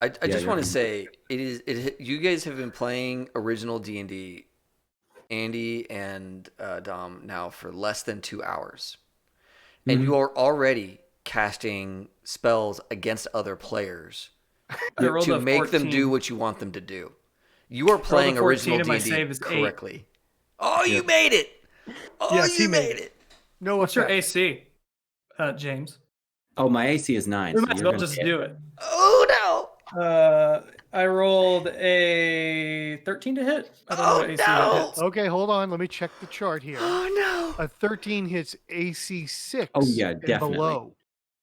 I Yeah, just you're want to right. say you guys have been playing original D&D, Andy and Dom, now for less than 2 hours, and you are already casting spells against other players I rolled to a make them 14. do what you want them to do. You are playing 14 original and my D&D save is 8. correctly. Oh, you Yep. made it! Oh, Yes, you he made made it! No, What's your effect. AC, James? Oh, my AC is 9. We so might as you're well gonna just hit. do it. Oh no! I rolled a 13 to hit. I don't know what AC that no! hits. Okay, hold on. Let me check the chart here. Oh no! A 13 hits AC 6. Oh, yeah, and definitely. below.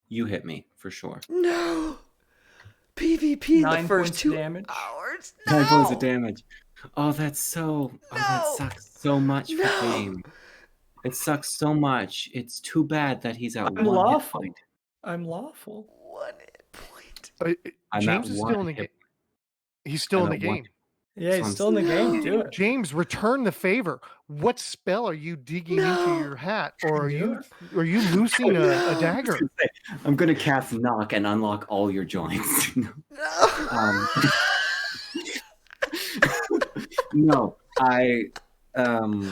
You hit me for sure. No! PvP 9 the first points 2 damage. hours. 9 points of No! damage. Oh, that's so. Oh, that No. sucks so much for No. James. It sucks so much. It's too bad that he's at I'm 1 hit lawful. point. I'm lawful. 1 hit point. I'm James at is 1 still in the hit game. He's still I'm in the at 1 game. Yeah, he's So still in the game. Do it. James, return the favor. What spell are you digging No. into your hat, or are Do you it. loosing a dagger? I'm gonna cast knock and unlock all your joints. No. No,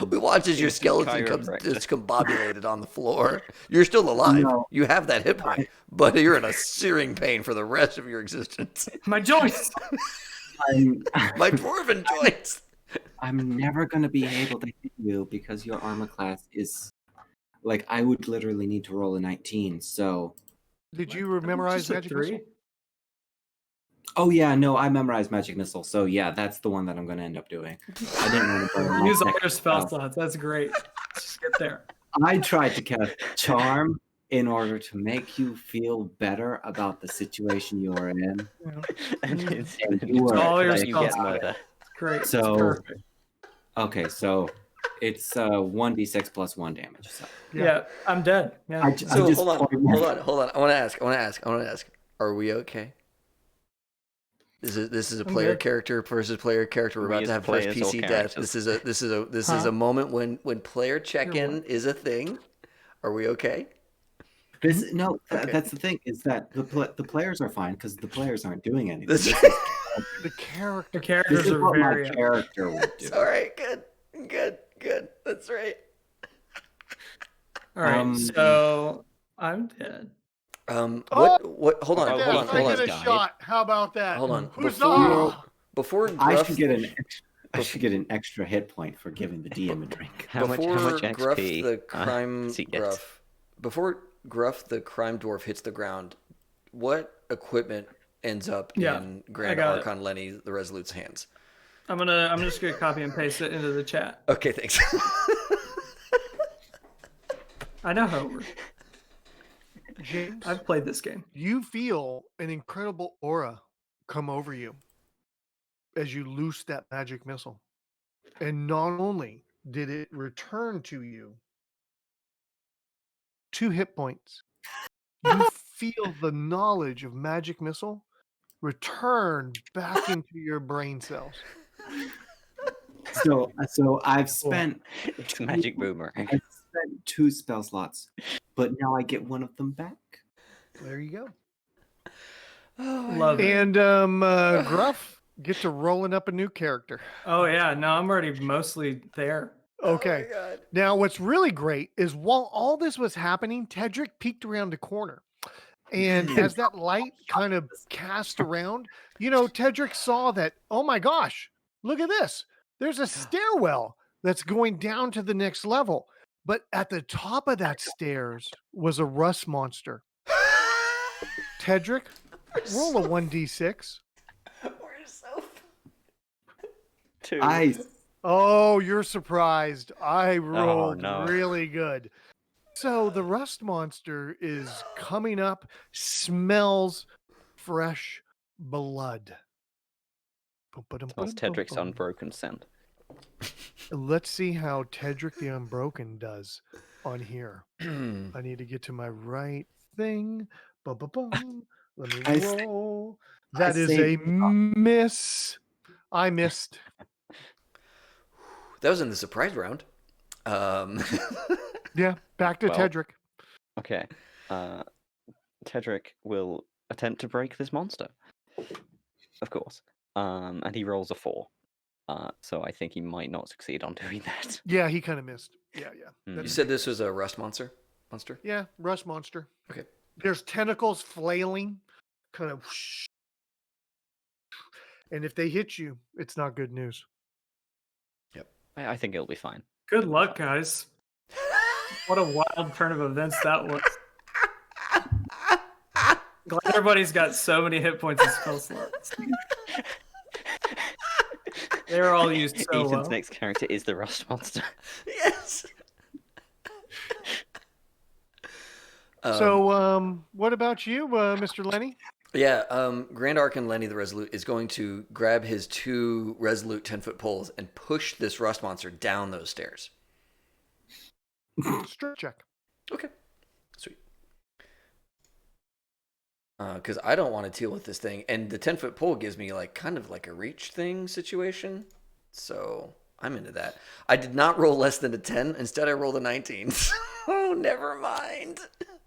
We watch as your Instant skeleton comes chiropractor. discombobulated on the floor. You're still alive. No. You have that hit point, but you're in a searing pain for the rest of your existence. My joints. My dwarven joints. I'm never gonna be able to hit you because your armor class is like I would literally need to roll a 19. So, Did you memorize Just a magic 3. missile? oh yeah, no, I memorized magic missile. So yeah, that's the one that I'm gonna end up doing. I didn't want to burn my Use all second your spell spell. slots. That's great. Just get there. I tried to cast charm in order to make you feel better about the situation you are in. And And you were all your you get spells. murder. Great. So- It's perfect. okay. So it's 1d6 plus 1 damage. So Yeah, I'm dead. Yeah. I So just hold on. point- I want to ask. Are we okay? This is a I'm player good. character versus player character. We're We about as to have first players or PC death. characters? This is Huh? a moment when player check-in what? is a thing. Are we okay? This no, Okay. that's the thing is that the players are fine because the players aren't doing anything. This, The character. The This characters is are what very. my character would do. it's all right. Good. That's right. All right, Um, so I'm dead. What? Hold on. I Hold on. get a guys. shot. How about that? Hold on. Huzzah! Before I Gruff, should get an. I should get an extra hit point for giving the DM a drink. How much Gruff XP the crime does he get? before Gruff the crime dwarf hits the ground, what equipment ends up in Grand got it. Archon Lenny the Resolute's hands? I'm just gonna copy and paste it into the chat. Okay, thanks. I know how it works. James, I've played this game. you feel an incredible aura come over you as you loose that magic missile. And not only did it return to you 2 hit points, you feel the knowledge of magic missile return back into your brain cells. So I've spent It's magic boomerang. I've spent 2 spell slots, but now I get one of them back. There you go. Love it. And Gruff, get to rolling up a new character. Oh yeah, no, I'm already mostly there. Okay. Oh my God. Now, what's really great is while all this was happening, Tedric peeked around the corner. And as that light kind of cast around, Tedric saw that, oh my gosh, look at this. There's a stairwell that's going down to the next level. But at the top of that stairs was a rust monster. Tedric, roll a 1d6. We're so 2. Oh, you're surprised. I rolled no. really good. So the rust monster is coming up, smells fresh blood. Smells Tedric's unbroken scent. Let's see how Tedric the Unbroken does on here. I need to get to my right thing. Bum, bum, bum. Let me roll. That is a miss. I missed. That was in the surprise round. Yeah, back to Well, Tedric. Okay. Tedric will attempt to break this monster. Of course. And he rolls a 4. So I think he might not succeed on doing that. Yeah, he kind of missed. Yeah. You said this was a rust monster? Yeah, rust monster. Okay. There's tentacles flailing, kind of whoosh. And if they hit you, it's not good news. I think it'll be fine. Good luck, guys. What a wild turn of events that was. Glad everybody's got so many hit points and spell slots. They were all used so Ethan's well. next character is the rust monster. Yes. So, what about you, Mr. Lenny? Yeah, Grand Archon Lenny the Resolute is going to grab his 2 Resolute 10-foot poles and push this rust monster down those stairs. Strength check. Okay, sweet. Because I don't want to deal with this thing, and the 10-foot pole gives me kind of like a reach thing situation, so I'm into that. I did not roll less than a 10. Instead, I rolled a 19. Oh, never mind.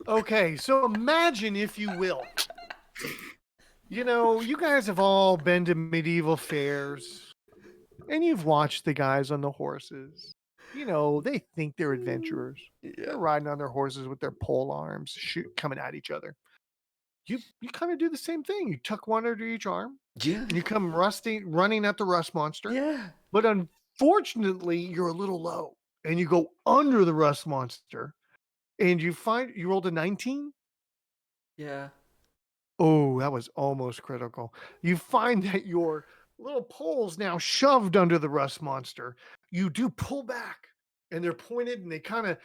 Okay, so imagine, if you will, you guys have all been to medieval fairs, and you've watched the guys on the horses. They think they're adventurers. They're riding on their horses with their pole arms, coming at each other. You kind of do the same thing. You tuck one under each arm. Yeah. And you come running at the rust monster. Yeah. But unfortunately, you're a little low, and you go under the rust monster, and you rolled a 19. Yeah. Oh, that was almost critical. You find that your little pole's now shoved under the rust monster. You do pull back, and they're pointed, and they kind of,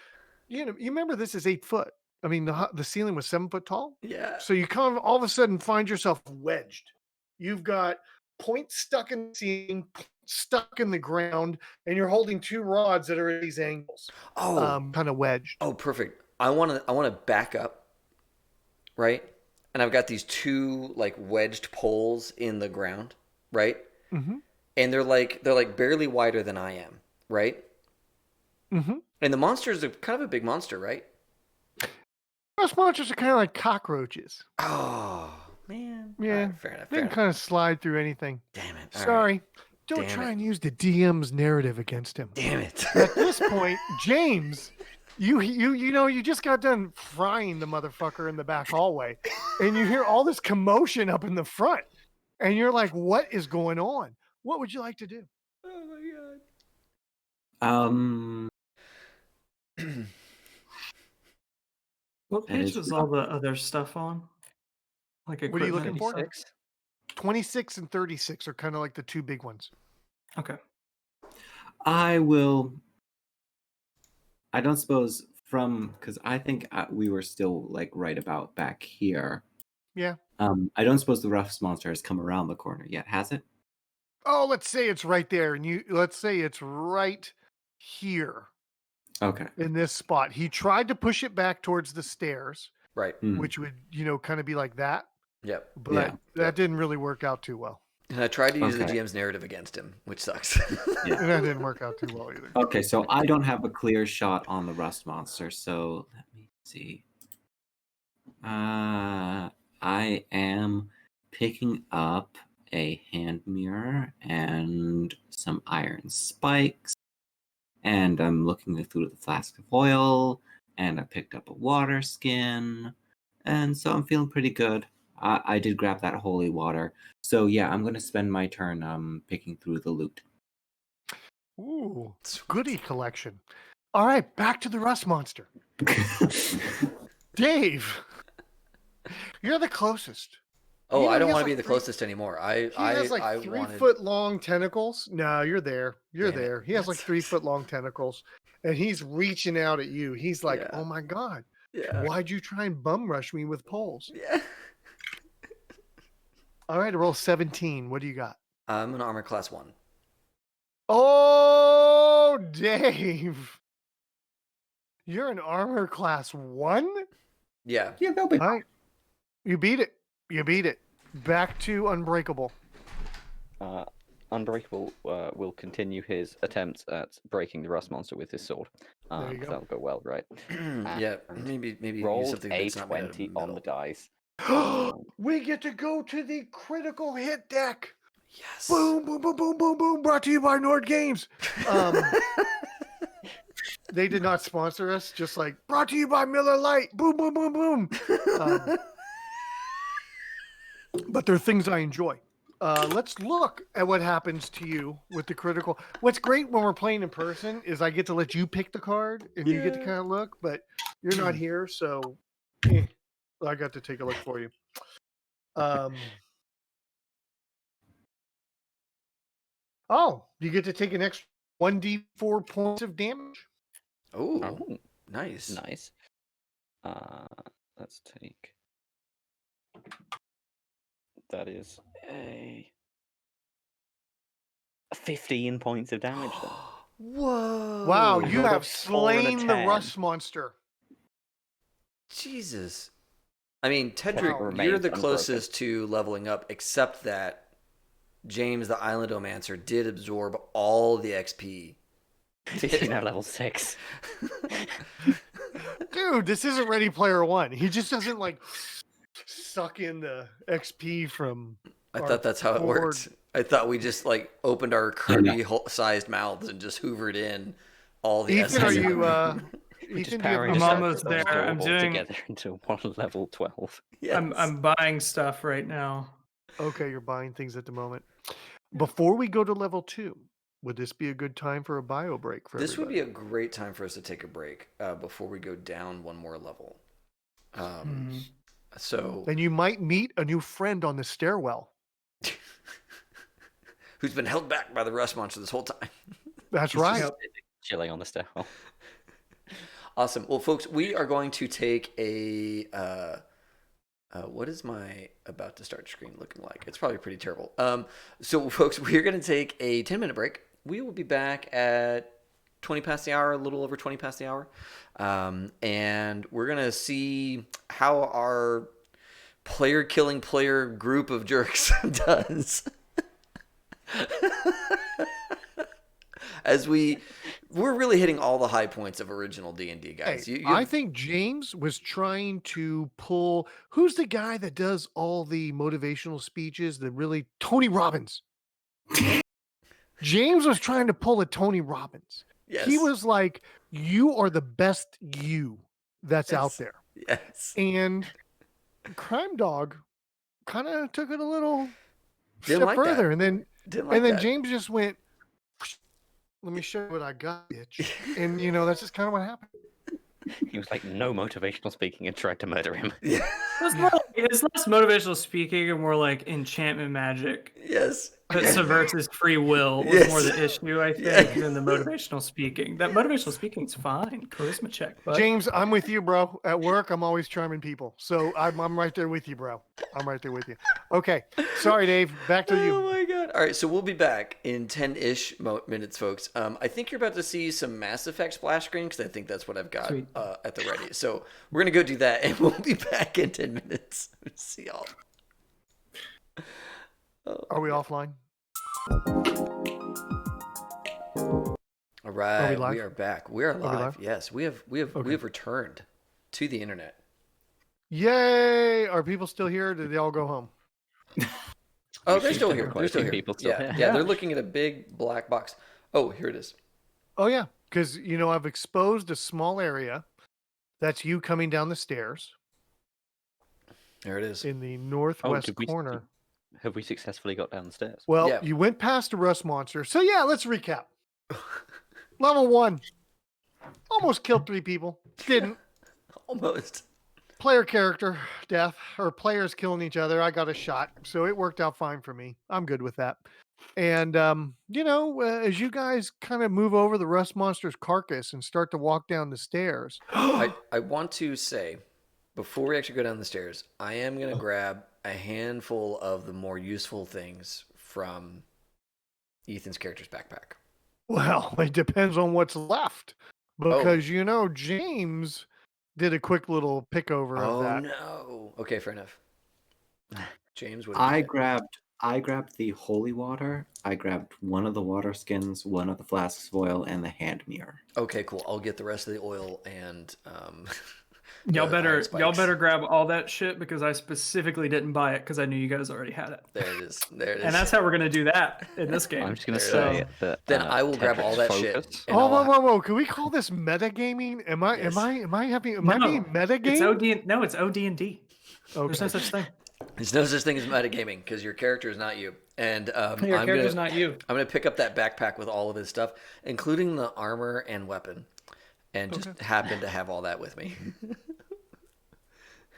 you remember this is 8 foot. I mean, the ceiling was 7 foot tall. Yeah. So you kind of all of a sudden find yourself wedged. You've got points stuck in the ceiling, stuck in the ground, and you're holding 2 rods that are at these angles. Oh, kind of wedged. Oh, perfect. I want to back up, right? And I've got these 2 wedged poles in the ground, right? Mm-hmm. And they're barely wider than I am, right? Mm-hmm. And the monster is kind of a big monster, right? Rust monsters are kind of like cockroaches. Oh man. Yeah. All right, fair enough. They can kind of slide through anything. Damn it. All Sorry. right. Don't Damn try it. and use the DM's narrative against him. Damn it. At this point, James, you just got done frying the motherfucker in the back hallway, and you hear all this commotion up in the front, and you're like, what is going on? What would you like to do? Oh my Um, god. What That page is was all the other stuff on? Like What are you looking equipment for? stuff? 26? 26 and 36 are kind of like the two big ones. Okay. I don't suppose because I think we were still like right about back here. Yeah. I don't suppose the Ruffs monster has come around the corner yet, has it? Oh, let's say it's right there, and let's say it's right here Okay. in this spot. He tried to push it back towards the stairs, Right. Hmm. which would, kind of be like that, Yep. but Yeah. that didn't really work out too well. And I tried to use the Okay. GM's narrative against him, which sucks. Yeah. And that didn't work out too well either. Okay, so I don't have a clear shot on the rust monster, so let me see. I am picking up a hand mirror and some iron spikes, and I'm looking through the flask of oil, and I picked up a water skin, and so I'm feeling pretty good. I did grab that holy water, so yeah, I'm gonna spend my turn picking through the loot. Ooh, goodie collection. All right, back to the rust monster. Dave, you're the closest. Oh, I He don't has want to like be the 3 closest anymore. He has like I 3-foot long tentacles. No, you're there. You're Damn it. there. He has like That's- 3-foot long tentacles, and he's reaching out at you. He's like, Yeah. "Oh my god, Yeah. why'd you try and bum rush me with poles?" Yeah. All right, roll 17. What do you got? I'm an armor class 1. Oh, Dave, you're an armor class 1. Yeah. Yeah, they'll be All right, you beat it. You beat it. Back to unbreakable. Unbreakable will continue his attempts at breaking the rust monster with his sword. There you go. That'll go well, right? Yeah. And Maybe use Rolled something a that's not made out of 20 on the metal. dice. We get to go to the critical hit deck. Yes. Boom, boom, boom, boom, boom, boom. Brought to you by Nord Games. They did not sponsor us. Just like brought to you by Miller Lite. Boom, boom, boom, boom. But they're things I enjoy. Let's look at what happens to you with the critical. What's great when we're playing in person is I get to let you pick the card and you get to Yeah. kind of look, but you're not here, so I got to take a look for you. Oh, you get to take an extra 1d4 points of damage. Oh, Oh, nice. nice. Let's take. That is a 15 points of damage then. Whoa. Wow, you got a have 4 and a slain the 10. rust monster. Jesus. I mean, Wow. Tedrick, you're Remains the unbroken. closest to leveling up, except that James the Island Omancer did absorb all the XP. He's now level 6. Dude, this isn't Ready Player One. He just doesn't like suck in the XP from. I our thought that's how it forward- worked. I thought we just like opened our Kirby-sized mouths and just hoovered in all the Ethan, are essence. you? We're just Ethan, do you have powering I'm any- almost ourselves there. I'm all doing- together into one level 12. Yes. I'm buying stuff right now. Okay, you're buying things at the moment. Before we go to level 2, would this be a good time for a bio break for This would be everybody? a great time for us to take a break before we go down one more level. So, And you might meet a new friend on the stairwell. who's been held back by the rust monster this whole time? That's right. Chilling on the stairwell. Awesome. Well, folks, we are going to take a. What is my about to start screen looking like? It's probably pretty terrible. So, folks, we're going to take a 10-minute break. We will be back at 20 past the hour, a little over 20 past the hour. And we're going to see how our player-killing player group of jerks does. As we're really hitting all the high points of original D&D, guys. Hey, I think James was trying to pull. Who's the guy that does all the motivational speeches? Tony Robbins. James was trying to pull a Tony Robbins. Yes. He was like, "You are the best you that's out Yes. there." Yes. And Crime Dog kind of took it a little Didn't step like further, that. and then Didn't like and then that. James just went, let me show you what I got, bitch. And that's just kind of what happened. He was like, no motivational speaking, and tried to murder him. Yeah. It's less motivational speaking and more like enchantment magic Yes. that subverts his free will was more Yes. the issue, I think, Yeah. than the motivational speaking. That motivational speaking's fine. Charisma check, but James, I'm with you, bro. At work, I'm always charming people. So I'm right there with you, bro. I'm right there with you. Okay. Sorry, Dave. Back to Oh you. my god! All right, so we'll be back in 10-ish minutes, folks. I think you're about to see some Mass Effect splash screen because I think that's what I've got Sweet. at the ready. So we're gonna go do that, and we'll be back in 10 minutes. See y'all. Are we offline? All right, live? we are back. We are we live. live? Yes, we have returned to the internet. Yay! Are people still here? Did they all go home? Oh, We they're seem still to here. have quite They're a still few here. people still Yeah, here. yeah, they're looking at a big black box. Oh, here it is. Oh yeah, because I've exposed a small area. That's you coming down the stairs There it is. in the northwest did we- corner. Have we successfully got downstairs? Well, Yeah. you went past a rust monster. So yeah, let's recap. Level 1. Almost killed 3 people. Didn't. Almost. Player character death, or players killing each other. I got a shot, so it worked out fine for me. I'm good with that. And as you guys kind of move over the rust monster's carcass and start to walk down the stairs, I want to say, before we actually go down the stairs, I am going to grab a handful of the more useful things from Ethan's character's backpack. well, it depends on what's left, because James did a quick little pick over of Oh, that. no. Okay, fair enough. James, what I did you grabbed the holy water. I grabbed one of the water skins, one of the flasks of oil, and the hand mirror. get? Okay, cool. I'll get the rest of the oil and y'all the better iron spikes. grab all that shit because I specifically didn't buy it because I knew you guys already had it. There it is. There it is. And that's how we're gonna do that in this game. I'm just going to There say it that. Then I will grab all that Tedric's shit. focus- and Oh, I'll- whoa! Can we call this metagaming? Am I Yes. being metagame? It's OD&D. There's no such thing. There's no such thing as metagaming because your character is not you. And Your character's not you. I'm going to pick up that backpack with all of his stuff, including the armor and weapon, and just happen to have all that with me.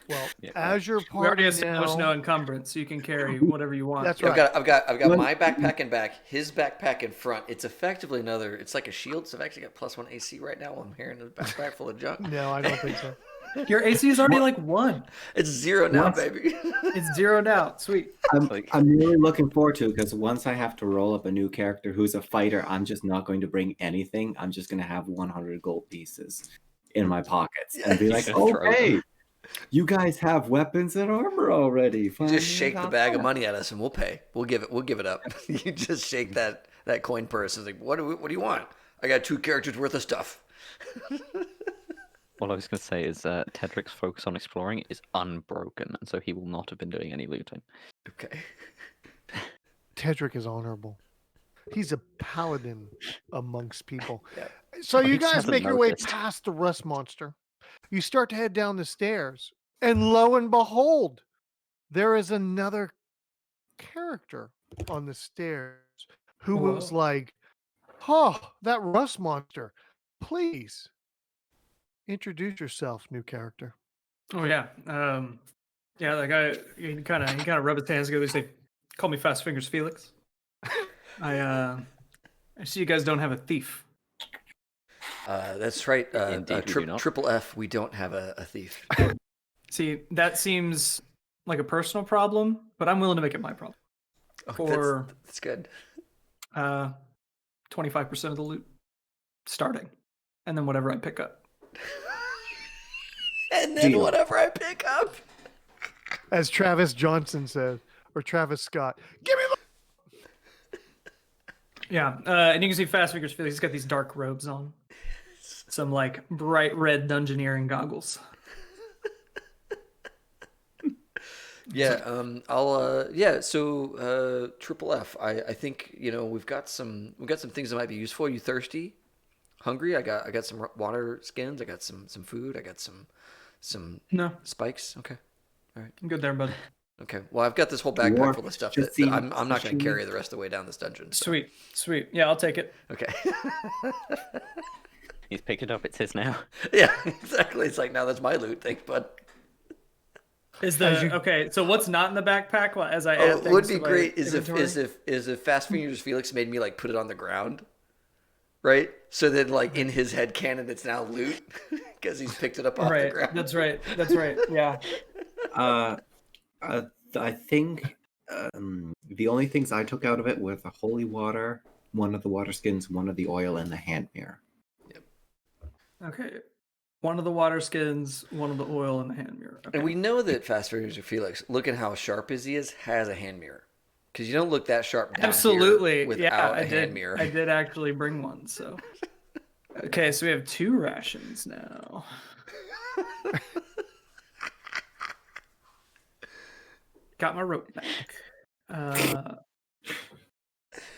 Well, Yeah. as your We already party established no now, encumbrance, so you can carry whatever you want. that's I've right. got my backpack in back, his backpack in front. It's effectively it's like a shield. So I've actually got +1 AC right now. I'm carrying a backpack full of junk. No, I don't think so. Your AC is already like 1. It's 0 now, What? baby. It's 0 now. Sweet. I'm really looking forward to it because once I have to roll up a new character who's a fighter, I'm just not going to bring anything. I'm just going to have 100 gold pieces in my pockets and be like, Just throw them. okay, you guys have weapons and armor already. You Finally just shake the got bag of that." money at us, and we'll pay. We'll give it up. You just shake that coin purse. It's like, what do you want? I got 2 characters worth of stuff. All I was going to say is Tedric's focus on exploring is unbroken, and so he will not have been doing any looting. Okay. Tedric is honorable. He's a paladin amongst people. Yeah. So Oh, he you just guys hasn't make your way noticed. past the rust monster. You start to head down the stairs, and lo and behold, there is another character on the stairs who was Whoa. like, "Oh, that rust monster! Please introduce yourself, new character." Oh yeah. Yeah, that guy he kinda rub his hands together and say, "Call me Fast Fingers Felix." I see you guys don't have a thief. That's right. Indeed, we do not. Triple F. We don't have a thief. See, that seems like a personal problem, but I'm willing to make it my problem. Oh, For- that's good. 25% of the loot starting, and then whatever I pick up. And then Deal. whatever I pick up. As Travis Johnson says, or Travis Scott, "Give me the." Yeah, and you can see Fast Fingers Felix. He's got these dark robes on, some like bright red dungeoneering goggles. Yeah. So Triple F. I think we've got some things that might be useful. Are you thirsty? Hungry? I got some water skins. I got some food. I got some No, spikes. Okay. I'm good there, bud. Okay. Well, I've got this whole backpack Dwarf full of stuff just that seems I'm not going to especially- carry the rest of the way down this dungeon. So. Sweet, sweet. Yeah, I'll take it. Okay. He's picked it up. It's his now. Yeah, exactly. It's like, now that's my loot. Thanks, bud. Okay? So what's not in the backpack? Well, as I add Oh, what would things be to my great is inventory? if Fast Fingers Felix made me like put it on the ground, right? So then, like in his head canon, it's now loot because he's picked it up off the Right. ground. That's right. That's right. Yeah. I think the only things I took out of it were the holy water, one of the water skins, one of the oil, and the hand mirror. Okay. One of the water skins, one of the oil, and the hand mirror. Okay. And we know that Fast Fingers Felix, looking how sharp as he is, has a hand mirror. Because you don't look that sharp down Absolutely. here without I a did. hand mirror. I did actually bring one. So. Okay, so we have 2 rations now. Got my rope back.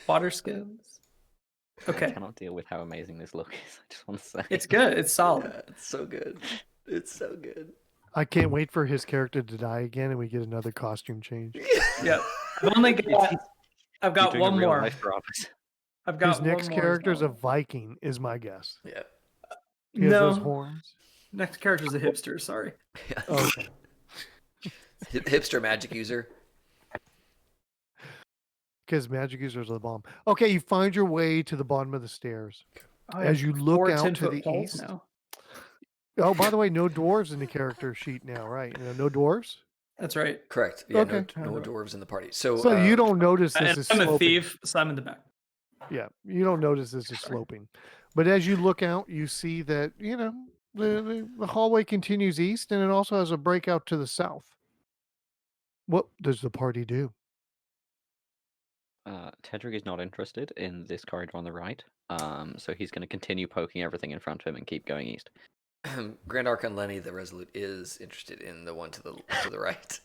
Water skins. I Okay, cannot deal with how amazing this look is. I just want to say. it's good. It's solid. Yeah, it's so good. It's so good. I can't wait for his character to die again and we get another costume change. Yep. I've only got. I've got You're doing a one real more. life Robert. I've got His next one more character is as a well. Viking, is my guess. Yeah. He has those No. horns. Next character is a hipster. Sorry. Yeah. Okay. Hipster magic user. Because magic users are the bomb. Okay, you find your way to the bottom of the stairs. As you look 4 out to 10-foot the poles east. now. Oh, by the way, no dwarves in the character sheet now, right? No dwarves? That's right. Correct. Yeah, Okay. no dwarves in the party. So, So you don't notice this And is I'm a sloping. thief, so I'm in the back. Yeah, you don't notice this is sloping. But as you look out, you see that, the hallway continues east and it also has a breakout to the south. What does the party do? Tedric is not interested in this corridor on the right, so he's going to continue poking everything in front of him and keep going east. Grand Archon Lenny the Resolute is interested in the one to the right.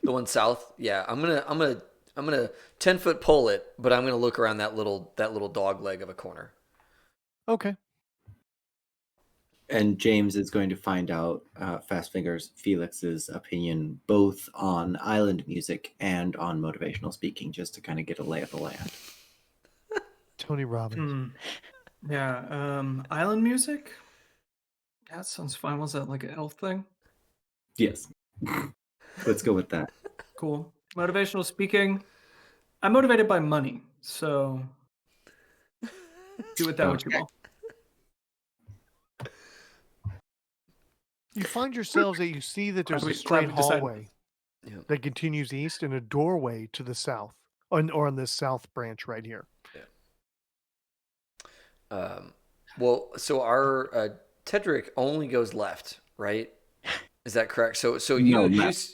The one south. Yeah, I'm gonna 10-foot pole it, but I'm gonna look around that little dog leg of a corner. Okay. And James is going to find out Fast Fingers Felix's opinion both on island music and on motivational speaking, just to kind of get a lay of the land. Tony Robbins. Yeah. Island music. That sounds fine. Was that like an elf thing? Yes. Let's go with that. Cool. Motivational speaking. I'm motivated by money, so do with that what you will. You find yourselves that you see that there's Glad a we straight decided. hallway Yeah. that continues east and a doorway to the south, or on this south branch right here. Well, so our Tedric only goes left, right? Is that correct? So No, you left.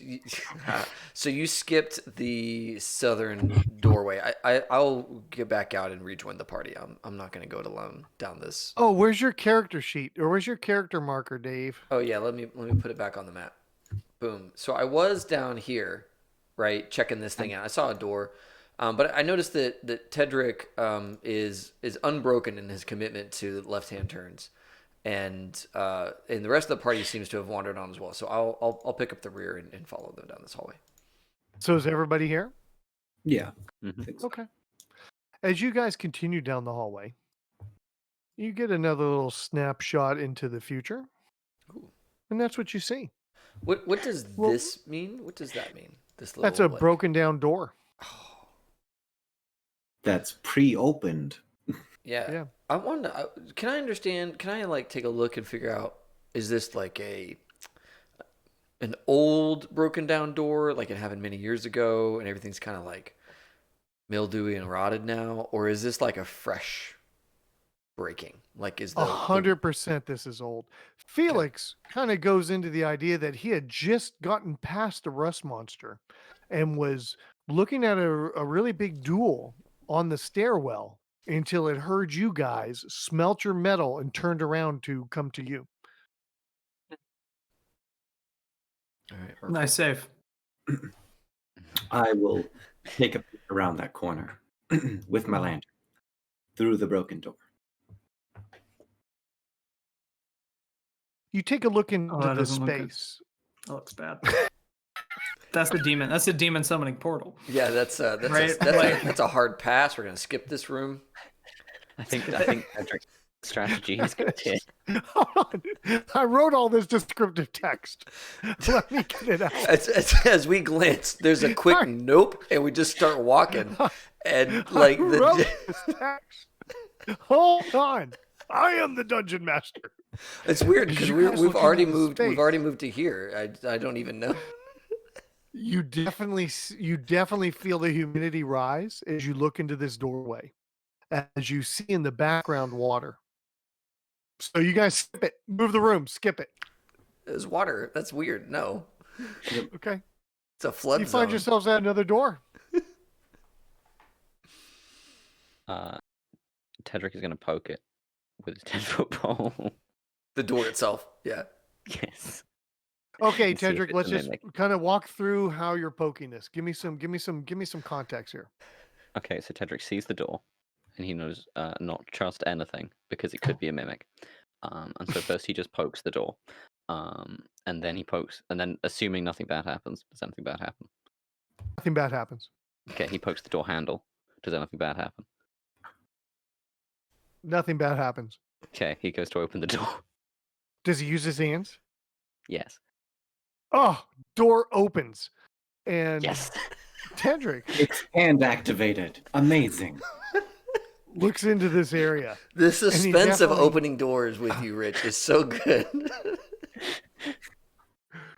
so you skipped the southern doorway. I'll get back out and rejoin the party. I'm not going to go it alone down this. Oh, where's your character sheet, or where's your character marker, Dave? Oh yeah, let me put it back on the map. Boom. So I was down here, right, checking this thing out. I saw a door, but I noticed that Tedric is unbroken in his commitment to left-hand turns, and the rest of the party seems to have wandered on as well. So I'll pick up the rear and follow them down this hallway. So is everybody here? Yeah. Mhm. I think so. Okay. As you guys continue down the hallway, you get another little snapshot into the future, Ooh. and that's what you see. What does Well- this mean? What does that mean? This little That's a like- broken down door. Oh, That's pre-opened. yeah. Yeah. I want to. Can I understand? Can I like take a look and figure out? Is this like an old broken down door, like it happened many years ago, and everything's kind of like mildewy and rotted now, or is this like a fresh breaking? Like is the 100% this is old. Felix kind of goes into the idea that he had just gotten past a rust monster and was looking at a really big duel on the stairwell until it heard you guys, smelt your metal, and turned around to come to you. All right, Nice save. I will take a peek around that corner with my lantern through the broken door. You take a look into that the doesn't look good. space That looks bad. That's the demon. That's the demon summoning portal. Yeah, that's Right? that's a hard pass. We're gonna skip this room. I think Edric's strategy is good here. Hold on. I wrote all this descriptive text. Let me get it out. As we glance, there's a quick nope, and we just start walking, and like I wrote this text. Hold on. I am the dungeon master. it's weird because You guys we've look already into moved. We've space. already moved to here. I don't even know. You definitely feel the humidity rise as you look into this doorway, as you see in the background water. So you guys skip it. Move the room. Skip it. There's water. That's weird. No, Okay. it's a flood You zone. find yourselves at another door. Tedric is going to poke it with his 10-foot pole. The door itself. Yeah. Yes. Okay, And see if Tedric, it's let's a just mimic. kind of walk through how you're poking this. Give me some context here. Okay, so Tedric sees the door, and he knows not to trust anything because it could be a mimic. And so first he just pokes the door, and then he pokes, and then assuming nothing bad happens, does anything bad happen? Nothing bad happens. Okay, he pokes the door handle. Does anything bad happen? Nothing bad happens. Okay, he goes to open the door. Does he use his hands? Yes. Oh, door opens. And Yes. Tedric Expand activated. Amazing. looks into this area. The he suspense of definitely- opening doors with you, Rich, is so good.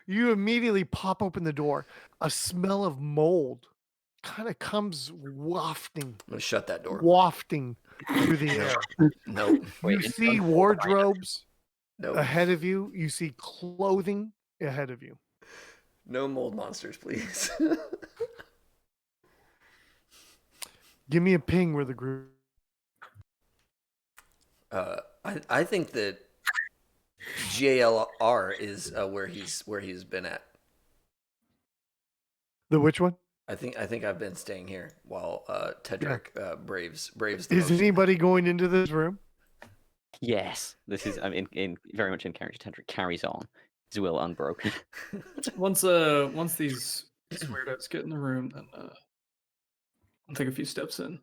You immediately pop open the door. A smell of mold kind of comes wafting I'm gonna shut that door. through the air. Nope. You see wardrobes Nope. ahead of you. You see clothing ahead of you. No mold monsters, please. Give me a ping where the group. I think that GALR is where he's been at. The which one? I think I've been staying here while Tedric braves the Is ocean. anybody going into this room? Yes. This is in very much in character. Tedric carries on. His will unbroken. Once these weirdos get in the room, then I'll take a few steps in.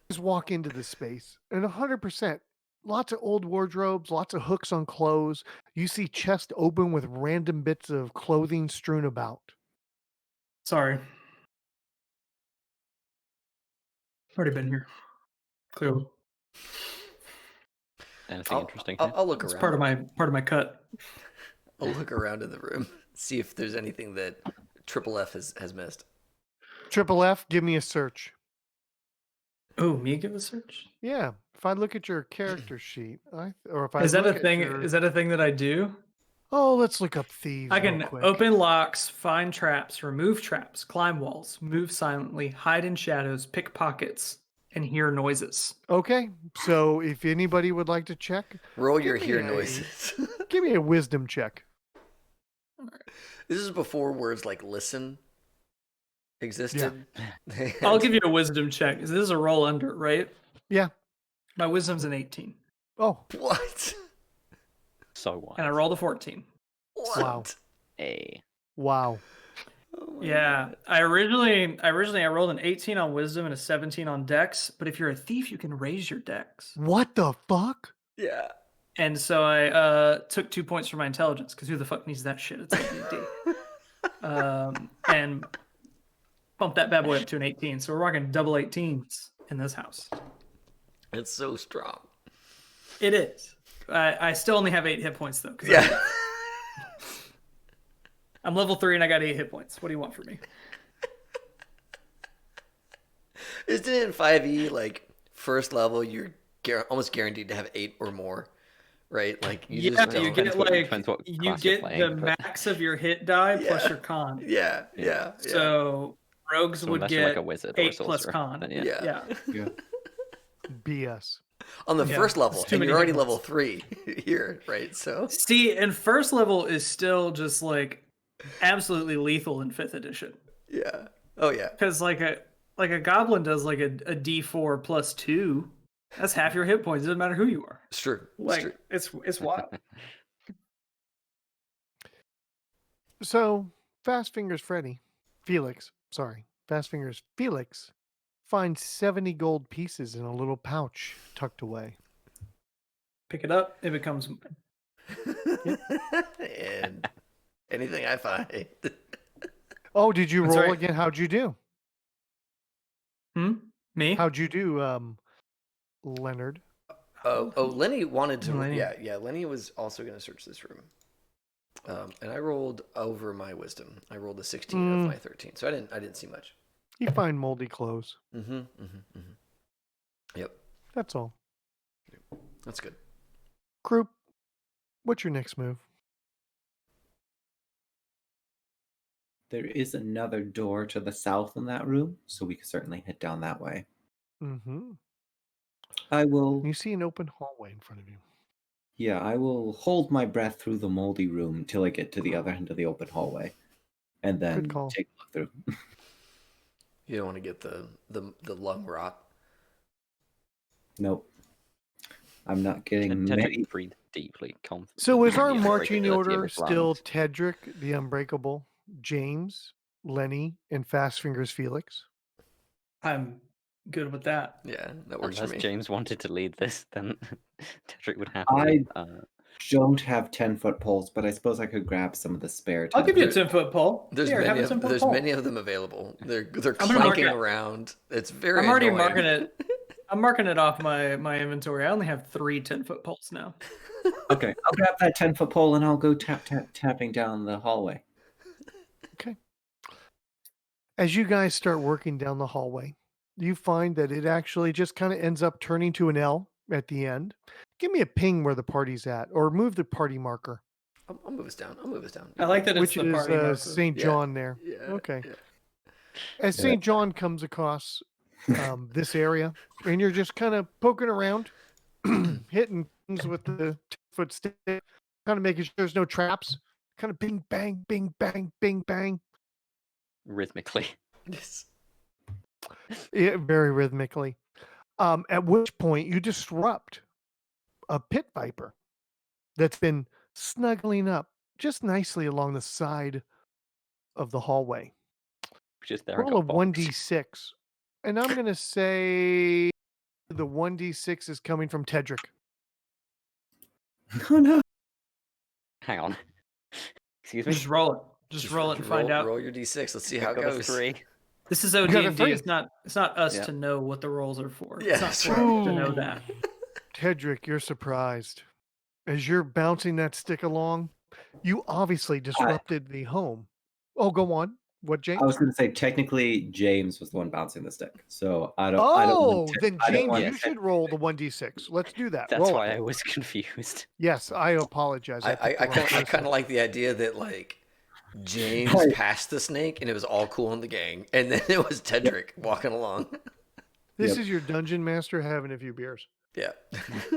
Just walk into this space, and 100%. Lots of old wardrobes, lots of hooks on clothes. You see chest open with random bits of clothing strewn about. Sorry. Already been here. Clearly. Anything interesting here? I'll look It's around. part of my cut. I'll look around in the room, see if there's anything that Triple F has missed. Triple F, give me a search. Oh, me give a search? Yeah, if I look at your character sheet, or if I Is that a look at thing? your- Is that a thing that I do? Oh, let's look up thieves. I real can quick. open locks, find traps, remove traps, climb walls, move silently, hide in shadows, pick pockets, and hear noises. Okay, so if anybody would like to check, Roll your Give me hear a- noises. give me a wisdom check. This is before words like listen existed. I'll give you a wisdom check. This is a roll under, right? Yeah. My wisdom's an 18, Oh, What? So what? and I rolled a 14. What? Wow. A. wow. Oh my Yeah, God. I originally I rolled an 18 on wisdom and a 17 on dex. But if you're a thief, you can raise your dex. What the fuck? Yeah. And so I took 2 points for my intelligence because who the fuck needs that shit? It's AD. And bumped that bad boy up to an 18. So we're rocking double 18s in this house. It's so strong. It is. I still only have 8 hit points though. 'Cause Yeah. I'm level 3 and I got 8 hit points. What do you want from me? Isn't it in 5e like first level you're almost guaranteed to have 8 or more, right? Like you just don't. you get Depends what- like depends what you class you're get playing, the but- max of your hit die plus Yeah. your con. Yeah. So rogues So would unless you're like get a wizard or a 8 plus sorcerer, con. then Yeah. Yeah. Yeah. BS. On the Yeah, first level, it's too and many you're already hit level points. 3 here, right? So See, and first level is still just like absolutely lethal in 5th edition yeah. Oh yeah. because like a goblin does like a D4 plus 2. That's half your hit points. It doesn't matter who you are. It's true. It's Like true. it's wild. So Fast Fingers Felix finds 70 gold pieces in a little pouch tucked away. Pick it up. It becomes And anything I find. Oh, did you That's roll right. again? How'd you do? me. How'd you do, Leonard? Lenny wanted to. Lenny. Yeah. Lenny was also going to search this room. And I rolled over my wisdom. I rolled a 16 of my 13, so I didn't see much. You find moldy clothes. Yep, That's all. that's good. Group, what's your next move? There is another door to the south in that room, so we could certainly head down that way. Mm-hmm. I will. You see an open hallway in front of you. Yeah, I will hold my breath through the moldy room till I get to the other end of the open hallway, and then Good call. take a look through. You don't want to get the lung rot. Nope. I'm not getting many. Tedric breathed deeply, confident. So is our in the marching breathability of order his still lungs. Tedric, the Unbreakable, James, Lenny, and Fast Fingers Felix? I'm good with that. Yeah, that works Unless for me. James wanted to lead this, then Tedric would have I to. don't have 10-foot poles, but I suppose I could grab some of the spare. I'll give you a 10-foot. 10-foot pole. There's Here, have many a of 10-foot there's pole. many of them available. They're I'm gonna mark clanking it. around. It's very. I'm already annoying. marking it. I'm marking it off my inventory. I only have 3 10-foot poles now. Okay, I'll grab that 10-foot pole and I'll go tapping down the hallway. Okay. As you guys start working down the hallway, you find that it actually just kind of ends up turning to an L at the end. Give me a ping where the party's at, or move the party marker, I'll move us down. I like that it's which the is party marker. St. Yeah, John there. Yeah. Okay. Yeah. As St. John comes across this area, and you're just kind of poking around, hitting things with the 10-foot stick, kind of making sure there's no traps, kind of bing, bang, bing, bang, bing, bang. Rhythmically. Yes. Yeah, very rhythmically. At which point you disrupt a pit viper that's been snuggling up just nicely along the side of the hallway. Just there. Roll a 1d6. And I'm going to say the 1d6 is coming from Tedric. Oh no! Hang on. Excuse me. Just roll it. Just roll it and find out. Roll your d6. Let's see how I've it got a goes. 3. This is got a OD&D. 3. It's not us Yeah. to know what the rolls are for. Yeah, It's not that's for right. us to know that. Tedric, you're surprised. As you're bouncing that stick along, you obviously disrupted the home. Oh, go on. What, James? I was going to say technically James was the one bouncing the stick, so I don't. Then I don't James, want you to- should roll the 1d6. Let's do that. That's Roll why it. I was confused. Yes, I apologize. I picked the wrong kind person. of like the idea that like James Right. passed the snake and it was all cool in the gang, and then it was Tedric walking along. This Yep. is your dungeon master having a few beers. Yeah.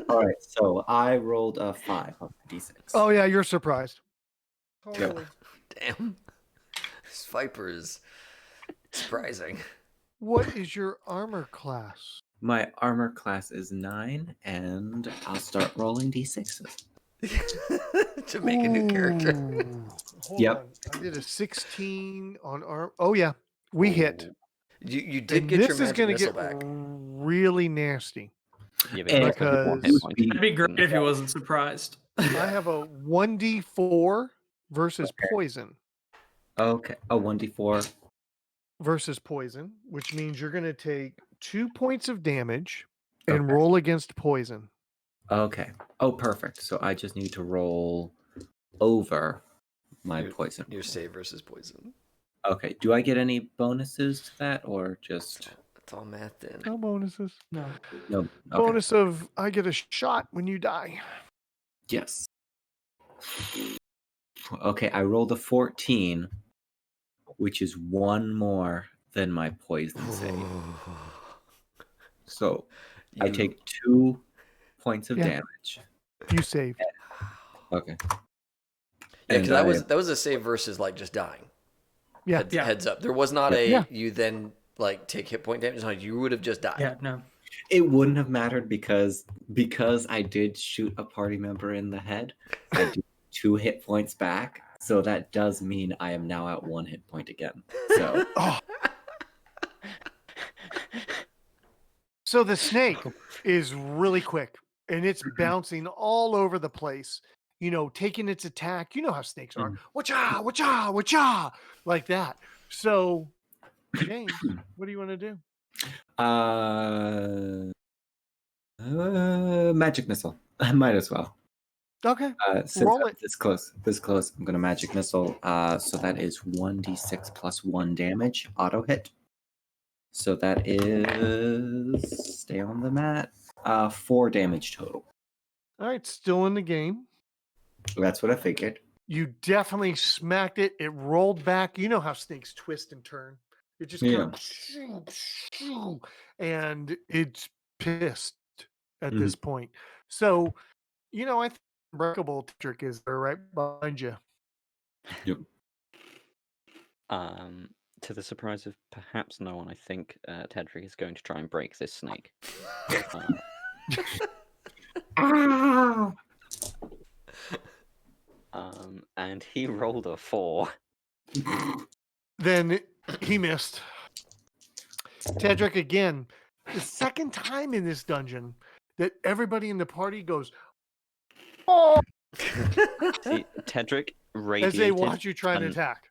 All right, so I rolled a 5 on the d6. Oh yeah, you're surprised. Totally. Damn. This viper is surprising. What is your armor class? My armor class is 9, and I'll start rolling d6s. To make a new character. Ooh. Hold Yep. on. I did a 16 on arm. Oh yeah, we hit. You did And get this your is magic going to missile get back. really nasty. Yeah, but And it's got one hit because- point. It'd be great if he wasn't surprised. I have a 1d4 versus poison. Okay, a 1d4. Versus poison, which means you're going to take 2 points of damage and Okay. roll against poison. Okay. Oh, perfect. So I just need to roll over my poison. Your save versus poison. Okay. Do I get any bonuses to that, or just It's all math in. No bonuses. No. no? Okay. Bonus of I get a shot when you die. Yes. Okay, I rolled a 14, which is 1 more than my poison save. So I You- take 2 points of Yeah. damage. You saved. Okay. Yeah, And because that was a save versus like just dying. Yeah. Yeah. Heads up. There was not a Yeah. you then like take hit point damage. No, you would have just died. Yeah, no. It wouldn't have mattered because I did shoot a party member in the head. I did 2 hit points back, So that does mean I am now at 1 hit point again. So Oh. So the snake is really quick and it's bouncing all over the place, taking its attack. You know how snakes are. Wacha, wacha, wacha, like that. So, James, what do you want to do? magic missile. I might as well. Okay. Since Roll I'm it. this close, I'm gonna magic missile. So that is 1d6 plus 1 damage auto hit. So that is stay on the mat. 4 damage total. All right. Still in the game. That's what I figured. You definitely smacked it. It rolled back. You know how snakes twist and turn. It just kind of, and it's pissed at this point. So, I think Unbreakable trick is there right behind you. Yep. To the surprise of perhaps no one, I think Tedric is going to try and break this snake. And he rolled a 4. Then he missed. Tedric again. The second time in this dungeon that everybody in the party goes, oh! See, Tedric radiated As they watch you try and attack.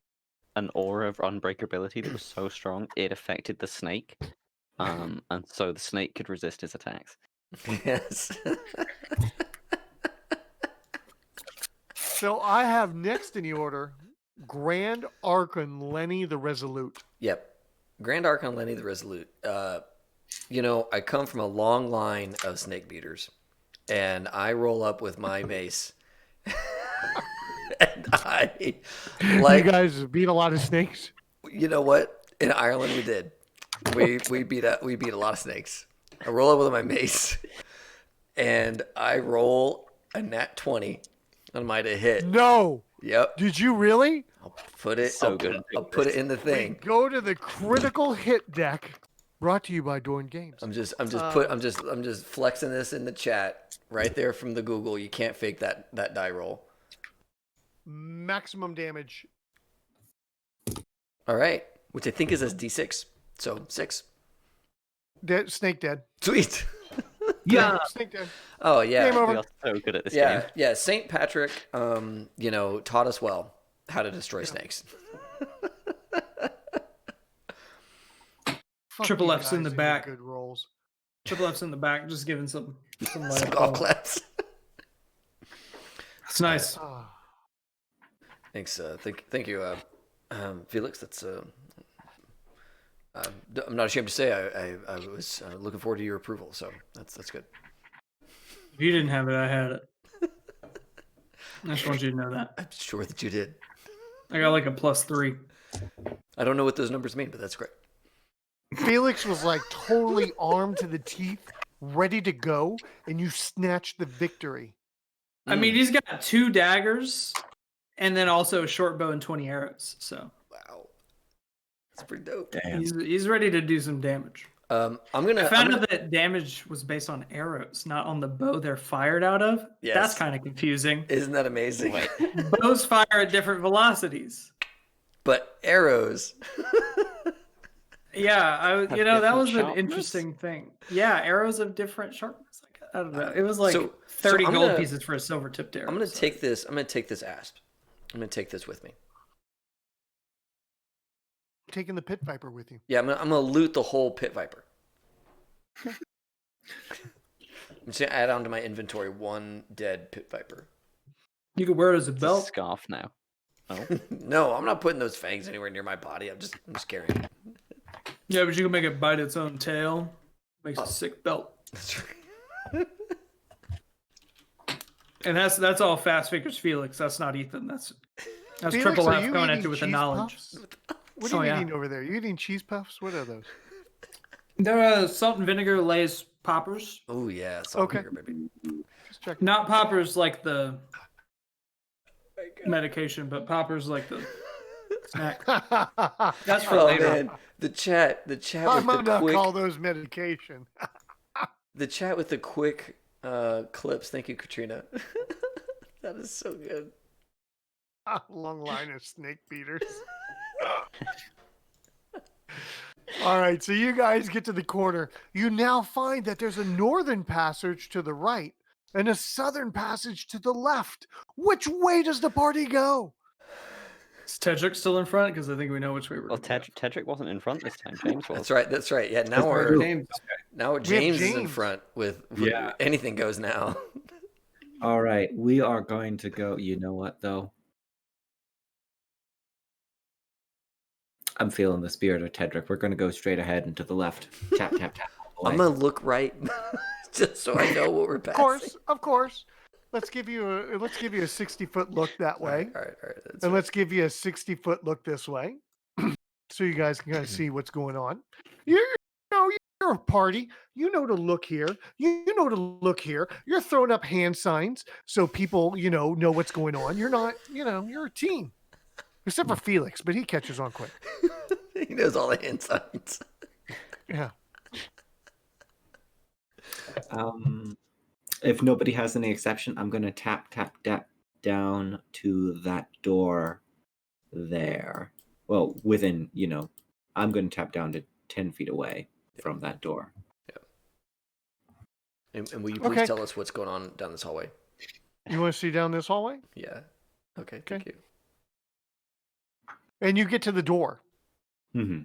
An aura of unbreakability that was so strong it affected the snake, and so the snake could resist his attacks. Yes. So I have next in the order Grand Archon Lenny the Resolute. Yep. Grand Archon Lenny the Resolute. I come from a long line of snake beaters, and I roll up with my mace. And you guys beat a lot of snakes. You know what? In Ireland, we did. We beat a lot of snakes. I roll up with my mace, and I roll a nat 20 on my to hit. No. Yep. Did you really? I'll put it. So good. I'll put it in the thing. We go to the critical hit deck, brought to you by Dorn Games. I'm just flexing this in the chat right there from the Google. You can't fake that die roll. Maximum damage. All right, which I think is a D6. So 6. Dead, snake dead. Sweet. Yeah, snake dead. Oh yeah. Game over. We are so good at this game. Yeah. Saint Patrick, taught us well how to destroy snakes. Triple you F's in the guys and your back. Good rolls. Triple F's in the back, just giving some light. Some golf claps. It's nice. Ah. Thanks. Thank you, Felix. That's. I'm not ashamed to say I was looking forward to your approval. So that's good. If you didn't have it, I had it. I just want you to know that. I'm sure that you did. I got like a +3. I don't know what those numbers mean, but that's great. Felix was like totally armed to the teeth, ready to go, and you snatched the victory. I mean, he's got 2 daggers, and then also a short bow and 20 arrows. So Wow, that's pretty dope. Damn. he's ready to do some damage. I found out that damage was based on arrows, not on the bow they're fired out of. Yes. That's kind of confusing. Isn't that amazing? Bows fire at different velocities. But arrows. Yeah, that different was an sharpness? interesting thing. Yeah, arrows of different sharpness. I don't know. It was like So 30 I'm gold gonna- pieces for a silver tipped arrow. I'm gonna take this. I'm gonna take this asp. I'm gonna take this with me. Taking the pit viper with you. Yeah, I'm gonna loot the whole pit viper. I'm just gonna add on to my inventory 1 dead pit viper. You could wear it as a It's a belt. scarf now. Oh. No, I'm not putting those fangs anywhere near my body. I'm just carrying it. Yeah, but you can make it bite its own tail. Makes a sick belt. That's right. And that's all Fast Fingers Felix. That's not Ethan. That's Felix, Triple are F you going eating into it with the cheese knowledge. puffs? What are Oh, you yeah. eating over there? You eating cheese puffs? What are those? They're salt and vinegar Lay's poppers. Oh yeah. Salt Okay. and pepper, baby. Just check. Not poppers like the medication, but poppers like the snack. That's for Oh later. man, the chat I'm with the gonna quick, call those medication. the chat with the quick clips. Thank you, Katrina. That is so good. Long line of snake beaters. All right, so you guys get to the corner. You now find that there's a northern passage to the right and a southern passage to the left. Which way does the party go? Is Tedric still in front? Because I think we know which way we're Well, going. Tedric wasn't in front this time. James was. That's right. That's right. Yeah. Now That's we're James. now We have James is in James. front with Yeah. anything goes now. All right, we are going to go. You know what, though? I'm feeling the spirit of Tedric. We're going to go straight ahead and to the left. Tap, tap, tap. all the I'm way. gonna look right just so I know what we're Of passing. course. Let's give you a 60-foot look that way. All right. That's And right. let's give you a 60-foot look this way, so you guys can kind of see what's going on. You're a party. You know to look here. You know to look here. You're throwing up hand signs so people, know what's going on. You're not, you're a team. Except for Felix, but he catches on quick. He knows all the hand signs. Yeah. If nobody has any exception, I'm going to tap down to that door there. Well, within, I'm going to tap down to 10 feet away from that door. And will you please Okay. tell us what's going on down this hallway? You want to see down this hallway? Yeah. Okay. Thank you. And you get to the door. Mm-hmm.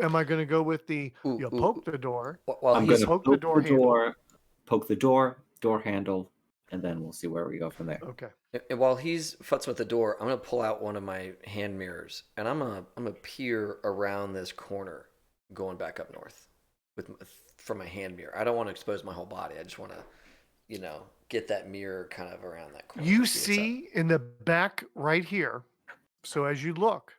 Am I going to go with the Ooh, you ooh, poke the door? While I'm he's going to poke the poke the door handle, and then we'll see where we go from there. Okay. and while he's futzing with the door, I'm gonna pull out one of my hand mirrors and I'm gonna peer around this corner, going back up north from my hand mirror. I don't want to expose my whole body. I just want to, get that mirror kind of around that corner. You what's up. see in the back right here. So as you look,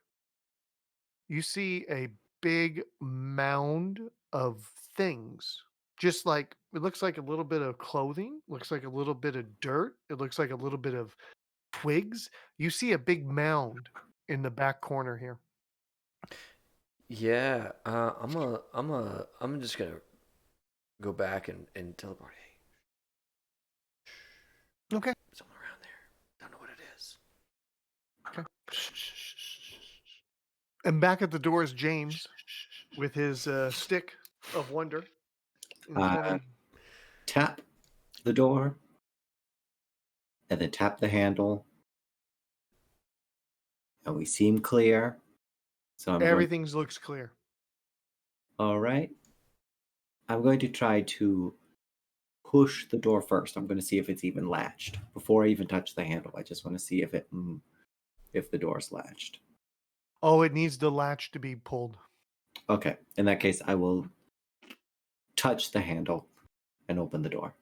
you see a big mound of things. Just like it looks like a little bit of clothing, looks like a little bit of dirt, it looks like a little bit of twigs. You see a big mound in the back corner here. Yeah, I'm just gonna go back and teleport. Hey, Okay. someone around there. Don't know what it is. Okay. And back at the door is James with his stick of wonder. in front of- Tap the door, and then tap the handle, and we seem clear. So Everything looks clear. All right. I'm going to try to push the door first. I'm going to see if it's even latched before I even touch the handle. I just want to see if the door's latched. Oh, it needs the latch to be pulled. Okay. In that case, I will touch the handle and open the door.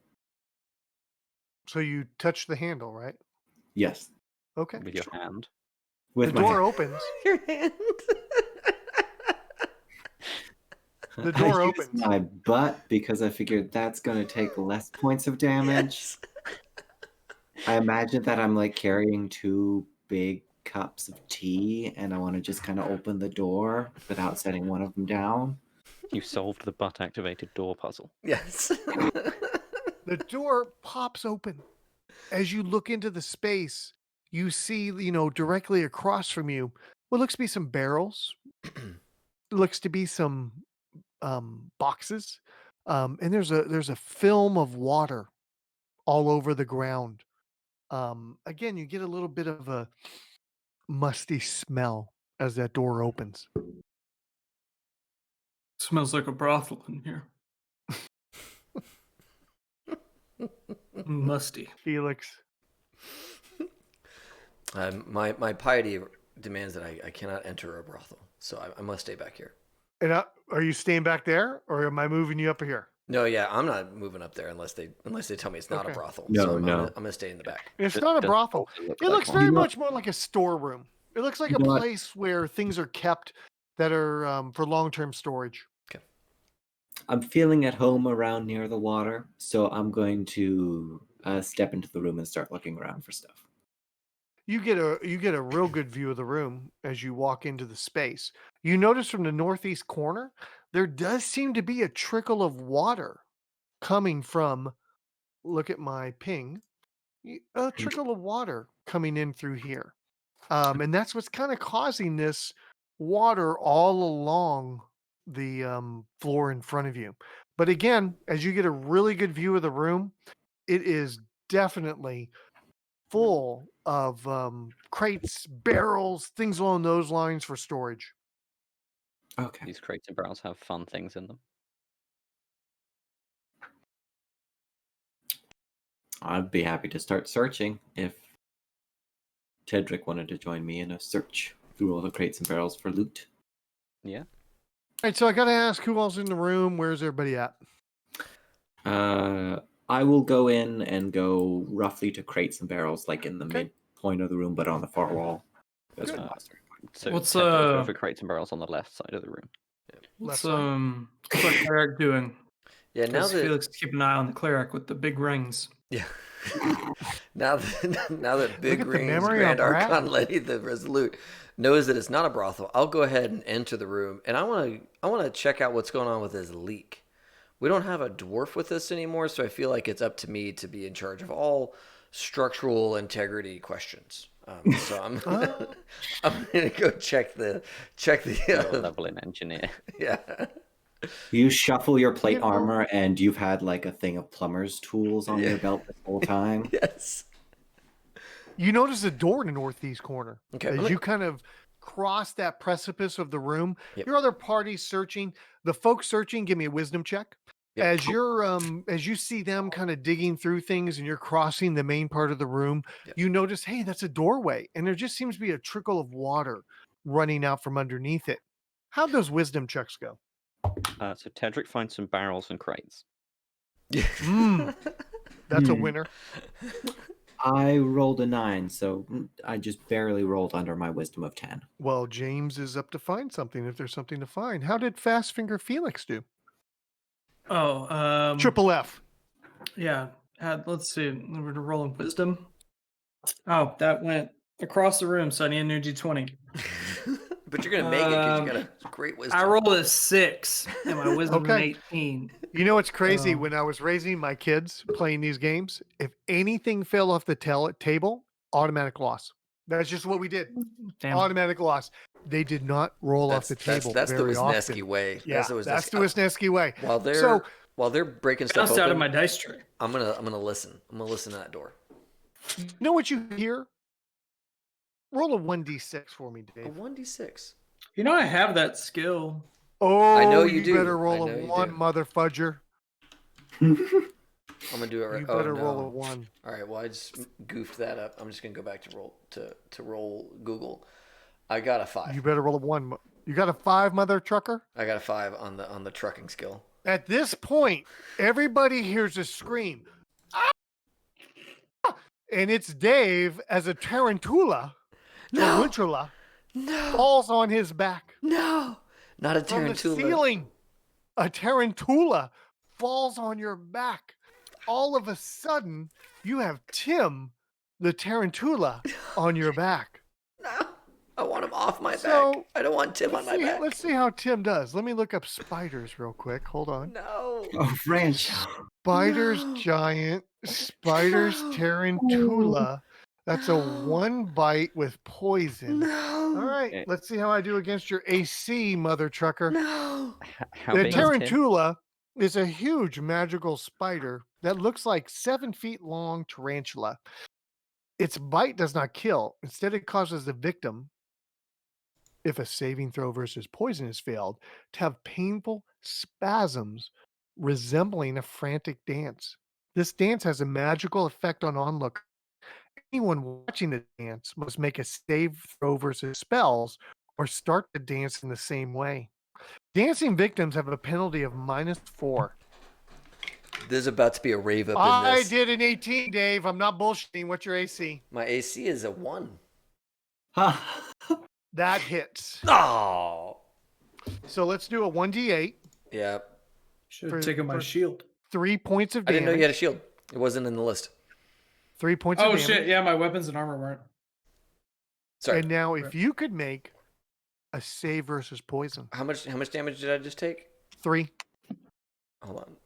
So you touch the handle, right? Yes. Okay. With your hand. With The my door hand. opens. Your hand. The door I used opens. my butt because I figured that's going to take less points of damage. Yes. I imagine that I'm like carrying 2 big cups of tea and I want to just kind of open the door without setting one of them down. You solved the butt-activated door puzzle. Yes. The door pops open. As you look into the space, you see, directly across from you, what looks to be some barrels. Looks to be some boxes. And there's a film of water all over the ground. Again, you get a little bit of a musty smell as that door opens. Smells like a brothel in here. Musty. Felix. My piety demands that I cannot enter a brothel, so I must stay back here. And are you staying back there, or am I moving you up here? No, yeah, I'm not moving up there unless they tell me it's not a Okay. brothel. No, so I'm no. gonna stay in the back. It's Does- not a does brothel. also look It like looks one. very much more like a storeroom. It looks like You a know what? place where things are kept that are for long-term storage. I'm feeling at home around near the water, so I'm going to step into the room and start looking around for stuff. You get a real good view of the room as you walk into the space. You notice from the northeast corner, there does seem to be a trickle of water coming from, look at my ping, a trickle of water coming in through here. And that's what's kind of causing this water all along the floor in front of you. But again, as you get a really good view of the room, it is definitely full of crates, barrels, things along those lines for storage. Okay. These crates and barrels have fun things in them. I'd be happy to start searching if Tedric wanted to join me in a search through all the crates and barrels for loot. Yeah. All right, so I got to ask who else in the room? Where's everybody at? I will go in and go roughly to crates and barrels, like in the Okay. midpoint of the room, but on the far wall. That's Good. my last point. So What's, Tedric over crates and barrels on the left side of the room. What's Left what's Cleric doing? Yeah, now Because that Felix is keeping an eye on the Cleric with the big rings. yeah, now that Big at the Rings memory Grand on Brad. Archon Lady the Resolute knows that it's not a brothel, I'll go ahead and enter the room, and I want to check out what's going on with this leak. We don't have a dwarf with us anymore, so I feel like it's up to me to be in charge of all structural integrity questions. So I'm I'm gonna go check the Low level in engineer. yeah. You shuffle your plate You know- armor, and you've had like a thing of plumber's tools on Yeah. your belt this whole time. Yes. You notice a door in the northeast corner. Okay, As let me- you kind of cross that precipice of the room, Yep. your other parties searching. The folks searching, give me a wisdom check. Yep. As you're as you see them kind of digging through things and you're crossing the main part of the room, Yep. you notice, hey, that's a doorway, and there just seems to be a trickle of water running out from underneath it. How'd those wisdom checks go? So Tedric finds some barrels and crates. Mm, that's a Hmm. winner. I rolled a 9, so I just barely rolled under my wisdom of 10. Well, James is up to find something if there's something to find. How did Fast Finger Felix do? Oh, Triple F. yeah. Let's see. We're rolling wisdom. Oh, that went across the room, so I need a new D20. But you're gonna make it because you got a great wisdom. I rolled a 6, and my wisdom is an Okay. 18. You know what's crazy? Oh. When I was raising my kids playing these games, if anything fell off the table, automatic loss. That's just what we did. Damn. Automatic loss. They did not roll off the table. That's the very Wisniewski often. way. Yeah, that's the Wisniewski. Wisniewski way. While they're breaking stuff Bounced out of open, my dice tray. I'm gonna listen. I'm gonna listen to that door. You know what you hear? Roll a 1d6 for me, A Dave. 1d6. You know I have that skill. Oh, I know you do. better I roll know a you 1, do. mother fudger. I'm gonna do it right. You Oh better no. roll a 1. All right. Well, I just goofed that up. I'm just gonna go back to roll Google. I got a 5. You better roll a 1. You got a 5, mother trucker? I got a 5 on the trucking skill. At this point, everybody hears a scream. Ah! And it's Dave as a tarantula, tarantula, No. falls on his back. No. Not a From the tarantula. ceiling, a tarantula falls on your back. All of a sudden, you have Tim, the tarantula, on your back. No. I want him off my So, back. I don't want Tim on my back. Let's see how Tim does. Let me look up spiders real quick. Hold on. No. Oh, Ranch. Spiders No. giant, spiders No. tarantula. That's a 1 bite with poison. No. All right, Okay. let's see how I do against your AC, mother trucker. No. How The big is Tim? tarantula is a huge magical spider that looks like 7 feet long tarantula. Its bite does not kill. Instead, it causes the victim, if a saving throw versus poison has failed, to have painful spasms resembling a frantic dance. This dance has a magical effect on onlookers. Anyone watching the dance must make a save throw versus spells or start the dance in the same way. Dancing victims have a penalty of -4. There's about to be a rave up in I this. did an 18, Dave. I'm not bullshitting. What's your AC? My AC is a 1. That hits. Oh. So let's do a 1d8. Yeah. Should For- have taken my for- shield. 3 points of I didn't damage. know you had a shield. It wasn't in the list. 3 points of Oh damage. shit! Yeah, my weapons and armor weren't. Sorry. And now, if you could make a save versus poison, How much damage did I just take? 3. Hold on.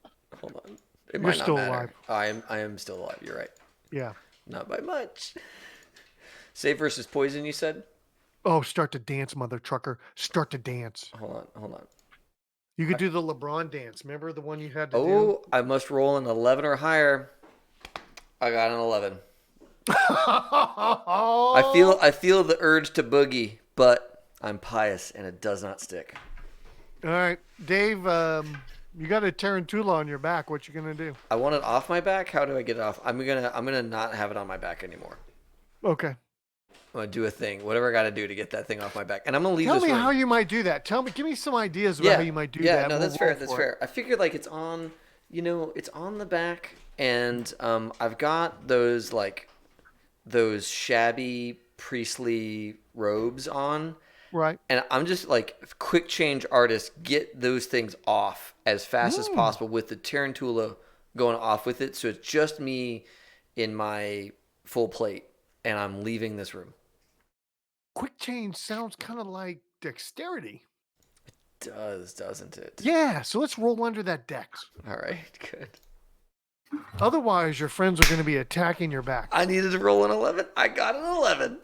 It You're might not still matter. alive. I am still alive. You're right. Yeah. Not by much. Save versus poison, you said? Oh, start to dance, mother trucker. Start to dance. Hold on. You could do the LeBron dance. Remember the one you had to do? Oh, I must roll an 11 or higher. I got an 11. I feel the urge to boogie, but I'm pious and it does not stick. All right, Dave. You got a tarantula on your back. What you gonna do? I want it off my back. How do I get it off? I'm gonna not have it on my back anymore. Okay. I'm gonna do a thing, whatever I got to do to get that thing off my back, and I'm gonna leave. Tell this me room. how you might do that. Give me some ideas about how you might do that. Yeah, no, We'll that's fair. roll That's for fair. it. I figured like it's on, it's on the back, and I've got those shabby priestly robes on. Right. And I'm just like quick change artist, get those things off as fast as possible with the tarantula going off with it. So it's just me in my full plate, and I'm leaving this room. Quick change sounds kind of like dexterity. It does, doesn't it? Yeah, so let's roll under that dex. All right, good. Otherwise, your friends are going to be attacking your back. I needed to roll an 11. I got an 11.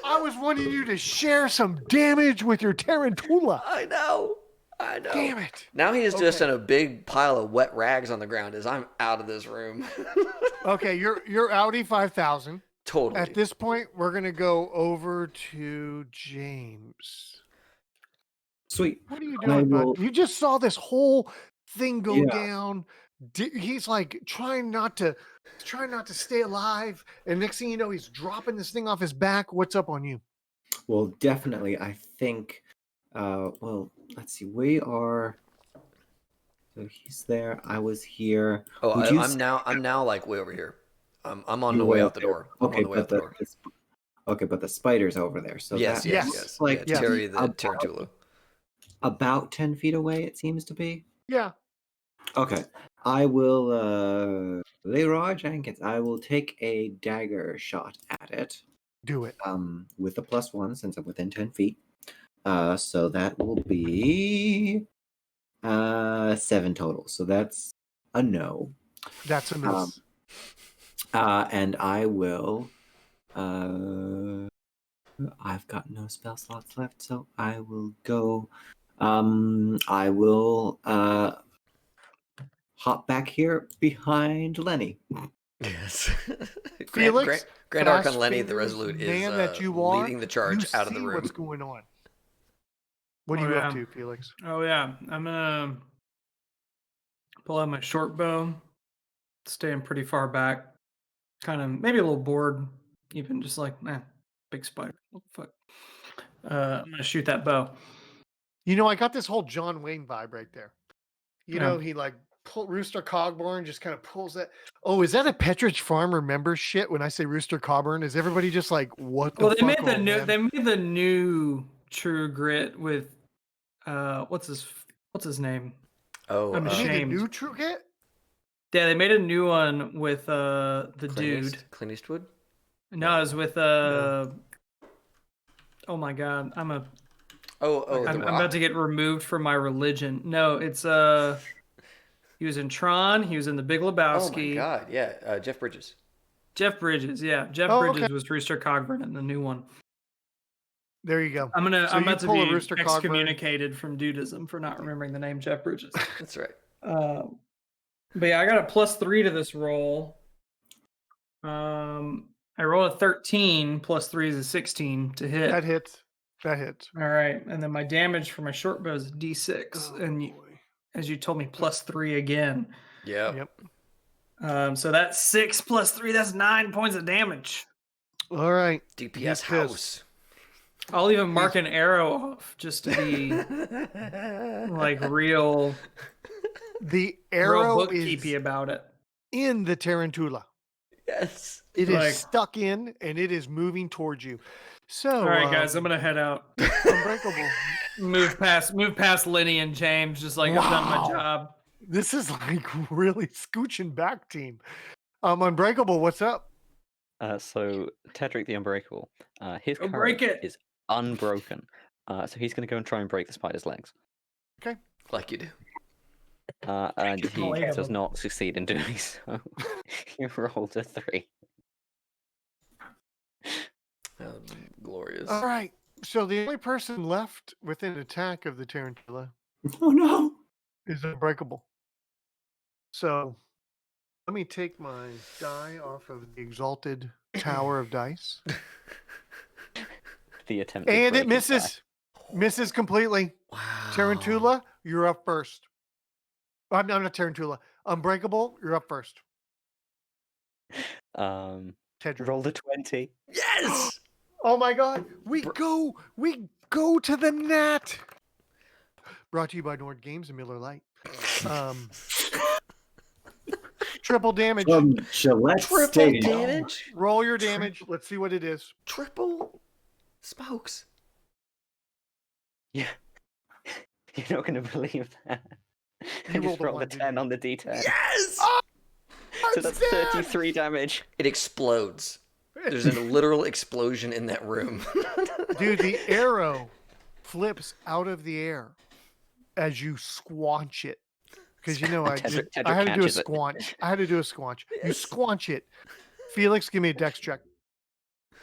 I was wanting you to share some damage with your tarantula. I know. Damn it. Now he is just in a big pile of wet rags on the ground as I'm out of this room. Okay, you're Audi 5000. Totally. At this point, we're going to go over to James. Sweet. What are you doing, bud? You just saw this whole thing go Yeah. down. He's like trying not to stay alive, and next thing you know, he's dropping this thing off his back. What's up on you? Well, definitely. I think. Well, let's see. We are. So he's there. I was here. Oh, Would you I'm now like way over here. I'm on the way out the door. I'm Okay, on the way out the door. Okay, but the spider's over there. So Yes. like Yeah, Terry the about- tarantula. about 10 feet away. It seems to be. Yeah. Okay. I will, Leroy Jenkins, I will take a dagger shot at it. Do it. With a +1 since I'm within 10 feet. So that will be 7 total. So that's a no. That's a miss. And I will, I've got no spell slots left, so I will go, I will, hop back here behind Lenny. Yes. Felix, Grand Archon fast Lenny the fingers Resolute man is that you are, leading the charge you out of the see room. What's going on? What are you up to, Felix? Oh yeah, I'm gonna pull out my short bow, staying pretty far back, kind of maybe a little bored, even just like, big spider. What the fuck? I'm gonna shoot that bow. You know, I got this whole John Wayne vibe right there. You Yeah. know, he like Rooster Cogburn just kind of pulls that. Oh, is that a Petridge Farm remember shit? When I say Rooster Cogburn, is everybody just like, what the Well, fuck? they made the old new. man? They made the new True Grit with, what's his name? Oh, I'm They made a ashamed. new True Grit? Yeah, they made a new one with the dude. Clint Eastwood. No, it was with Oh my god, I'm The about Rock. to get removed from my religion. No, it's he was in Tron. He was in The Big Oh Lebowski. my God, yeah, Jeff Bridges. Jeff Bridges, yeah, Jeff Oh, Bridges okay. was Rooster Cogburn in the new one. There you go. I'm So I'm you about to pull a be Rooster Cogburn. excommunicated from dudism for not remembering the name Jeff Bridges. That's right. But yeah, I got a +3 to this roll. I rolled a 13, +3 is a 16 to hit. That hits. That hits. All right, and then my damage for my short bow is D6, and as you told me, +3 again. Yeah. Yep. So that's 6 + 3. That's 9 points of damage. All right. DPS He's house. I'll even mark an arrow off just to be like real The arrow bookkeepy is about it. in the tarantula. Yes. It is Like- stuck in, and it is moving towards you. So, All right, guys, I'm gonna head out. Unbreakable. Move past Lenny and James. Just like I've done my Wow. job. This is like really scooching back, team. Unbreakable, what's up? So Tedric the Unbreakable, his Go break courage it. is unbroken. So he's going to go and try and break the spider's legs. Like you do. And he Unbelievable. does not succeed in doing so. You rolled a 3. Glorious. All right. So the only person left within attack of the tarantula Oh no! is unbreakable. So let me take my die off of the exalted tower of dice. The attempt. And it misses. Misses completely. Wow. Tarantula, you're up first. I'm not Tarantula. Unbreakable, you're up first. Tedric. Roll the 20. Yes. Oh my God. We go to the net. Brought to you by Nord Games and Miller Lite. Triple damage. Gillette Triple Stadium. damage. Roll your damage. Let's see what it is. Triple smokes. Yeah. You're not going to believe that. I You just rolled a rolled one, a didn't 10 you? on the D10. Yes. So that's 33 damage. It explodes. There's a literal explosion in that room. Dude, the arrow flips out of the air as you squanch it. Because you know I had to do a catches it. squanch. I had to do a squanch. You squanch it. Felix, give me a dex check.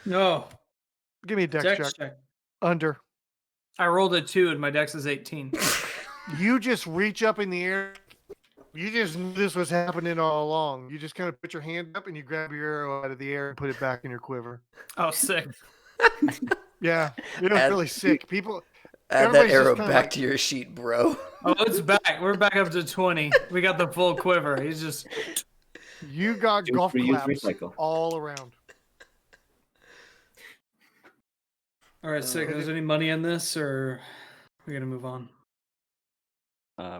No. Give me a dex Dex check. check. Under. I rolled a 2 and my dex is 18. You just reach up in the air. You just knew this was happening all along. You just kind of put your hand up and you grab your arrow out of the air and put it back in your quiver. Oh, sick. Yeah, it was really sick. People, Add that everybody's just arrow kinda back like- to your sheet, bro. Oh, it's back. We're back up to 20. We got the full quiver. He's just. you got Use, golf reuse, claps recycle. all around. All right, sick. Is there any money in this, or we gotta move on?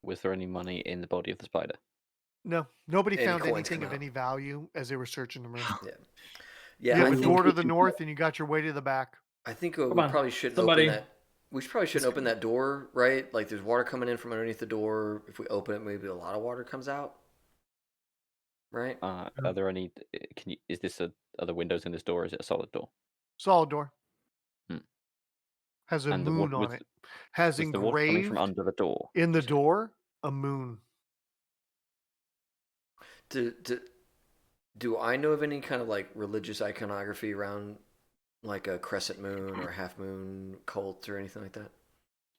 Was there any money in the body of the spider? No, nobody Any found coins anything come of out. any value as they were searching the room. Yeah. You Yeah. have I a think, door to the north and you got your way to the back. I think Come we on, probably shouldn't somebody. open that. We probably shouldn't open that door, right? Like there's water coming in from underneath the door. If we open it, maybe a lot of water comes out. Right? Are there any? Is this are there windows in this door? Or is it a solid door? Solid door. Hmm. Has a And the moon wa- on was- it. Has Was the water coming engraved from under the door? in the door a moon. Do I know of any kind of like religious iconography around like a crescent moon or a half moon cult or anything like that?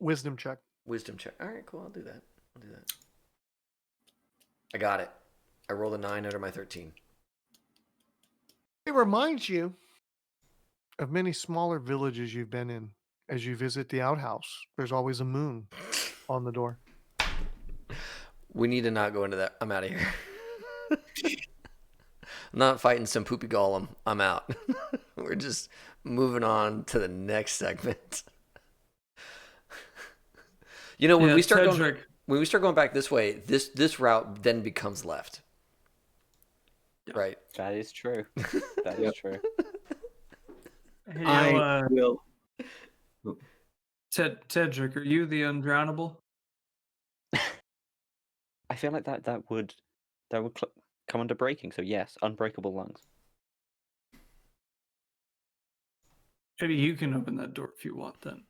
Wisdom check. Wisdom check. All right, cool. I'll do that. I got it. I rolled a 9 out of my 13. It reminds you of many smaller villages you've been in. As you visit the outhouse, there's always a moon on the door. We need to not go into that. I'm out of here. I'm not fighting some poopy golem. I'm out. We're just moving on to the next segment. You know, when Yeah, we start Tedric. going back this way, this route then becomes left. Right. That is true. That is true. Hey, I will. Tedric, are you the undrownable? I feel like that would come under breaking. So yes, unbreakable lungs. Maybe you can open that door if you want. Then,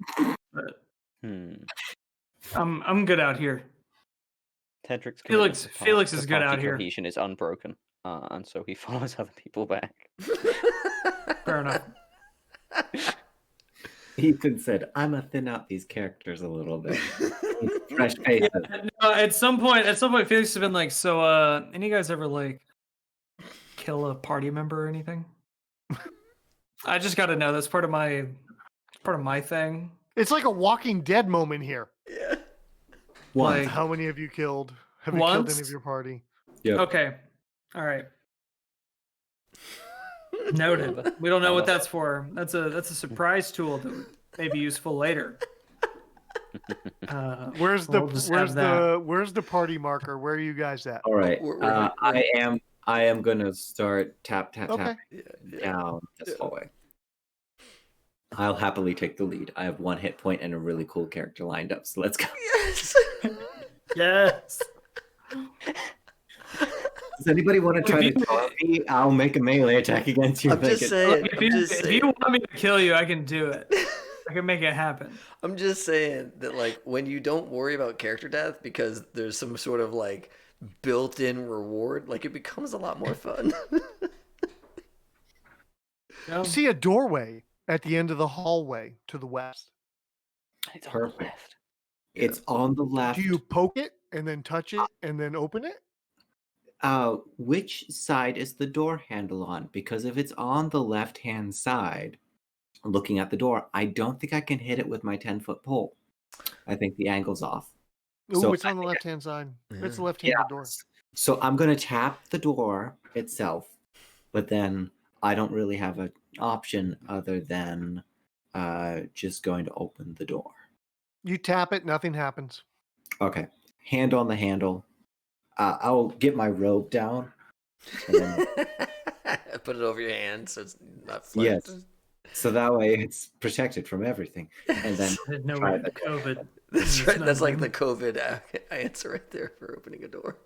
but Hmm. I'm good out here. Tedric's Felix is good out here. cohesion is unbroken, and so he follows other people back. Fair enough. Ethan said, "I'm gonna thin out these characters a little bit. Fresh faces." No, at some point, Felix has been like, "So, any guys ever like kill a party member or anything?" I just got to know. That's part of my thing. It's like a Walking Dead moment here. Yeah. One. Like- How many of you killed? Have you killed Once? any of your party? Yep. Okay, all right. Noted. We don't know what that's for. That's a surprise tool that may be useful later. Where's the We'll just have that. where's the party marker? Where are you guys at? All right. We're- I am gonna start tap Okay. down this hallway. I'll happily take the lead. I have 1 hit point and a really cool character lined up. So let's go. Yes. Yes. Does anybody want to try to taunt me? I'll make a melee attack against you. I'm just saying. If you want me to kill you, I can do it. I can make it happen. I'm just saying that, like, when you don't worry about character death because there's some sort of like built-in reward, like it becomes a lot more fun. You see a doorway at the end of the hallway to the west. It's on the Perfect. left. It's on the left. Do you poke it and then touch it and then open it? Which side is the door handle on? Because if it's on the left-hand side, looking at the door, I don't think I can hit it with my 10-foot pole. I think the angle's off. Oh, So it's on the left-hand side. It's a left-handed door. So I'm going to tap the door itself, but then I don't really have an option other than just going to open the door. You tap it, nothing happens. Okay. Hand on the handle. I'll get my robe down. And then, Put it over your hand so it's not flat. yes. So that way it's protected from everything. And then No try way. the- COVID. That's right. That's like the the. COVID answer right there for opening a door.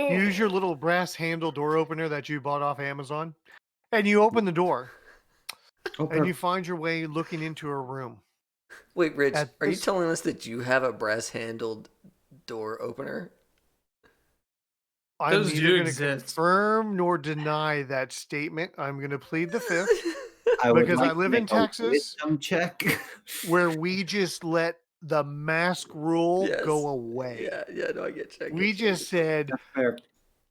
Use your little brass handle door opener that you bought off Amazon, and you open the door, and you find your way looking into a room. Wait, Rich, At are you this- telling us that you have a brass-handled door opener? I'm Those neither do going to exist. confirm nor deny that statement. I'm going to plead the fifth, I would because I like to live in make a Texas. wisdom check. where we just let the mask rule Yes. go away. Yeah, no, I get you. We just said, Fair.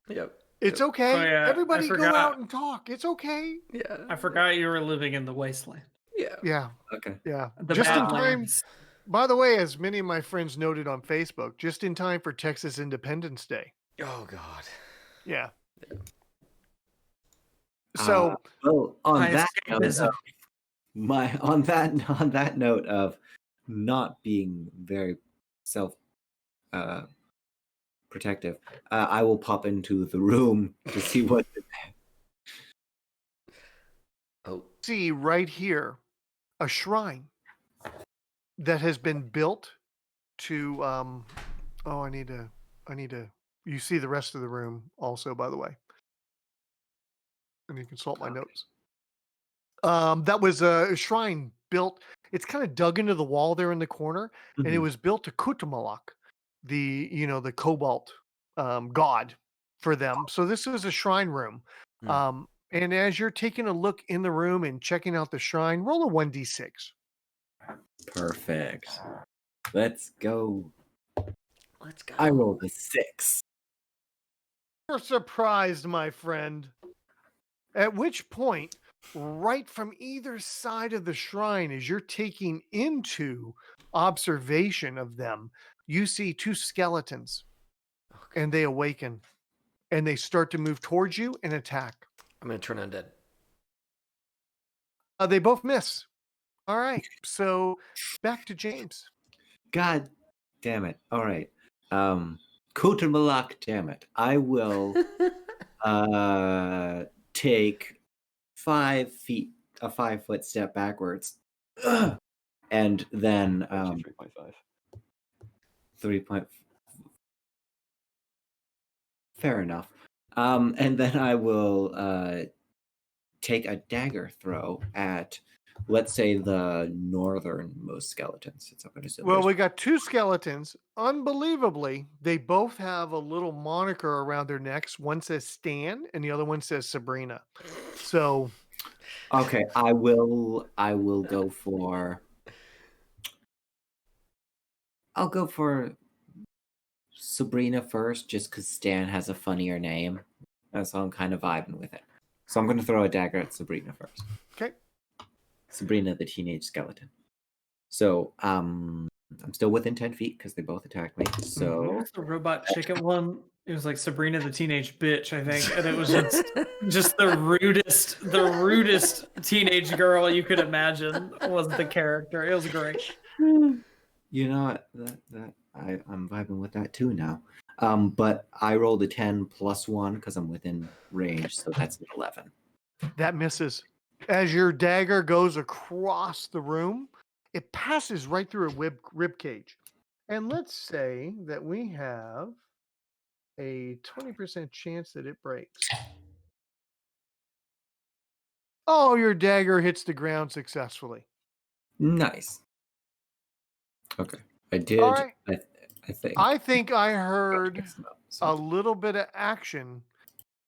Yep. it's okay. Oh, yeah, I Everybody go forgot. out and talk. It's okay. Yeah. I forgot you were living in the wasteland. Yeah. Yeah. Okay. Yeah. The Just in time. Badlands. By the way, as many of my friends noted on Facebook, just in time for Texas Independence Day. Oh God. Yeah. So Well, on High that note, escapism. on that note of not being very self protective, I will pop into the room to see what. Oh. see right here a shrine that has been built to I need to you see the rest of the room also, by the way. And you consult my Okay. notes. That was a shrine built. It's kind of dug into the wall there in the corner, and it Mhm. was built to Kutamalak, the cobalt god for them. So this is a shrine room. Hmm. And as you're taking a look in the room and checking out the shrine, roll a 1d6. Perfect. Let's go. Let's go. I rolled a 6. You're surprised, my friend. At which point, right from either side of the shrine, as you're taking into observation of them, you see two skeletons, Okay. and they awaken, and they start to move towards you and attack. I'm gonna turn undead. They both miss. All right, so back to James. God damn it. All right. Kutramalak, damn it. I will take 5 feet, a 5-foot step backwards. And then 3.5. 3 point. Fair enough. And then I will take a dagger throw at, let's say, the northernmost skeletons. Since I'm going to say Well, we got two skeletons. Unbelievably, they both have a little moniker around their necks. One says Stan, and the other one says Sabrina. So, okay, I will go for. I'll go for Sabrina first, just because Stan has a funnier name, and so I'm kind of vibing with it. So I'm going to throw a dagger at Sabrina first. okay. Sabrina, the teenage skeleton. So I'm still within 10 feet because they both attacked me. So The robot chicken one. It was like Sabrina the Teenage Bitch, I think, and it was just the rudest teenage girl you could imagine was the character. It was great. you know what? That I'm vibing with that too now. But I rolled a 10 plus 1 because I'm within range, so that's an 11. That misses. As your dagger goes across the room, it passes right through a rib cage. And let's say that we have a 20% chance that it breaks. Oh, your dagger hits the ground successfully. Nice. Okay. I did. All right. I think. I think I heard Mixed up, a so- little bit of action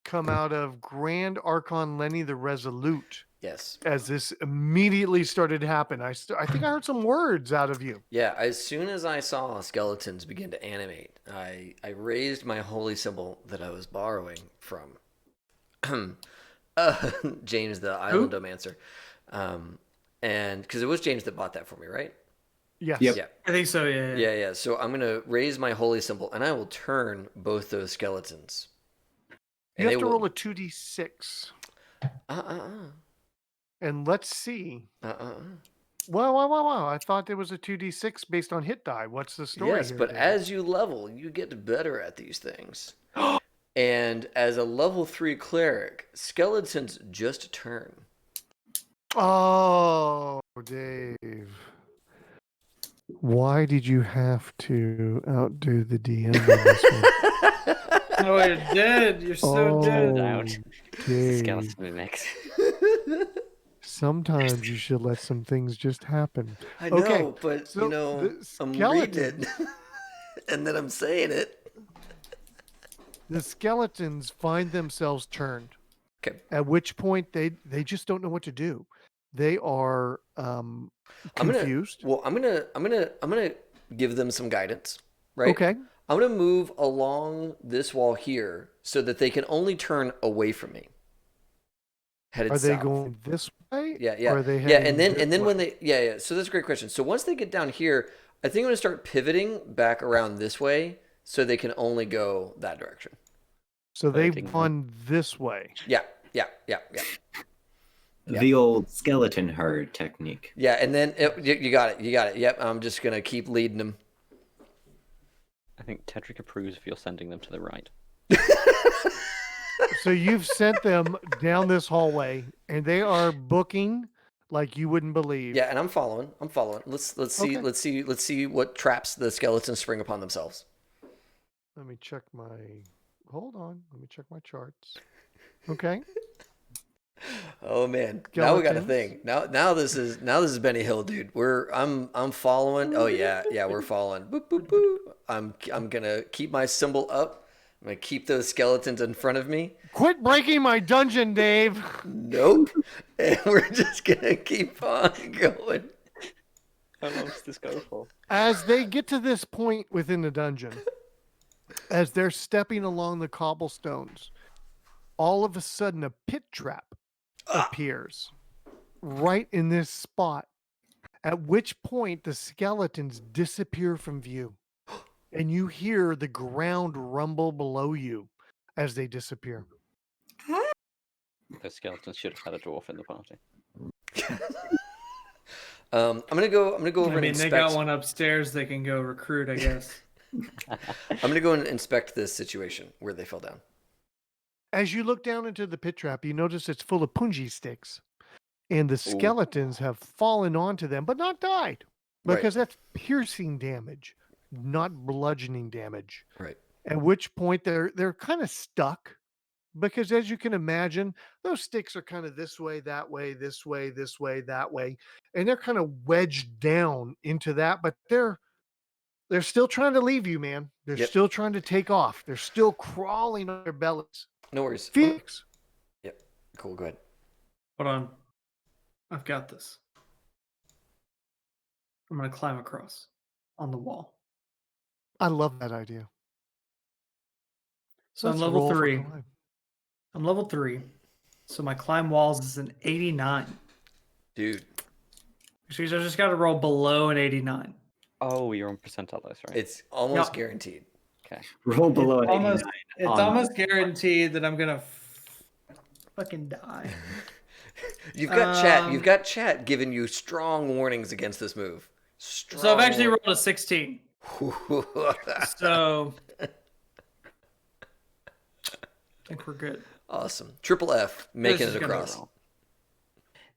come out of Grand Archon Lenny the Resolute Yes. as this immediately started to happen. I think I heard some words out of you. Yeah, as soon as I saw skeletons begin to animate, I raised my holy symbol that I was borrowing from James the Island Domancer. And because it was James that bought that for me, right? Yes. Yep. Yeah. I think so. Yeah. Yeah. So I'm going to raise my holy symbol and I will turn both those skeletons. You have to roll a 2d6. And let's see. Wow. I thought there was a 2d6 based on hit die. What's the story Yes, here, but David? as you level, you get better at these things. And as a level 3 cleric, skeletons just turn. Oh, Dave. Why did you have to outdo the DM on this one? Oh, you're dead. You're so dead. out. Dave. Skeleton mix. Sometimes you should let some things just happen. I know, Okay, but so I'm the reading it, and then I'm saying it. The skeletons find themselves turned. Okay. At which point they just don't know what to do. They are confused. I'm gonna give them some guidance, right? Okay. I'm gonna move along this wall here so that they can only turn away from me. Headed Are they south. going this way? Yeah. Or are they Yeah, heading and then this when way? they So that's a great question. So once they get down here, I think I'm gonna start pivoting back around this way so they can only go that direction. So they've Hurting them. gone this way. Yeah. The old skeleton herd technique. Yeah, and then you got it. Yep, I'm just gonna keep leading them. I think Tedric approves if you're sending them to the right. So you've sent them down this hallway, and they are booking like you wouldn't believe. Yeah, and I'm following. Let's see. Okay. Let's see what traps the skeletons spring upon themselves. Let me check my. Hold on. Let me check my charts. Okay. Oh man, now we got a Skeletons. thing. Now this is Benny Hill, dude. I'm following. Oh yeah, we're following. Boop boop boop. I'm gonna keep my symbol up. I'm gonna keep those skeletons in front of me. Quit breaking my dungeon, Dave. Nope. And we're just gonna keep on going. How long does this go for? As they get to this point within the dungeon, as they're stepping along the cobblestones, all of a sudden a pit trap appears right in this spot, at which point the skeletons disappear from view. And you hear the ground rumble below you as they disappear. Those skeletons should have had a dwarf in the party. I'm gonna go over I and mean, inspect. they got one upstairs they can go recruit, I guess. I'm gonna go and inspect this situation where they fell down. As you look down into the pit trap, you notice it's full of punji sticks. And the skeletons have fallen onto them, but not died. Because that's piercing damage, not bludgeoning damage. Right. At which point they're kind of stuck. Because as you can imagine, those sticks are kind of this way, that way, this way, that way. And they're kind of wedged down into that, but they're still trying to leave you, man. They're Yep. still trying to take off. They're still crawling on their bellies. No worries. Phoenix. Yep. Cool. Go ahead. Hold on. I've got this. I'm going to climb across on the wall. I love that idea. So Let's I'm level roll for 3. climb. I'm level 3. So my climb walls is an 89. Dude, Which means I just got to roll below an 89. Oh, you're on percentile dice, right? it's almost No. guaranteed. Okay. Roll below an Almost, 89 it's on- almost guaranteed that I'm going to fucking die. You've got chat giving you strong warnings against this move. So I've actually rolled a 16. rolled. So I think we're good. Awesome. Triple F making This it is gonna across. roll.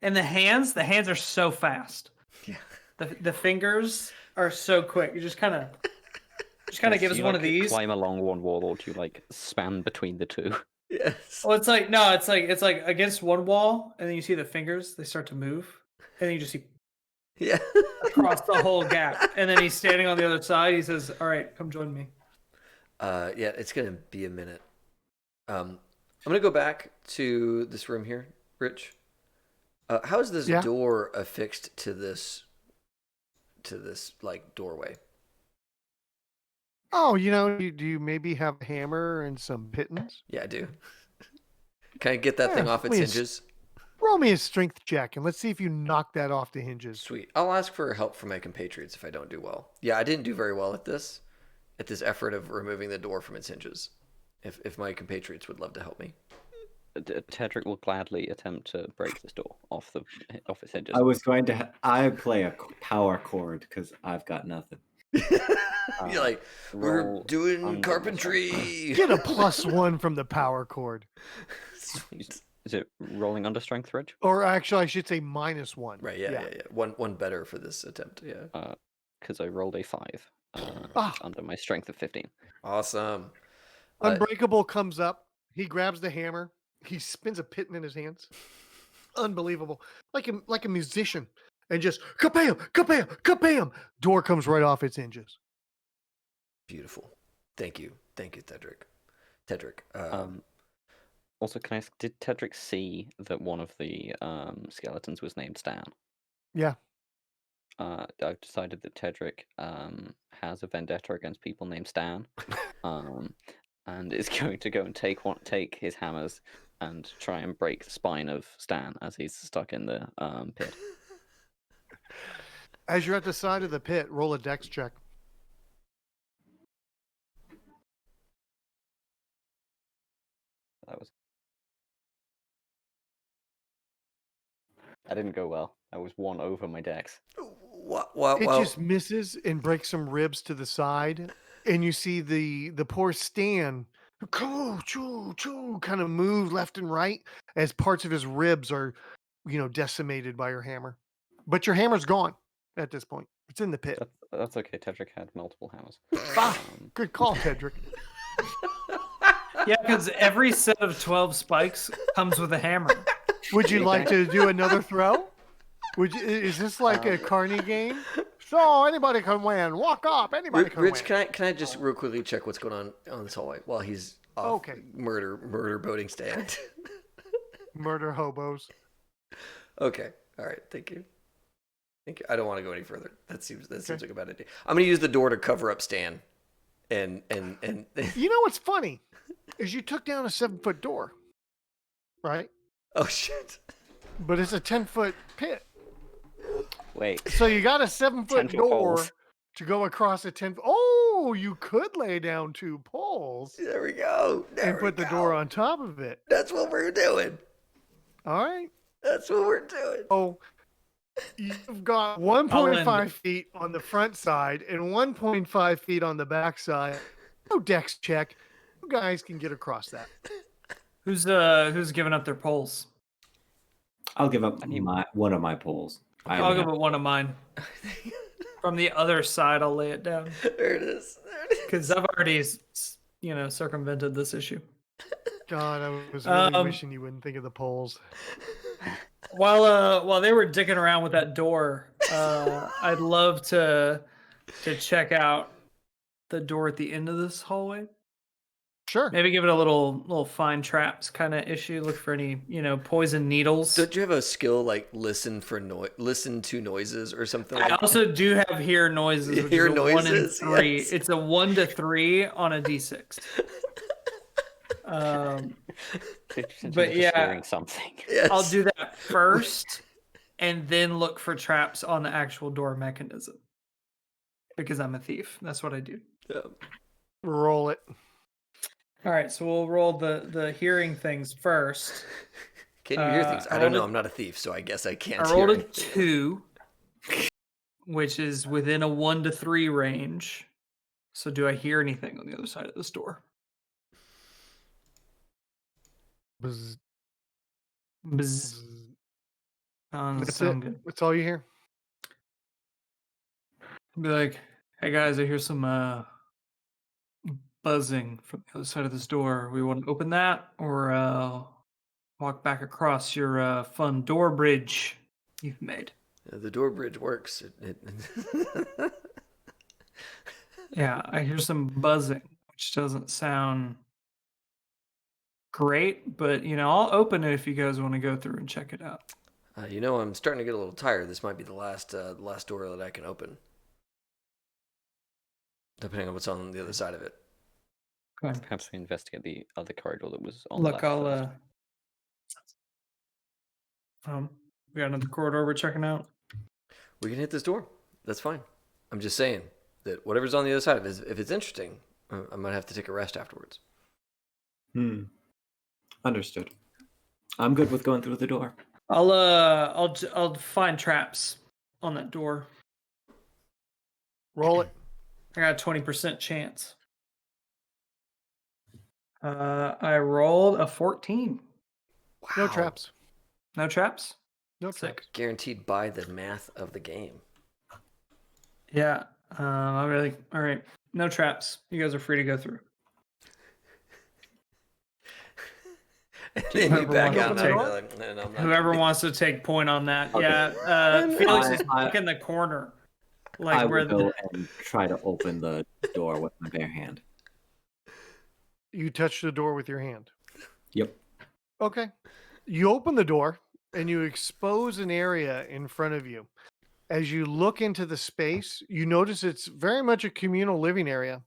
And the hands are so fast. Yeah. The fingers are so quick. You just kind of give us Do you, one like, of these. Climb along one wall, or do you like span between the two? Yes. Well, it's like against one wall, and then you see the fingers. They start to move, and then you just see Yeah. across the whole gap. And then he's standing on the other side. He says, "All right, come join me." Yeah, it's gonna be a minute. I'm gonna go back to this room here, Rich. How is this Yeah. door affixed to this like doorway? Oh, do you maybe have a hammer and some pittons? Yeah, I do. Can I get that thing Yeah, off its please. hinges? Roll me a strength check, and let's see if you knock that off the hinges. Sweet. I'll ask for help from my compatriots if I don't do well. Yeah, I didn't do very well at this effort of removing the door from its hinges. If my compatriots would love to help me. Tedric will gladly attempt to break this door off its hinges. I was going to. I play a power chord because I've got nothing. You're like, we're roll doing under carpentry. Get a +1 from the power cord. Sweet. Is it rolling under strength, Rich? Or actually, I should say -1. Right, yeah. One better for this attempt, yeah. Because I rolled a 5 under my strength of 15. Awesome. Unbreakable comes up. He grabs the hammer. He spins a piton in his hands. Unbelievable. Like a musician. And just, kabam, kabam, kabam. Door comes right off its hinges. Beautiful. Thank you, Tedric. Also, can I ask, did Tedric see that one of the skeletons was named Stan? Yeah. I've decided that Tedric has a vendetta against people named Stan, and is going to go and take his hammers and try and break the spine of Stan as he's stuck in the pit. As you're at the side of the pit, roll a Dex check. That didn't go well. I was 1 over my dex. It just misses and breaks some ribs to the side, and you see the poor Stan kind of move left and right as parts of his ribs are, decimated by your hammer. But your hammer's gone at this point. It's in the pit. That's okay. Tedric had multiple hammers. Good call, Tedric. Yeah, because every set of 12 spikes comes with a hammer. Would you like to do another throw? Is this like a carny game? So anybody can win. Walk up. Anybody can Rich, win. can I just real quickly check what's going on this hallway while he's off murder boating stand? Murder hobos. Okay. All right. Thank you. I don't want to go any further. That seems like a bad idea. I'm gonna use the door to cover up Stan. And you know what's funny is you took down a 7-foot door, right? Oh shit! But it's a 10-foot pit. Wait. So you got a 7-foot door poles to go across a 10. Oh, you could lay down 2 poles. There we go. And put the door on top of it. That's what we're doing. All right. That's what we're doing. Oh, you've got 1.5 feet on the front side and 1.5 feet on the back side. No Dex check. You guys can get across that. Who's giving up their poles? I'll give up one of my poles. I'll give up one of mine. From the other side, I'll lay it down. There it is. Because I've already, circumvented this issue. God, I was really wishing you wouldn't think of the poles. While they were dicking around with that door, I'd love to check out the door at the end of this hallway. Sure. Maybe give it a little fine traps kind of issue. Look for any poison needles. Don't you have a skill like listen to noises or something? I also do have hear noises. Which hear is a noises. 1 in 3. Yes. It's a 1 to 3 on a d6. But yeah, hearing something. Yes. I'll do that first, and then look for traps on the actual door mechanism. Because I'm a thief. That's what I do. Yeah. Roll it. All right, so we'll roll the hearing things first. Can you hear things? I don't know. I'm not a thief, so I guess I can't. I rolled a 2, which is within a 1 to 3 range. So do I hear anything on the other side of this door? Bzz. Bzz. That's sound it. good. That's all you hear. Be like, hey guys, I hear some buzzing from the other side of this door. We want to open that or walk back across your fun door bridge you've made. The door bridge works. Yeah, I hear some buzzing, which doesn't sound great, but I'll open it if you guys want to go through and check it out. I'm starting to get a little tired. This might be the last door that I can open, depending on what's on the other side of it. Okay. Perhaps we investigate the other corridor that was on Look, the left first. We got another corridor we're checking out. We can hit this door. That's fine. I'm just saying that whatever's on the other side of it, if it's interesting, I might have to take a rest afterwards. Understood. I'm good with going through the door. I'll find traps on that door. Roll it. I got a 20% chance. I rolled a 14. Wow. No traps. No traps? No Sick. traps. Guaranteed by the math of the game. Yeah. All right. No traps. You guys are free to go through. And then you back out. Whoever wants to take point on that. Okay. Yeah. Felix is back in the corner. Like I where will go and try to open the door with my bare hand. You touch the door with your hand. Yep. Okay. You open the door and you expose an area in front of you. As you look into the space, you notice it's very much a communal living area.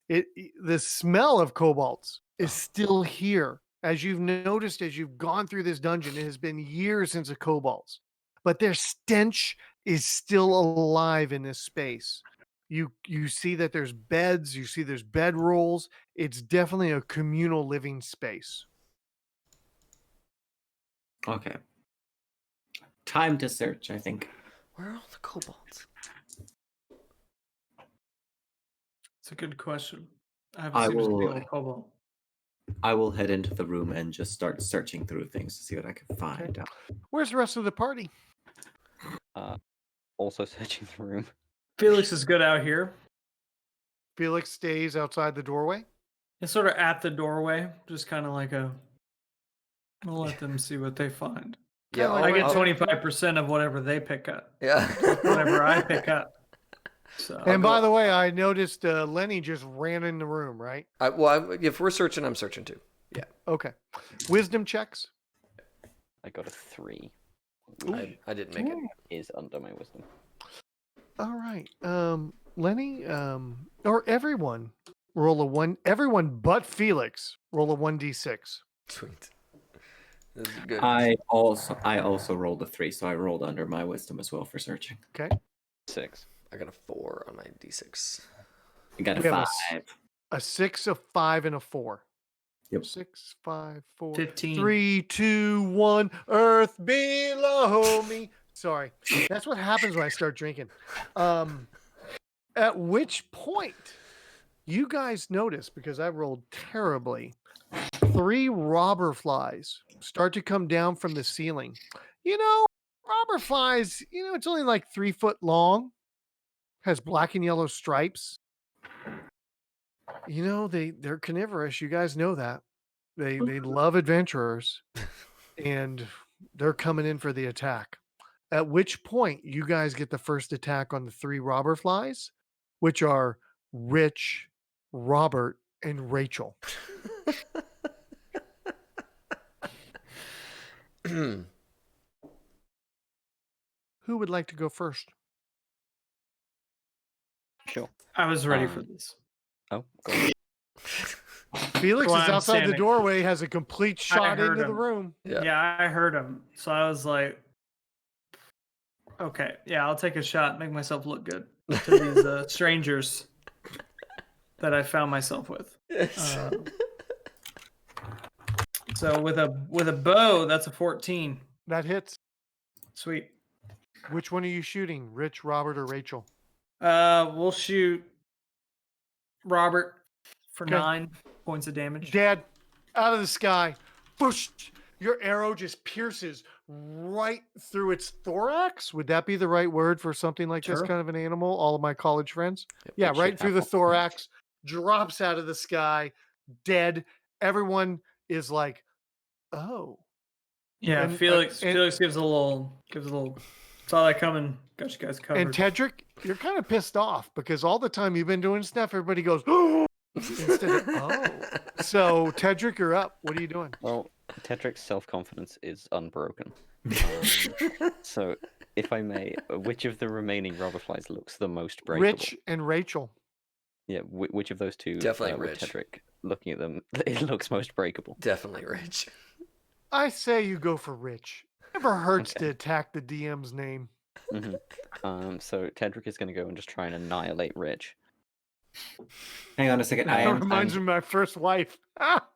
The smell of kobolds is still here. As you've noticed, as you've gone through this dungeon, it has been years since the kobolds, but their stench is still alive in this space. You see that there's beds, you see there's bedrolls. It's definitely a communal living space. Okay. Time to search, I think. Where are all the kobolds? It's a good question. I I haven't seen a will- single kobold. I will head into the room and just start searching through things to see what I can find out. Where's the rest of the party? Also searching the room. Felix is good out here. Felix stays outside the doorway. It's sort of at the doorway, just kind of like we'll let them see what they find. Yeah, I get I'll- 25% of whatever they pick up, Yeah. whatever I pick up. So And by the way, I noticed Lenny just ran in the room, right? If we're searching, I'm searching too. Yeah. Okay. Wisdom checks. I got a 3. I didn't make it. Is under my wisdom. All right. Lenny, or everyone, roll a 1. Everyone but Felix, roll a 1d6. Sweet. This is good. I also rolled a 3, so I rolled under my wisdom as well for searching. Okay. 6. I got a 4 on my d6. I got a We have 5. A 6, a 5, and a 4. Yep. 6, 5, 4. 15. 3, 2, 1. Earth below me. Sorry. That's what happens when I start drinking. At which point you guys notice, because I rolled terribly, 3 robber flies start to come down from the ceiling. Robber flies, it's only like 3 foot long, has black and yellow stripes. They're carnivorous. You guys know that. They love adventurers, and they're coming in for the attack. At which point you guys get the first attack on the 3 robber flies, which are Rich, Robert, and Rachel. Who would like to go first? Sure. I was ready for this. Oh, go on. Felix Well, is I'm outside the standing. doorway, has a complete shot heard into the him. room. Yeah. I heard him. So I was like, okay, yeah, I'll take a shot, make myself look good to these strangers that I found myself with. So with a bow, that's a 14. That hits. Sweet. Which one are you shooting? Rich, Robert, or Rachel? We'll shoot Robert for Okay. 9 points of damage. Dad, out of the sky. Boosh! Your arrow just pierces right through its thorax. Would that be the right word for something like this Sure. kind of an animal? All of my college friends. Yeah, It should right through the have thorax, drops out of the sky, dead. Everyone is like, oh. Yeah, And, Felix and- gives a little Saw that coming. Got you guys covered. And Tedric, you're kind of pissed off because all the time you've been doing stuff, everybody goes, oh, instead of, oh. So, Tedric, you're up. What are you doing? Well, Tedric's self-confidence is unbroken. So, if I may, which of the remaining robberflies looks the most breakable? Rich and Rachel. Yeah, which of those two? Definitely with Rich. Tedric, looking at them, it looks most breakable. Definitely Rich. I say you go for Rich. Never hurts Okay. to attack the DM's name. So Tedric is going to go and just try and annihilate Rich. Hang on a second. That reminds me of my first wife. Ah!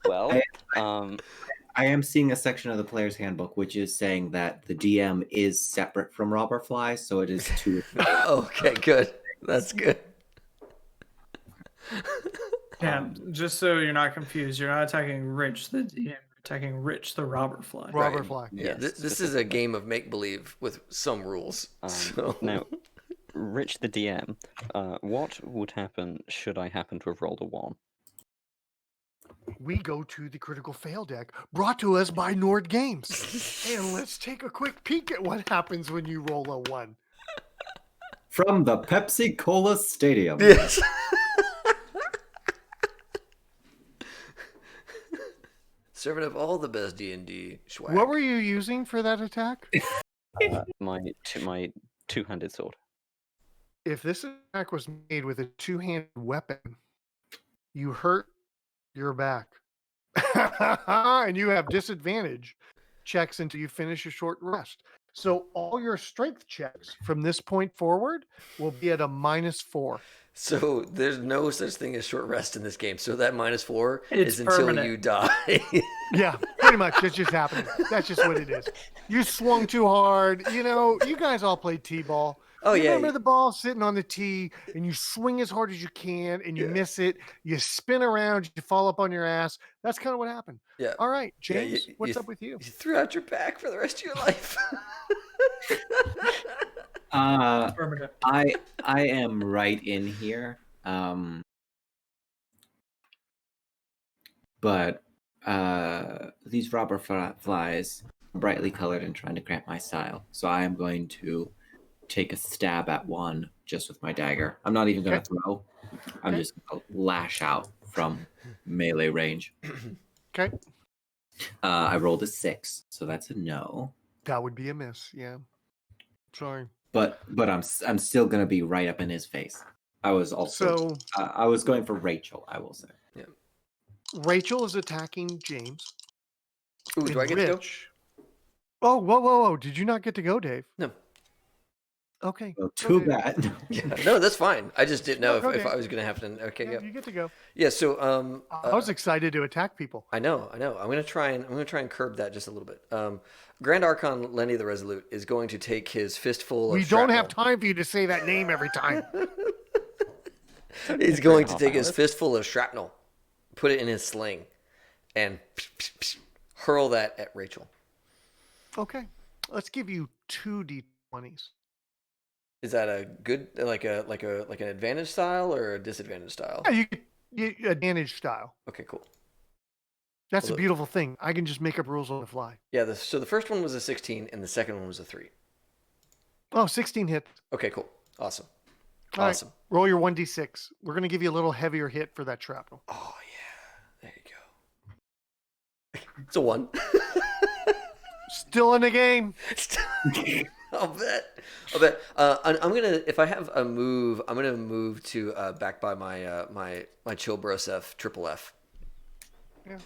Well, I am seeing a section of the player's handbook which is saying that the DM is separate from robber flies, so it is two. Okay, good. That's good. Yeah, just so you're not confused, you're not attacking Rich the DM, you're attacking Rich the robber fly. Robber fly. Yeah, Yes, this is a game of make believe with some rules. So. Now, Rich the DM, what would happen should I happen to have rolled a 1? We go to the critical fail deck brought to us by Nord Games. And let's take a quick peek at what happens when you roll a 1. From the Pepsi Cola Stadium. Yes. Serving up all the best D&D swag. What were you using for that attack? My two-handed sword. If this attack was made with a two-handed weapon, you hurt your back. And you have disadvantage checks until you finish your short rest. So all your strength checks from this point forward will be at a -4. So there's no such thing as short rest in this game. So that -4 It's is until permanent. you die. Yeah, pretty much. That's just happening. That's just what it is. You swung too hard. You know, you guys all played T-ball. Oh, You yeah. remember the ball sitting on the tee, and you swing as hard as you can, and you miss it. You spin around, you fall up on your ass. That's kind of what happened. Yeah. All right, Yeah, James, what's up with you? You threw out your back for the rest of your life. Permanent. I am right in here. But these robber flies are brightly colored and trying to cramp my style. So I am going to take a stab at one just with my dagger. I'm not even going to throw. I'm just going to lash out from melee range. Okay. I rolled a 6, so that's a no. That would be a miss. Yeah. Sorry. But I'm still going to be right up in his face. I was also So I was going for Rachel, I will say. Rachel is attacking James. Ooh, do I get to go? Rich. Oh, whoa. Did you not get to go, Dave? No. Okay. Well, too Okay. bad. Yeah, no, that's fine. I just didn't know if Okay. I was going to have to. Okay, Yeah, yeah. you get to go. Yeah, so I was excited to attack people. I know. I'm gonna try and curb that just a little bit. Grand Archon Lenny the Resolute is going to take his fistful of We don't have shrapnel. time for you to say that name every time. He's going to take his fistful of shrapnel, put it in his sling, and hurl that at Rachel. Okay. Let's give you 2 D20s. Is that a good like an advantage style or a disadvantage style? Yeah, you advantage style. Okay, cool. That's Well, a beautiful thing. I can just make up rules on the fly. Yeah, so the first one was a 16 and the second one was a 3. Oh, 16 hit. Okay, cool. Awesome. All right. Awesome. Roll your 1d6. We're going to give you a little heavier hit for that shrapnel. Oh yeah. There you go. It's a 1. Still in the game. I'll bet. I'm gonna, if I have a move, I'm gonna move to back by my my Chill Bros F triple F. Yeah.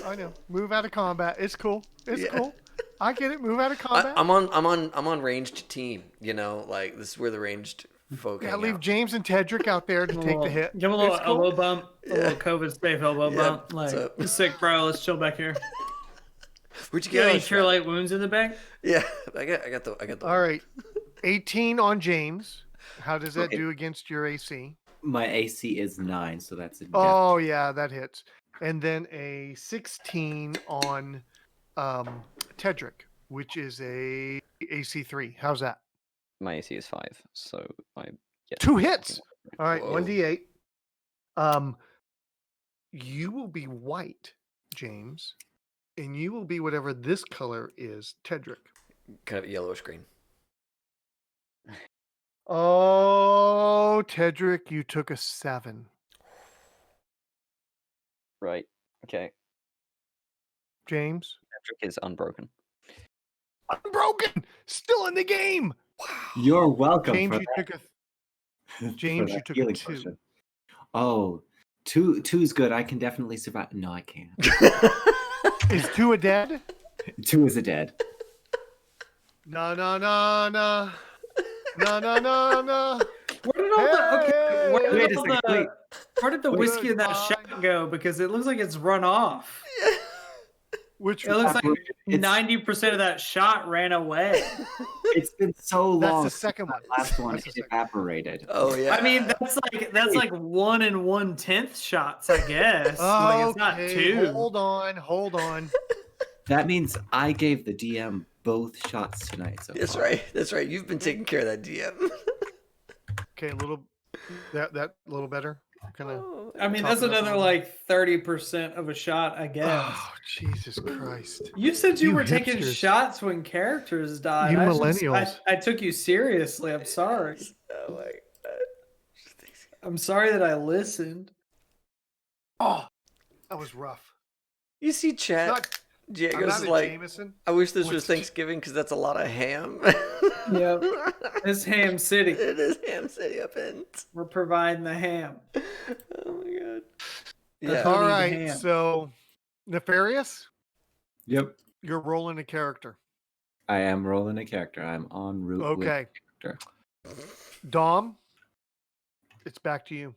I know. Move out of combat. It's cool. It's Yeah. cool. I get it. Move out of combat. I'm on ranged team. You know, like this is where the ranged folk Yeah, hang leave out. James and Tedric out there to take the hit. Give him a little It's cool. elbow bump, a little COVID safe elbow bump. Like, so- "You're sick, bro. Let's chill back here. Where'd you You got get any all cure light wounds in the bag? Yeah, I got the. All right. 18 on James. How does that Okay. do against your AC? My AC is 9, so that's a death. Oh, yeah, that hits. And then a 16 on Tedric, which is a AC 3. How's that? My AC is 5, so I get 2 hits. All right, Whoa. 1d8. You will be white, James, and you will be whatever this color is, Tedric. Kind of yellowish green. Oh, Tedric, you took a 7. Right. Okay. James? Cedric is unbroken. Unbroken! Still in the game! You're welcome. James, for you that, took a for James, you that took a healing 2. potion. Oh, two is good. I can definitely survive. No, I can't. Is 2 a dead? 2 is a dead. No. No. Where did all the okay? Where Hey! did, Wait a all second, the, wait. where did the whiskey in that Goodbye. shot go? Because it looks like it's run off. Which It looks like It's- 90% of that shot ran away. It's been so long. that's the since second one. that last one That's the it second. evaporated. Oh yeah. I mean, that's like 1 1/10 shots, I guess. Like, it's not Okay, 2. hold on. That means I gave the DM both shots tonight. So That's far. right. That's right. You've been taking care of that DM. Okay, a little that little better. Kind of. I mean, Top that's it up a another little. like 30% of a shot, I guess. Oh, Jesus Christ! You said you You were taking hipsters. shots when characters died. You I millennials. I took you seriously. I'm sorry. Oh my god. I'm sorry that I listened. Oh, that was rough. You see, chat. Not, I'm Jago's not a like, Jameson. I wish this was What's- Thanksgiving because that's a lot of ham. Yep. It's Ham City. It is Ham City up in. We're providing the ham. Oh my god. That's Yeah. what- All need right, ham. so Nefarious, Yep. you're rolling a character. I am rolling a character. I'm en route. Okay. With character. Dom, it's back to you.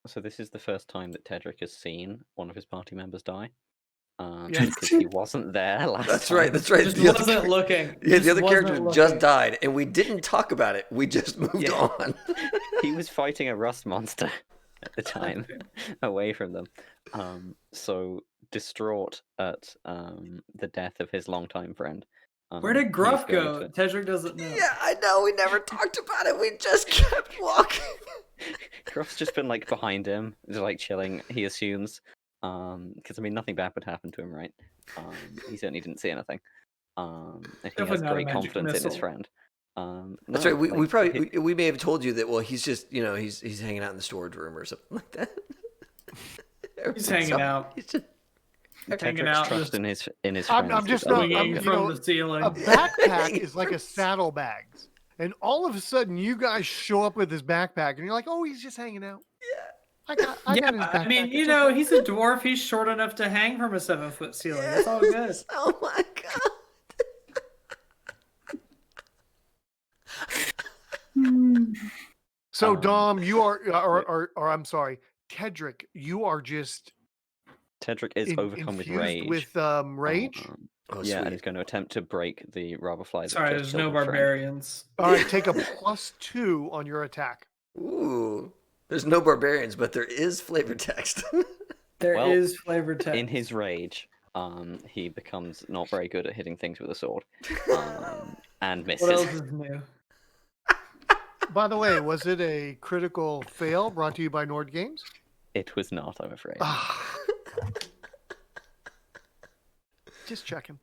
So this is the first time that Tedric has seen one of his party members die. Yeah. Because he wasn't there last That's time. right. That's right. Just The other wasn't char- looking. Yeah, Just the other wasn't character looking. just died, and we didn't talk about it. We just moved Yeah. on. He was fighting a rust monster at the time, away from them. So distraught at the death of his longtime friend. Where did he's Gruff going go? to- Tedric doesn't know. Yeah, I know. We never talked about it. We just kept walking. Gruff's just been like behind him, just like chilling. He assumes, because I mean nothing bad would happen to him, right? He certainly didn't see anything. And he Definitely has not a great magic confidence in his missile. friend. That's No, right. We like, probably he- we may have told you that. Well, he's just he's hanging out in the storage room or something like that. He's hanging out. He's just, Hanging Tedric's out, trust just in his I'm friends just is not- swinging I'm- unbroken. you from know, the ceiling. A backpack is like a saddlebags. And all of a sudden, you guys show up with this backpack, and you're like, "Oh, he's just hanging out." I got his Yeah, backpack. I mean, It's you know, okay. he's a dwarf. He's short enough to hang from a 7-foot ceiling. That's all good. Yes. Oh my god. So, Um, Dom, you are, or I'm sorry, Tedric, you are just Tedric is overcome with infused rage. with rage. Oh, Yeah, and sweet. he's going to attempt to break the rubber fly. that Sorry, just there's no killed his friend. barbarians. All right, take a +2 on your attack. Ooh. There's no barbarians, but there is flavor text. There Well, is flavor text. In his rage, he becomes not very good at hitting things with a sword, and What else misses. is new? By the way, was it a critical fail brought to you by Nord Games? It was not, I'm afraid. Ah. Just checking.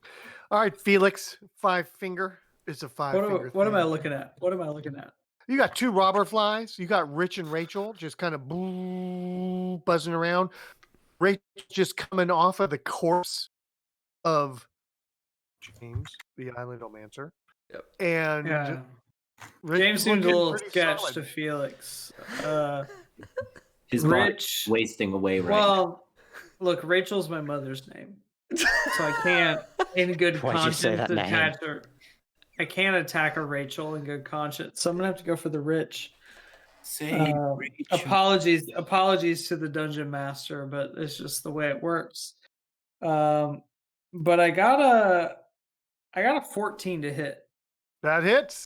All right, Felix, 5 finger. It's a 5 finger. What am I thing. looking at? What am I looking at? You got 2 robber flies. You got Rich and Rachel just kind of buzzing around. Rachel just coming off of the corpse of James, the Island Omancer. Yep. And Yeah. Rich James seems a looking little pretty sketched solid. to Felix. His Rich. body's wasting away right now. Well, look, Rachel's my mother's name, so I can't, in good Why'd you conscience, say that name? attach her. I can't attack a Rachel in good conscience, so I'm gonna have to go for the Rich. Say Rachel. Apologies to the dungeon master, but it's just the way it works. But I got a 14 to hit. That hits.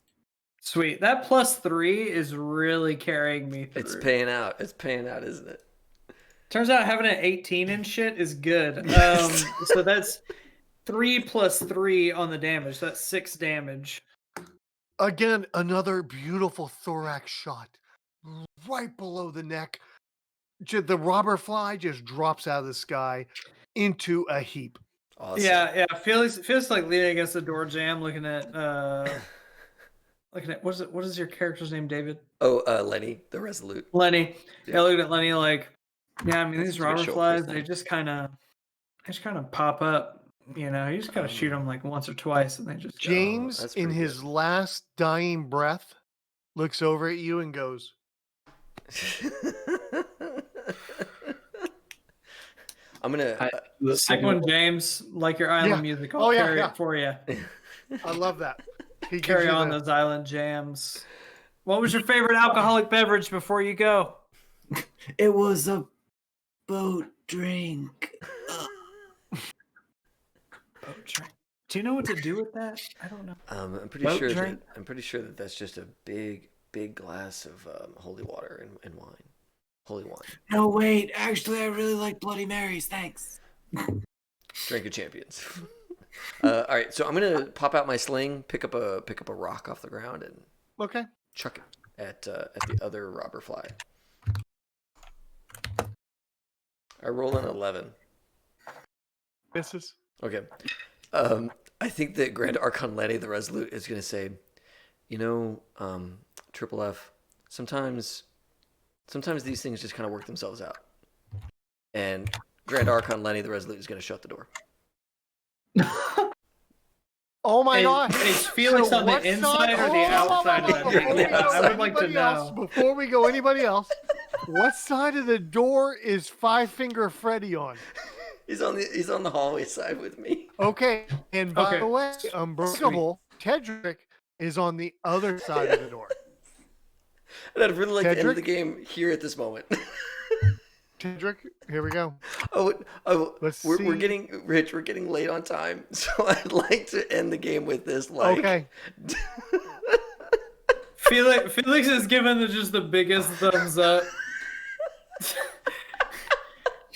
Sweet. That +3 is really carrying me through. It's paying out. It's paying out, isn't it? Turns out having an 18 and shit is good. So that's 3 + 3 on the damage. That's 6 damage. Again, another beautiful thorax shot right below the neck. The robber fly just drops out of the sky into a heap. Awesome. Yeah. Felix like leaning against the door jamb, looking at what is your character's name, David? Oh, Lenny, the Resolute. Lenny. Yeah. Yeah, looking at Lenny like, yeah, I mean these That's a bit robber short for flies, his they name. just kind of pop up. You know, you just gotta shoot them like once or twice, and they just go. James, that's in pretty his good. last dying breath, looks over at you and goes, I'm gonna. Sick one, James. Like your island Yeah. music. I'll Oh, yeah, carry yeah. it for you. I love that. He gives Carry you on the- those island jams. What was your favorite alcoholic beverage before you go? It was a boat drink. Boat drink. Do you know what to do with that? I don't know. I'm pretty Boat sure drink? that that's just a big glass of holy water and wine. Holy wine. No, wait. Actually, I really like Bloody Marys. Thanks. Drink of champions. All right, so I'm gonna pop out my sling, pick up a rock off the ground, and Okay. chuck it at the other robber fly. I roll an 11. Misses. Okay. I think that Grand Archon Lenny the Resolute is gonna say, Triple F, sometimes these things just kind of work themselves out. And Grand Archon Lenny the Resolute is gonna shut the door. Oh my God. Is Felix on what the inside or the outside of that Before thing? we Yeah, go I would like to anybody else- know. Before we go anybody else, what side of the door is Five Finger Freddy on? He's on the hallway side with me. Okay. And by Okay. the way, Unbreakable Tedrick is on the other side of the door. And I'd really like to end Tedrick? the game here at this moment. Tedrick, here we go. We're see. getting Rich. We're getting late on time, so I'd like to end the game with this. Like, Okay. Felix is giving just the biggest thumbs up.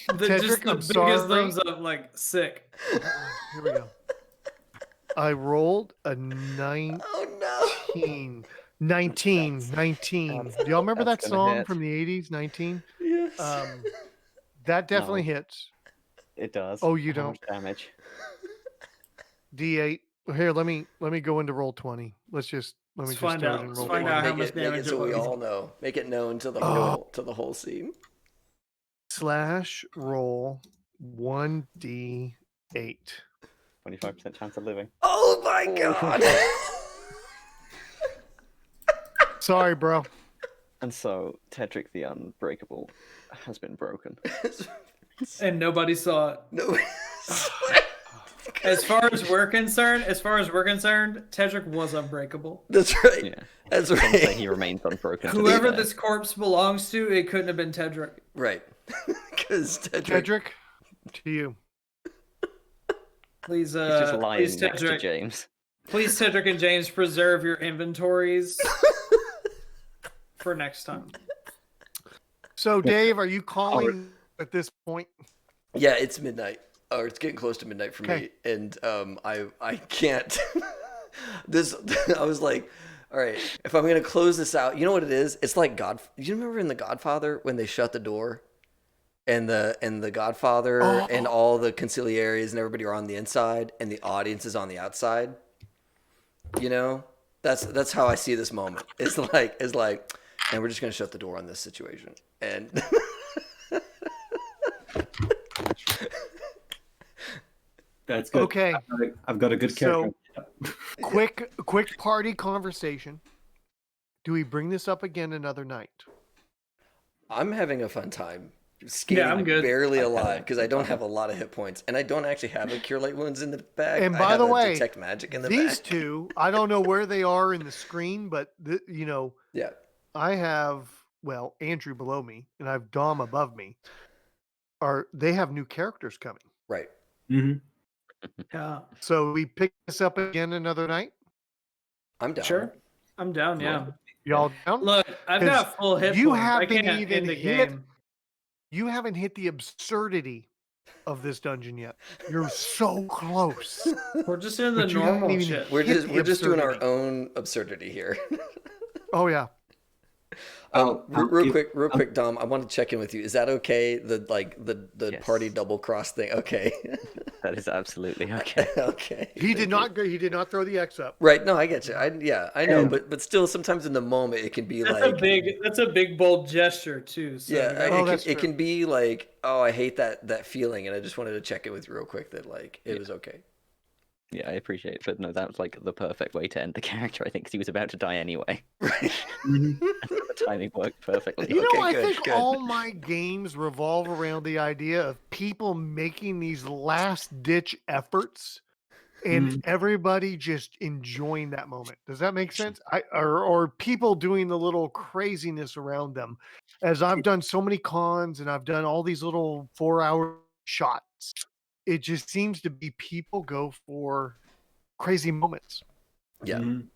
Tedrick, I'm biggest sorry. thumbs up, like sick. Here we go. I rolled a 19. oh no. 19. Do y'all remember that That's gonna song hit. from the 80s, 19? Yes. That definitely No. hits. It does. Oh, you How don't. much damage? D8. Here, let me go into roll 20. Let me Let's just find start out. in Let's roll find 20. out how make much it, make damage it so it we was. all know. Make it known to the Oh. whole scene. Slash roll 1d8. 25% chance of living. Oh my god. Sorry, bro. And so, Tedrick the Unbreakable has been broken. And nobody saw it. No. As far as we're concerned, Tedrick was unbreakable. That's right. Yeah. That's Some say right. he remains unbroken. to Whoever this this corpse belongs to, it couldn't have been Tedrick. Right. Because Tedrick. Tedrick, to you. Please, He's just lying please, next to Tedrick. James. Please, Tedrick and James, preserve your inventories for next time. So, Dave, are you calling at this point? Yeah, it's midnight, or it's getting close to midnight for me, Okay. and I can't. I was like, all right, if I'm gonna close this out, you know what it is? It's like You remember in The Godfather when they shut the door, and the Godfather and all the conciliaries and everybody are on the inside, and the audience is on the outside. You know, that's how I see this moment. It's like, and we're just gonna shut the door on this situation, and. That's good. Okay. I've got a good character. Quick party conversation. Do we bring this up again another night? I'm having a fun time skating I'm good. barely alive because I don't have a lot of hit points, and I don't actually have a Cure Light Wounds in the bag. And I by have the a way, Detect Magic in the These bag. two, I don't know where they are in the screen, but Yeah. I have Andrew below me, and I have Dom above me. They have new characters coming? Right. Mm-hmm. Yeah, So we pick this up again another night. I'm down. sure. I'm down. Yeah. Y'all down? Look, I've got full hit you points. I haven't can't even end the hit- game. You haven't hit the absurdity of this dungeon yet. You're so close. We're just in the But you haven't normal even shit. We're hit just the we're just doing our absurdity. own absurdity here. Oh yeah. Real quick, Dom. I want to check in with you. Is that okay? The Yes. party double cross thing. Okay. That is absolutely okay. Okay. He did not go. He did not throw the X up. Right. No, I get you. I know, And- but still, sometimes in the moment, it can be That's like, that's a big bold gesture too. So yeah, you know, that's it true. can be like, oh, I hate that feeling, and I just wanted to check in with you real quick that like it was okay. Yeah, I appreciate it. But no, that was like the perfect way to end the character, I think, because he was about to die anyway. Right. Mhm. The timing worked perfectly. You know, Okay, I good, think good. all my games revolve around the idea of people making these last ditch efforts and everybody just enjoying that moment. Does that make sense? Or people doing the little craziness around them. As I've done so many cons and I've done all these little 4-hour shots, it just seems to be people go for crazy moments. Yeah. Mhm.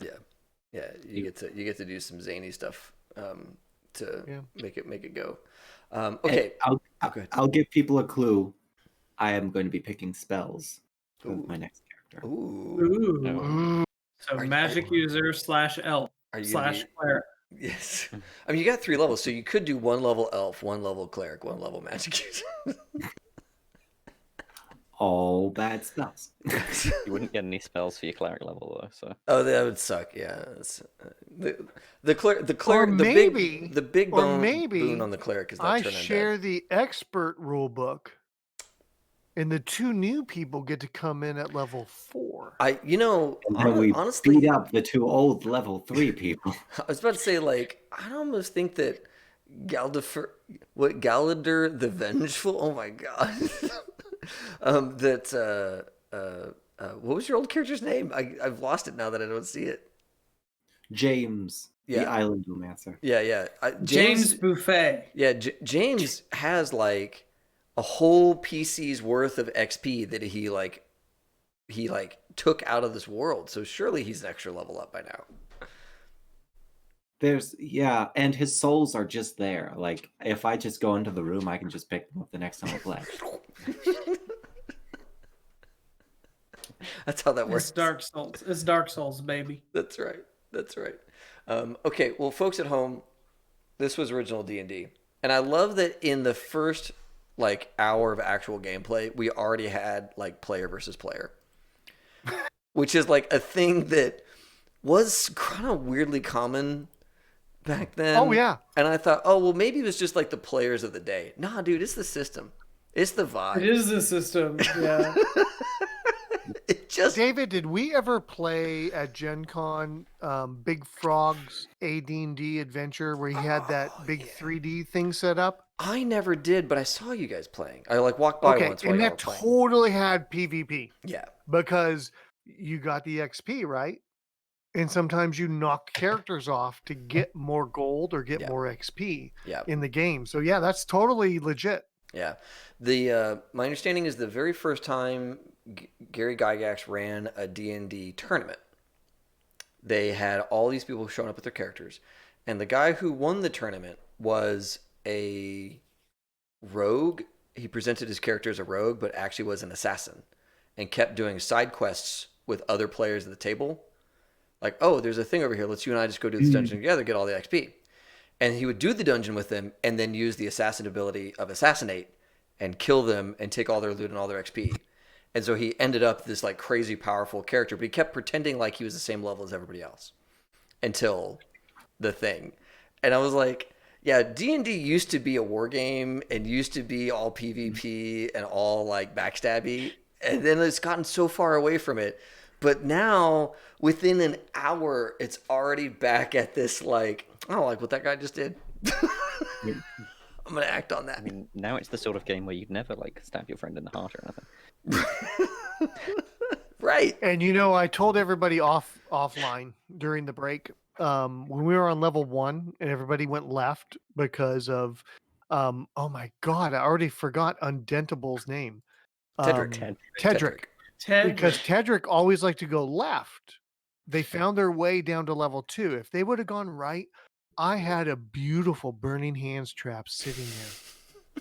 Yeah. You get to do some zany stuff to Yeah. make it go. Okay. And Good. I'll give people a clue. I am going to be picking spells for Ooh. my next character. Ooh. ooh. Ooh. So Are- magic user / elf Are you gonna / be- cleric. Yes. I mean, you got 3 levels, so you could do 1 level elf, 1 level cleric, 1 level magic user. All bad spells. You wouldn't get any spells for your cleric level though, so Oh, that would suck. Yeah. The cleric, maybe- the big or bone maybe boon on the cleric is that I turn undead. share the expert rule book, and the 2 new people get to come in at level 4. And And then we honestly, beat up the 2 old level 3 people. I was about to say, like, I almost think that Galador the Vengeful? Oh my god! What was your old character's name? I've lost it now that I don't see it. James, Yeah. the Island Romancer. Yeah. James Buffet. Yeah, James has like a whole PC's worth of XP that he took out of this world. So surely he's an extra level up by now. And his souls are just there. Like, if I just go into the room, I can just pick them up the next time I play. That's how that works. It's Dark Souls. It's Dark Souls, baby. That's right. Okay, well, folks at home, this was original D&D, and I love that in the first hour of actual gameplay, we already had player versus player, which is a thing that was kind of weirdly common back then. Oh, yeah. And I thought, oh well, maybe it was just the players of the day. Nah, dude, it's the system. It's the vibe. It is the system. Yeah. It just David, did we ever play at Gen Con Big Frog's AD&D adventure where he had that big 3D thing set up? I never did, but I saw you guys playing. I walked by once while and y'all that were playing. totally had PvP Yeah. because you got the XP, right? And sometimes you knock characters off to get more gold or get more XP in the game. So yeah, that's totally legit. Yeah. My understanding is the very first time Gary Gygax ran a D&D tournament, they had all these people showing up with their characters, and the guy who won the tournament was a rogue. He presented his character as a rogue, but actually was an assassin, and kept doing side quests with other players at the table. Like, oh, there's a thing over here. Let's you and I just go do this dungeon together, get all the XP. And he would do the dungeon with them, and then use the assassin ability of assassinate and kill them and take all their loot and all their XP. And so he ended up this crazy powerful character, but he kept pretending like he was the same level as everybody else until the thing. And I was like, yeah, D&D used to be a war game and used to be all PvP and all backstabby. And then it's gotten so far away from it. But now, within an hour, it's already back at this I don't like what that guy just did. I'm going to act on that. I mean, now it's the sort of game where you'd never stab your friend in the heart or anything. Right. And I told everybody offline during the break when we were on level 1 and everybody went left because of oh my god, I already forgot Undentable's name. Tedric. Tedric. Because Tedric always liked to go left. They found their way down to level 2. If they would have gone right, I had a beautiful burning hands trap sitting there.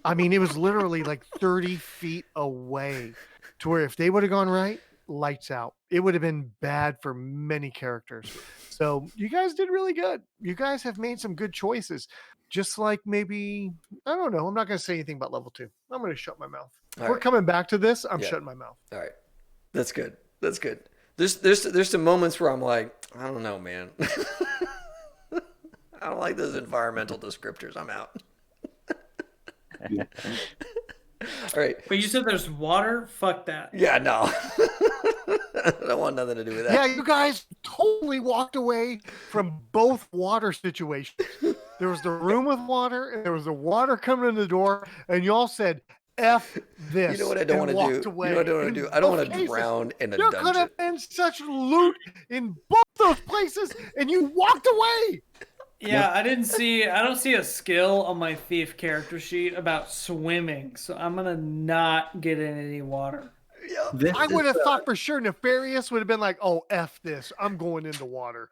I mean, it was literally 30 feet away to where if they would have gone right, lights out. it would have been bad for many characters. So you guys did really good. You guys have made some good choices. Just like maybe, I don't know. I'm not going to say anything about level 2. I'm going to shut my mouth. All If we're right. coming back to this, I'm Yeah. shutting my mouth. All right. That's good. That's good. There's some moments where I'm like, I don't know, man. I don't like those environmental descriptors. I'm out. All right. But you said there's water? Fuck that. Yeah, no. I don't want nothing to do with that. Yeah, you guys totally walked away from both water situations. There was the room with water, and there was the water coming in the door, and y'all said, F this. You know what I don't want to do? You know what I don't want to do? I don't want to drown in a There dungeon. could have been such loot in both those places, and you walked away. Yeah, I don't see a skill on my thief character sheet about swimming, so I'm gonna not get in any water. Yeah. I would have thought for sure Nefarious would have been like, oh, F this. I'm going into water.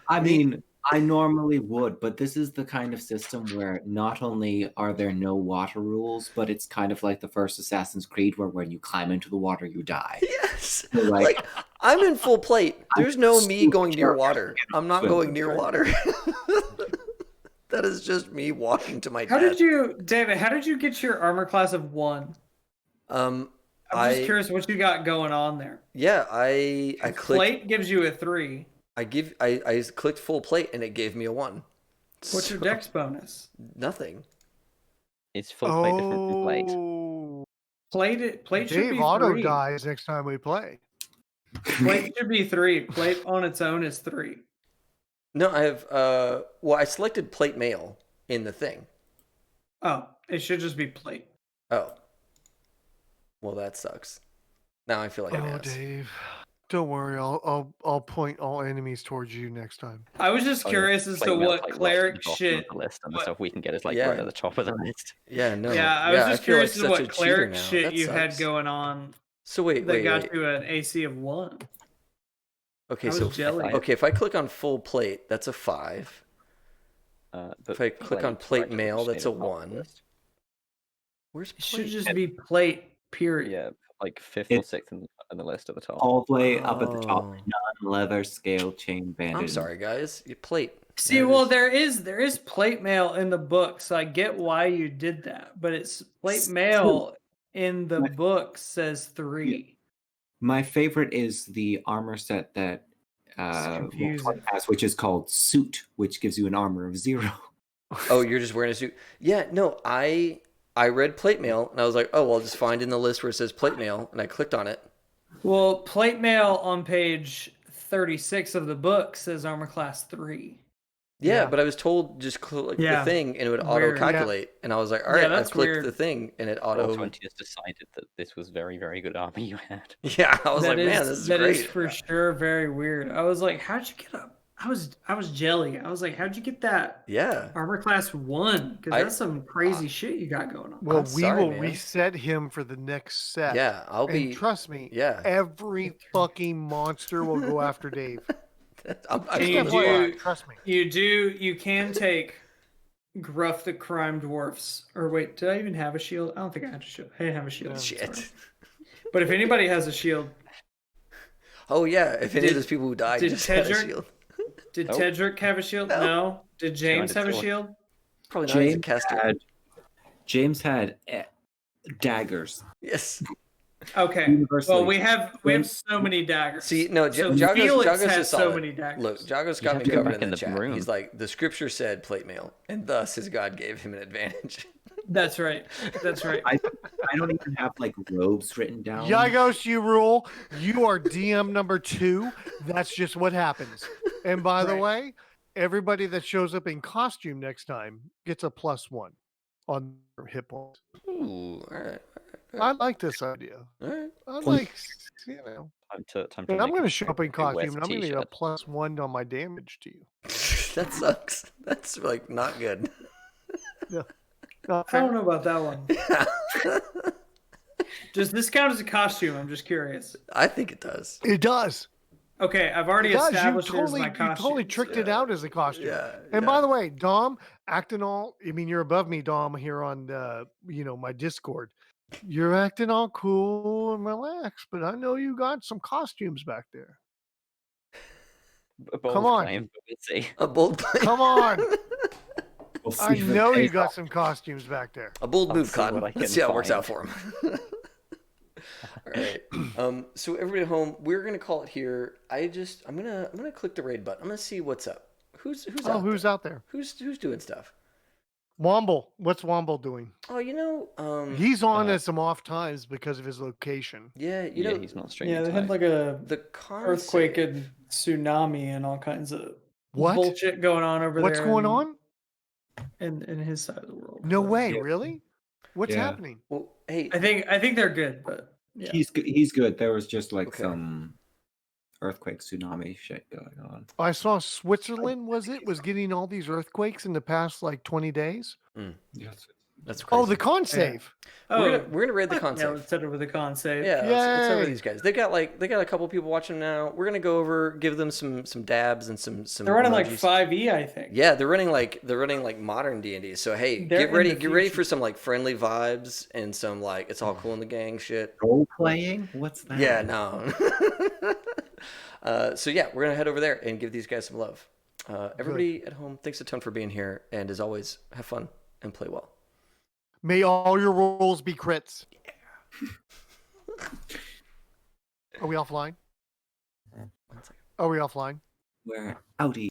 I mean, I normally would, but this is the kind of system where not only are there no water rules, but it's kind of like the first Assassin's Creed where when you climb into the water, you die. Yes. So, Like, I'm in full plate. There's no me super going near sure water. I'm not swim. going near water. That is just me walking to my How death. did you, David? How did you get your armor class of 1? I'm just curious what you got going on there. Yeah, I clicked. Plate gives you a 3. I clicked full plate and it gave me a 1. What's your dex bonus? Nothing. It's full plate different from plate. Oh, Plate should Dave be auto 3. dies next time we play. Plate should be 3. Plate on its own is 3. No, I have. Well, I selected plate mail in the thing. Oh, it should just be plate. Oh. Well, that sucks. Now I feel like an Oh, ass. Dave, don't worry. I'll point all enemies towards you next time. I was just curious as to Plate mail, what like, cleric lost at the bottom shit. of the list, and the what- stuff we can get is like Yeah. right at the top of the list. Yeah, no. Yeah, I was just feel curious as to such a what cheater cleric now. shit That you had sucks. going on So wait. that got you an AC of 1. Okay, I was so jelly. okay, if I click on full plate, that's a 5. But If I click on plate right at the mail, machine that's a at the top of the 1. list. Where's It should plate? just be plate, period. Yeah, like 5th or It's 6th in the list at the top. All the way up at the top, Oh. non-leather scale chain banded. I'm sorry, guys. Your plate. See, There it well, is. there is plate mail in the book, so I get why you did that. But it's plate mail in the book says 3. My favorite is the armor set that confusing. Roll20 has, which is called Suit, which gives you an armor of 0. Oh, you're just wearing a suit. Yeah, no, I read plate mail and I was like, oh, well, I'll just find in the list where it says plate mail, and I clicked on it. Well, plate mail on page 36 of the book says armor class 3. Yeah, Yeah. but I was told just click Yeah. the thing and it would Weird. auto-calculate, and I was like, all Yeah, right, I that's clicked weird. the thing and it auto. Roll20 has decided that this was very, very good armor you had. Yeah, I was like, man, this is that great. is for sure very weird. I was like, how'd you get up? I was jelly. I was like, how'd you get that Yeah. armor class 1? Because I- that's some crazy shit you got going on. Well, I'm we sorry, will man. reset him for the next set. Yeah, I'll And be. trust me, Yeah. every fucking monster will go after Dave. I And still you want- do- Trust me. You can take Gruff the Crime Dwarfs. Or wait, did I even have a shield? I don't think I had a shield. I didn't have a shield. No. Shit. Sorry. But if anybody has a shield, Oh yeah, if any of Did- those people who died did just had a Tedric- shield. did Nope. Tedric have a shield? No. No. Did James have a sword. shield? Probably not. He's a James caster. James had daggers. Yes. Okay. Universally. Well, we have so many daggers. See, no, so Jago's Felix is has so solid. many daggers. Look, Jago's You got have me to go covered back in in the the chat. room. He's like, the scripture said plate mail, and thus his God gave him an advantage. That's right. That's right. I don't even have like robes written down. Yagos, you rule. You are DM number 2. That's just what happens. And by the Right. way, everybody that shows up in costume next time gets a +1 on their hit points. Ooh, all right. I like this idea. All right. I like, you know. Time to And make I'm a going to show up in Big West costume and I'm going to get a t-shirt. +1 on my damage to you. That sucks. That's like not good. Not I fair. don't know about that one. Does this count as a costume? I'm just curious. I think it does. It does. Okay, I've already It does. established it as You my costume. totally tricked it yeah. out as a costume. Yeah. And yeah. by the way, Dom, acting all, I mean, you're above me, Dom, here on, my Discord. You're acting all cool and relaxed, but I know you got some costumes back there. A bold Come on. claim, but we'll see. A bold claim. Come on. We'll I see if it know you pays got off. some costumes back there. A bold I'll move, see Cotton. what I Let's can see how it works out find. for him. All right. So everybody at home, we're gonna call it here. I'm gonna click the raid button. I'm gonna see what's up. Who's Oh, out who's there? out there? Who's doing stuff? Womble. What's Womble doing? Oh, He's on at some off times because of his location. yeah, Yeah, he's not streaming. Yeah, they had tonight. like a the con earthquake save- and tsunami and all kinds of What? bullshit going on over What's there. going on? in his side of the world? No But way, Yeah. really? What's Yeah. happening? Well, hey, I think they're good, but yeah. He's good. There was just like Okay. some earthquake, tsunami shit going on. I saw Switzerland was getting all these earthquakes in the past like 20 days. Yes. that's crazy. Oh, the con save. we're gonna raid the con Yeah, save. let's set it with the con save. Yeah, let's have Yay. these guys. They got a couple people watching now. We're gonna go over, give them some dabs and some. They're running like emojis. 5e, I think. Yeah, they're running like modern D&D. So hey, They're get ready in the for future. some like friendly vibes and some like it's all cool in the gang shit. Role playing? What's that? Yeah, no. So yeah, we're gonna head over there and give these guys some love. Everybody at home, thanks a ton for being here, and as always, have fun and play well. May all your rolls be crits. Are we offline? One second. Are we offline? We're outie.